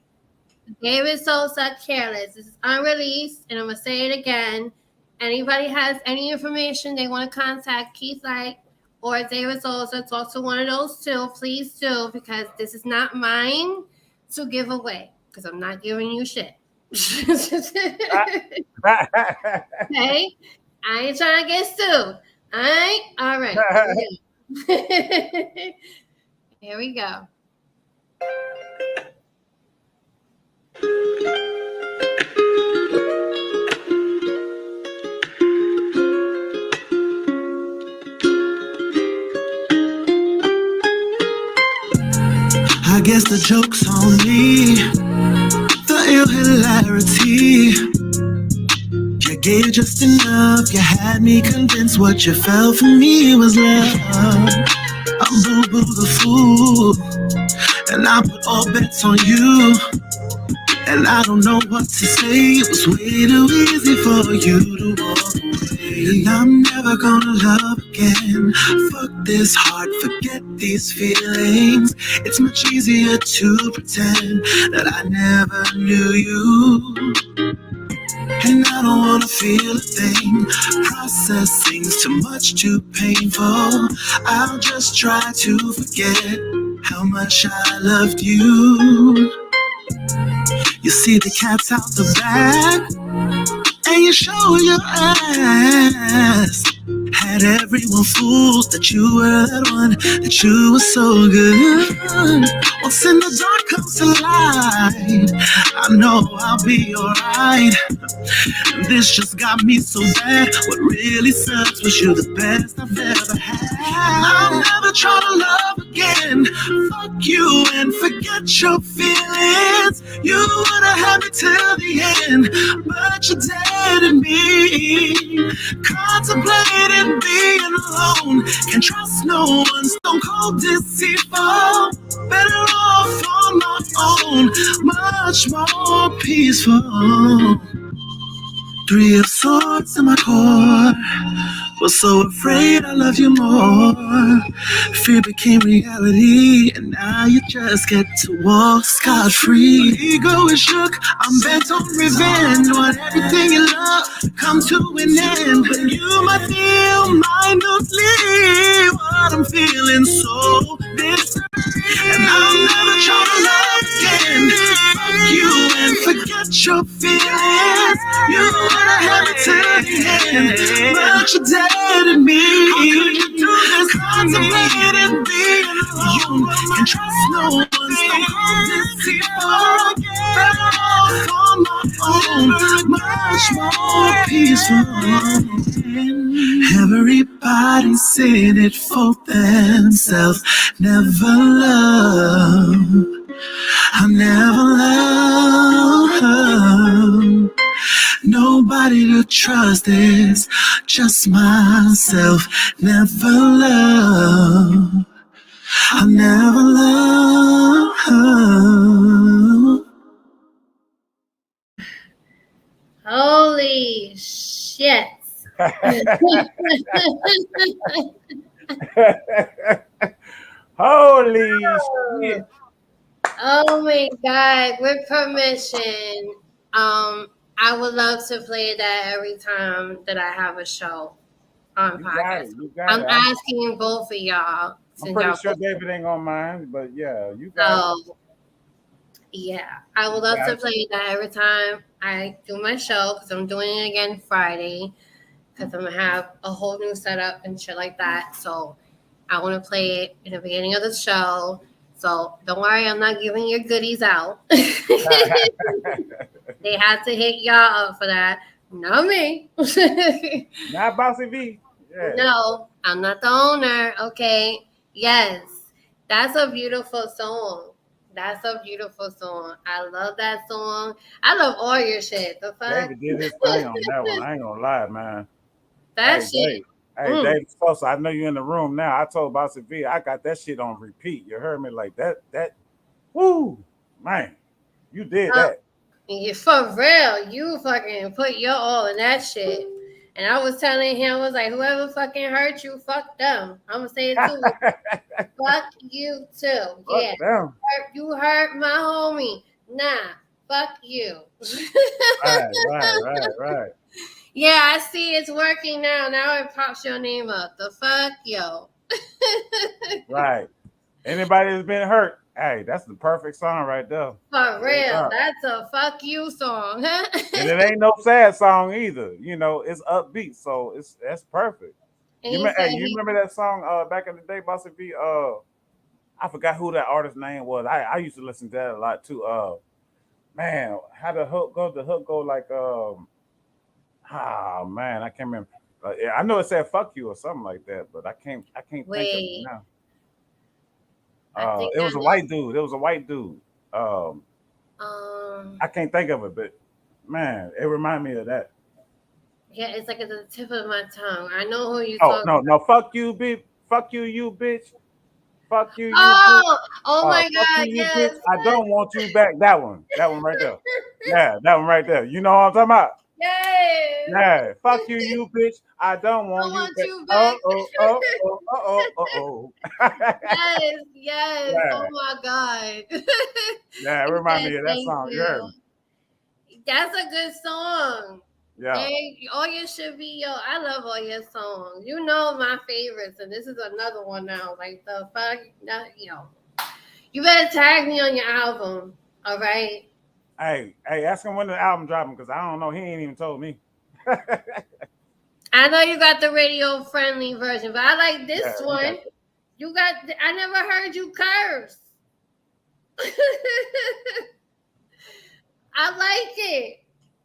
David Sosa, Careless. This is unreleased, and I'm gonna say it again. Anybody has any information they want to contact Keith Light or David Sosa, talk to one of those two, please do, because this is not mine to give away. Because I'm not giving you shit. Okay, I ain't trying to get sued. All right, all right. Here we go. I guess the joke's on me, the ill hilarity. You gave just enough, you had me convinced what you felt for me was love. I'm boo-boo the fool, and I put all bets on you. And I don't know what to say, it was way too easy for you to walk away. And I'm never gonna love again. Fuck this heart, forget these feelings. It's much easier to pretend that I never knew you. And I don't wanna feel a thing. Processing's too much, too painful. I'll just try to forget how much I loved you. You see the cat's out the bag, and you show your ass. Had everyone fooled that you were that one, that you were so good. Once in the dark comes to light, I know I'll be alright. This just got me so bad. What really sucks was you're the best I've ever had. I'll never try to love again. Fuck you and forget your feelings. You would've had me till the end, but you dated me. Contemplating being alone. Can't trust no one. Stone cold deceitful. Better off on my own. Much more peaceful. Three of swords in my core. Was so afraid I love you more. Fear became reality, and now you just get to walk scot-free. Ego is shook, I'm bent on revenge. Want everything you love come to an end, but you might feel mindlessly what I'm feeling so bitter. And I'll never try to love again. Fuck you and forget your feelings. You would've had me till the end, but you dated me. Contemplating being alone. Can trust no one. Stone cold deceitful. Better off on my own. Much more peaceful. Everybody said it for themselves. Never love. I never love. Nobody to trust is just myself. Never love. I never love. Holy shit. Holy shit. Oh my God. With permission, I would love to play that every time that I have a show on You got podcast. it. You got I'm it. asking both of y'all I'm since pretty y'all sure both. David ain't gonna mind, but yeah, you got it. So yeah, I would You love got to it. play that every time I do my show because I'm doing it again Friday because I'm gonna have a whole new setup and shit like that. So I want to play it in the beginning of the show. So don't worry, I'm not giving your goodies out. They had to hit y'all up for that. Not me. Not Bossy V. Yeah. No, I'm not the owner. Okay. Yes. That's a beautiful song. That's a beautiful song. I love that song. I love all your shit. The fuck? David did his thing on that one. I ain't gonna lie, man. That Hey, shit. Dave. Hey, Mm. David Sosa, I know you're in the room now. I told Bossy V, I got that shit on repeat. You heard me like that. Woo, man, you did Uh, that. you for real. You fucking put your all in that shit. And I was telling him, I was like, whoever fucking hurt you, fuck them. I'm gonna say it too. Fuck you too. Yeah. Fuck them. You hurt my homie. Nah. Fuck you. Right. Yeah, I see it's working now. Now it pops your name up. The fuck, yo. Right. Anybody that's been hurt, hey, that's the perfect song right there. For Straight real. up. That's a fuck you song. And it ain't no sad song either. You know, it's upbeat, so that's perfect. And he said You he remember that song back in the day, Bossy V? I forgot who that artist name was. I used to listen to that a lot too. Man, how the hook go? The hook go like man, I can't remember. Yeah, I know it said "fuck you" or something like that, but I can't think of it wait. now. I think It I was a white dude. It was a white dude. know. I can't think of it, but man, it reminded me of that. Yeah, it's like at the tip of my tongue. I know who you Oh talking no, about. no, fuck you, bitch. Fuck you, you bitch. Fuck you, you bitch. Oh my Fuck God, you, you bitch. yes. I don't want you back. That one. That one right there. Yeah, that one right there. You know what I'm talking about? Yes. Yeah. Fuck you, you bitch. I don't I want you want back. you back. Oh. Yes. Oh Yeah. my God. Yeah, it He remind said me of that thank song. You heard you. me? That's a good song. Yeah. All your should be yo. I love all your songs. You know my favorites, and this is another one now. Like the fuck, yo. You better tag me on your album. All right. Hey, ask him when the album dropping because I don't know. He ain't even told me. I know you got the radio friendly version, but I like Yeah, this he got one. You got. I never heard you curse. I like it.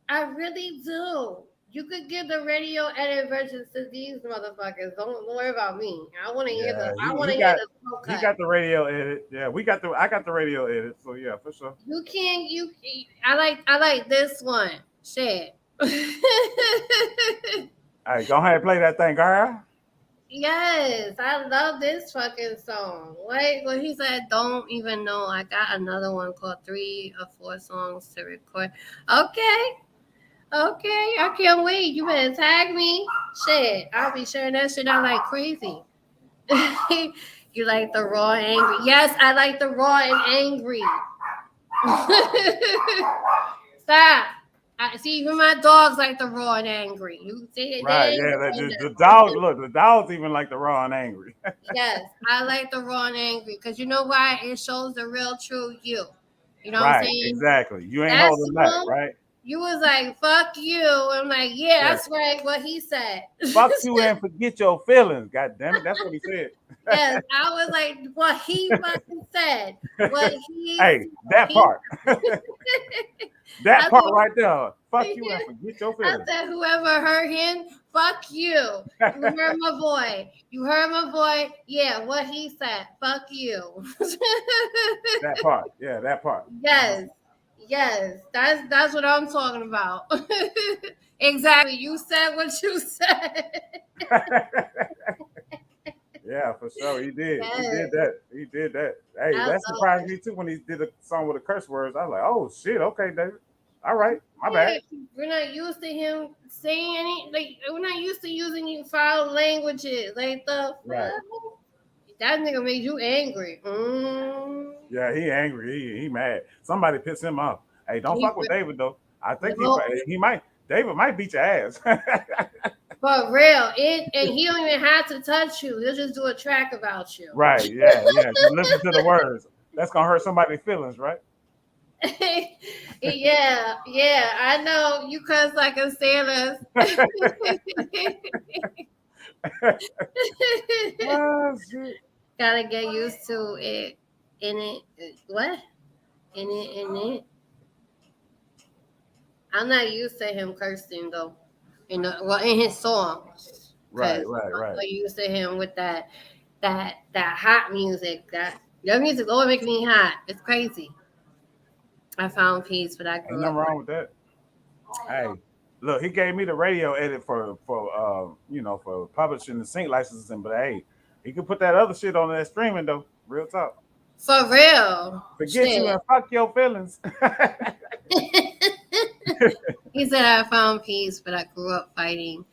I really do. You could give the radio edit versions to these motherfuckers. Don't worry about me. I want to hear the. yeah, I want he to hear got the slow he cut. got the radio edit. Yeah, I got the radio edit. So yeah, for sure. You can't. I like this one. Shit. Hey, go ahead and play that thing, girl. Yes, I love this fucking song. Like when he said, "Don't even know." I got another one called 3 or 4 songs to record. Okay, I can't wait. You better tag me. Shit, I'll be sharing that shit out like crazy. You like the raw and angry? Yes, I like the raw and angry. Stop. I see. Even my dogs like the raw and angry. You see, they Right, ain't yeah. doing The that. dogs look. The dogs even like the raw and angry. Yes, I like the raw and angry because you know why? It shows the real, true you. You know what I'm Right, saying? exactly. You ain't That holding back, song, right? you was like, fuck you. I'm like, yeah, Yeah. that's right, what he said. Fuck you and forget your feelings. God damn it, that's what he said. Yes, I was like, what he fucking said. What Hey, that he part. That I part said, right there. Fuck you and forget your I feelings. said, whoever hurt him, fuck you. You heard my boy. You heard my boy. Yeah, what he said. Fuck you. That part. Yeah, that part. Yes, that's what I'm talking about. Exactly. You said what you said. Yeah, for sure. He did. He Yes, did that. He did that. Hey, I that love surprised me too when he did a song with the curse words. I was like, oh shit, okay, David. All right, my bad. it. We're not used to him saying any like we're not used to using foul languages. Like the Right. fuck? That nigga made you angry. Yeah, he angry. He mad. Somebody pissed him off. Hey, don't He fuck with David though. I think no, he might. David might beat your ass. For real. And he don't even have to touch you. He'll just do a track about you. Right, yeah. Just listen to the words. That's gonna hurt somebody's feelings, right? Yeah, I know you cuss like a sailor. Oh, shit. Gotta get used to it. In it, what? In it. I'm not used to him cursing though. In his songs, Right. I'm so used to him with that hot music. That music always makes me hot. It's crazy. I found peace, but I Ain't grew nothing up. wrong with that. Hey, look, he gave me the radio edit for for publishing the sync licensing, but hey, he could put that other shit on that streaming though. Real talk. For real. Forget you Shit. and fuck your feelings. He said I found peace, but I grew up fighting.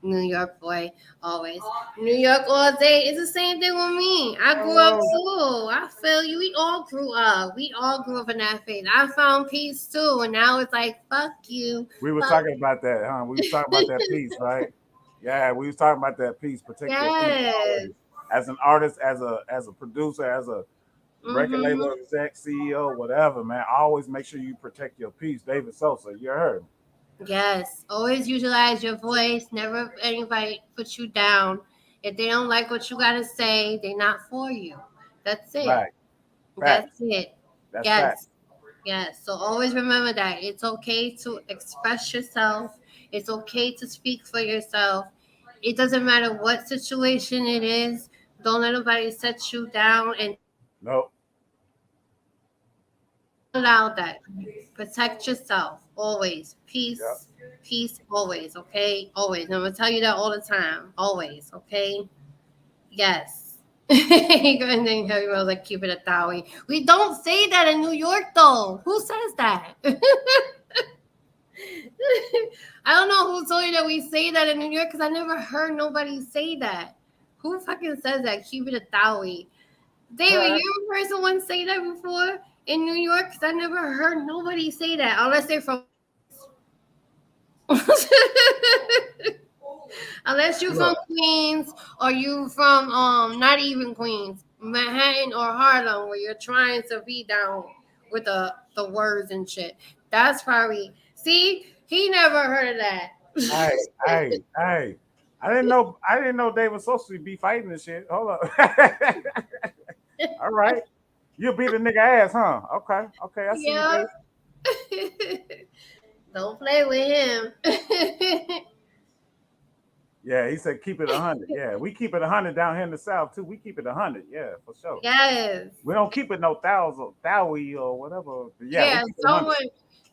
New York boy, always. New York all day. It's the same thing with me. I grew up too. I feel you. We all grew up. We all grew up in that phase. I found peace too, and now it's like fuck you. We were talking about that, huh? We was talking about that piece, right? Yeah, we was talking about that piece. Protect your peace always. As an artist, as a producer, as a record label exec, CEO, whatever, man. Always make sure you protect your peace. David Sosa, you heard me. Yes, always utilize your voice. Never let anybody put you down. If they don't like what you gotta say, they're not for you. That's it. Right. That's it. That's Yes. fact. Yes. So always remember that it's okay to express yourself. It's okay to speak for yourself. It doesn't matter what situation it is. Don't let nobody set you down and Nope. allow that. Protect yourself always. Peace. Yep. Peace always. Okay. Always. And I'm gonna tell you that all the time. Always. Okay. Yes. And then Harry was like, keep it a thowie. We don't say that in New York though. Who says that? I don't know who told you that we say that in New York because I never heard nobody say that. Who fucking says that? Keep it a thowie. David, you ever heard someone say that before in New York? Because I never heard nobody say that unless they're from. Unless you're from Queens or you from not even Queens, Manhattan or Harlem, where you're trying to be down with the words and shit. That's probably he never heard of that. Hey. I didn't know they were supposed to be fighting and shit. Hold up. All right. You'll beat a nigga ass, huh? Okay. I see you, Dave. Don't play with him. Yeah, he said keep it 100. Yeah, we keep it 100 down here in the South too. We keep it 100. Yeah, for sure. Yes. We don't keep it no thousand or whatever. But yeah,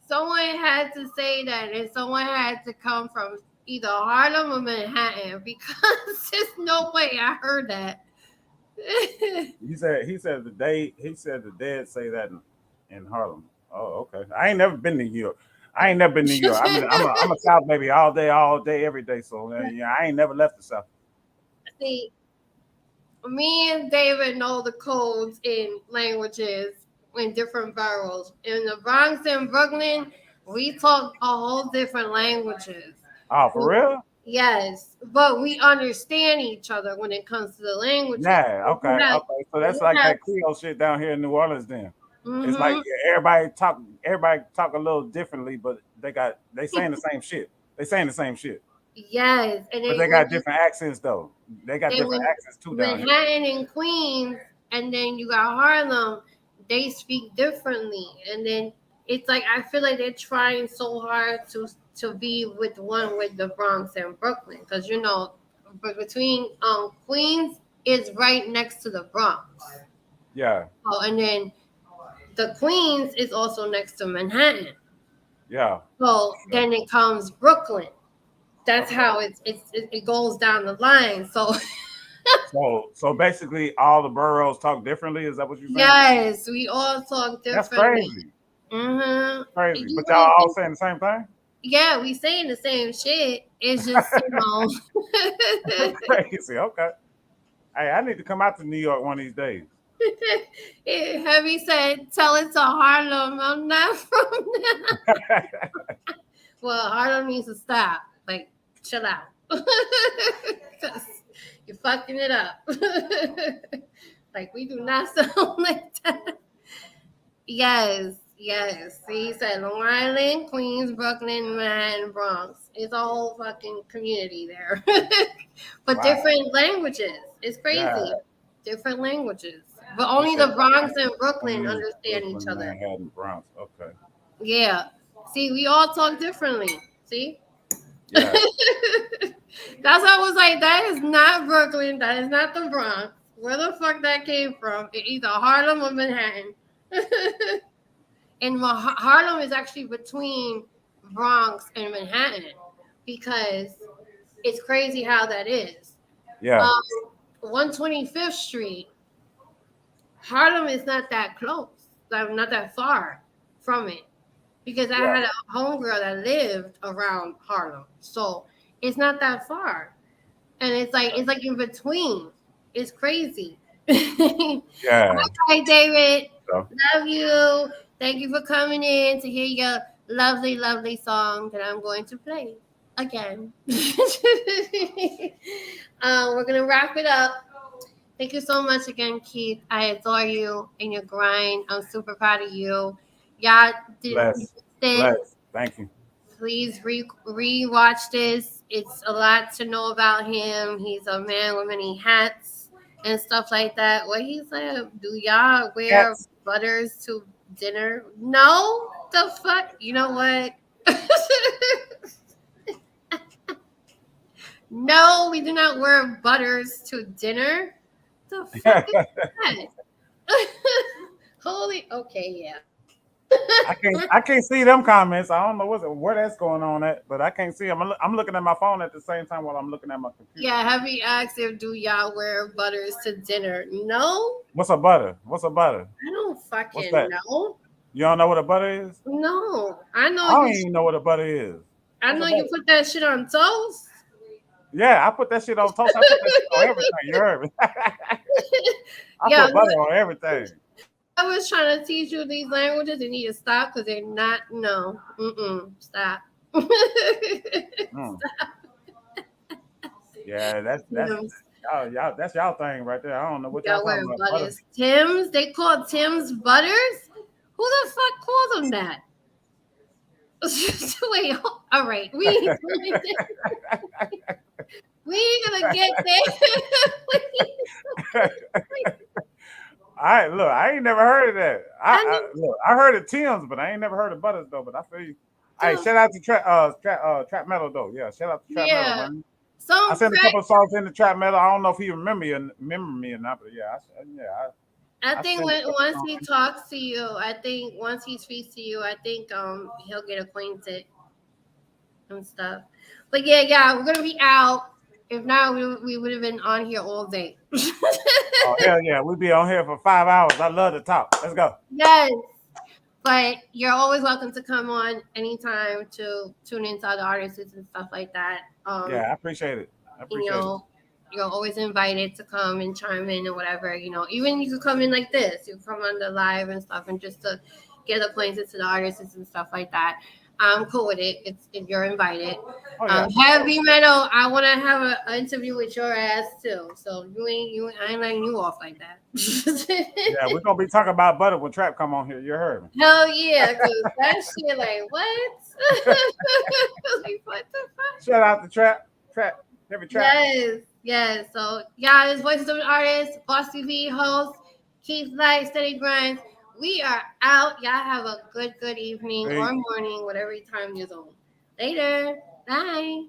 someone had to say that, and someone had to come from either Harlem or Manhattan because there's no way I heard that. he said the dead say that in Harlem. Oh, okay. I ain't never been to New York. I'm a South baby all day, every day. So yeah, I ain't never left the South. See, me and David know the codes in languages in different boroughs. In the Bronx and Brooklyn, we talk a whole different languages. Oh, for real? Yes, but we understand each other when it comes to the language. Yeah, okay. So that's like that Creole shit down here in New Orleans then. It's like everybody talk a little differently, but they saying the same shit. They saying the same shit. Yes, but they got different accents though. They got different accents too down here. Manhattan and Queens, and then you got Harlem. They speak differently, and then it's like I feel like they're trying so hard to be with the Bronx and Brooklyn, because but between Queens is right next to the Bronx. Yeah. Oh, and then the Queens is also next to Manhattan. Yeah. So then it comes Brooklyn. That's how it goes down the line. So. So basically, all the boroughs talk differently. Is that what you're saying? Yes, we all talk differently. That's crazy. Mm-hmm. Crazy, but y'all all saying the same thing. Yeah, we saying the same shit. It's just crazy. Okay. Hey, I need to come out to New York one of these days. Heavy said, "Tell it to Harlem. I'm not from there." Well, Harlem needs to stop. Like, chill out. Because you're fucking it up. Like, we do not sound like that. Yes. See, he said Long Island, Queens, Brooklyn, Manhattan, Bronx. It's a whole fucking community there. But Wow. different languages. It's crazy. Yeah. Different languages. But only the Bronx and Brooklyn Queens, understand Brooklyn, each other. Manhattan, Bronx. Okay. Yeah. See, we all talk differently. See? Yeah. That's why I was like, that is not Brooklyn. That is not the Bronx. Where the fuck that came from? Either Harlem or Manhattan. And Harlem is actually between Bronx and Manhattan because it's crazy how that is. Yeah. 125th Street, Harlem is not that close, not that far from it. Because I had a homegirl that lived around Harlem, so it's not that far, and it's like in between. It's crazy. Yeah. Hi, David. So. Love you. Thank you for coming in to hear your lovely, lovely song that I'm going to play again. We're gonna wrap it up. Thank you so much again, Keith. I adore you and your grind. I'm super proud of you. Y'all didn't Bless. Thank you. Please re-watch this. It's a lot to know about him. He's a man with many hats and stuff like that. What he said, do y'all wear butters to dinner? No? The fuck? You know what? No, we do not wear butters to dinner. The fuck is that? Holy, okay, yeah. I can't see them comments. I don't know where that's going on at, but I can't see them. I'm looking at my phone at the same time while I'm looking at my computer. Yeah, Heavy asked if do y'all wear butters to dinner? No. What's a butter? I don't fucking know. You don't know what a butter is? No, I know. I don't even know what a butter is. I know you put that shit on toast. Yeah, I put that shit on toast. I put that shit on everything. You heard me? I put butter on everything. I was trying to teach you these languages. You need to stop because they're not. No. Stop. Stop. Yeah, that's y'all. That's y'all thing right there. I don't know what y'all talking about. Butters. Tim's. They call Tim's butters. Who the fuck calls them that? Wait. All right. We ain't gonna get there. All right, look, I ain't never heard of that. I heard of Tim's, but I ain't never heard of butters though. But I feel you. Hey, shout out to Trap Metal though. Yeah, shout out to Trap Metal, man. I sent a couple of songs in the Trap Metal. I don't know if he remember me or not, but I think once he talks to you, once he speaks to you, I think he'll get acquainted and stuff. But yeah, we're gonna be out. If not, we would have been on here all day. Oh hell yeah, we'd be on here for 5 hours. I love to talk. Let's go. Yes, but you're always welcome to come on anytime to tune into other artists and stuff like that. Yeah, I appreciate it. You're always invited to come and chime in and whatever. Even you could come in like this. You come on the live and stuff, and just to get acquainted to the artists and stuff like that. I'm cool with it. If you're invited. Oh, yeah. Heavy Metal, I want to have an interview with your ass too. So I ain't letting you off like that. Yeah, we're gonna be talking about butter when Trap come on here. You heard me. Hell yeah, because that shit like what? Like what the fuck? Shout out to Trap. Heavy Trap. Yes. So it's Voices of an Artist, Boss TV host, Keith Light, SteadyGrind. We are out. Y'all have a good evening or morning, whatever time you're on. Later. Bye.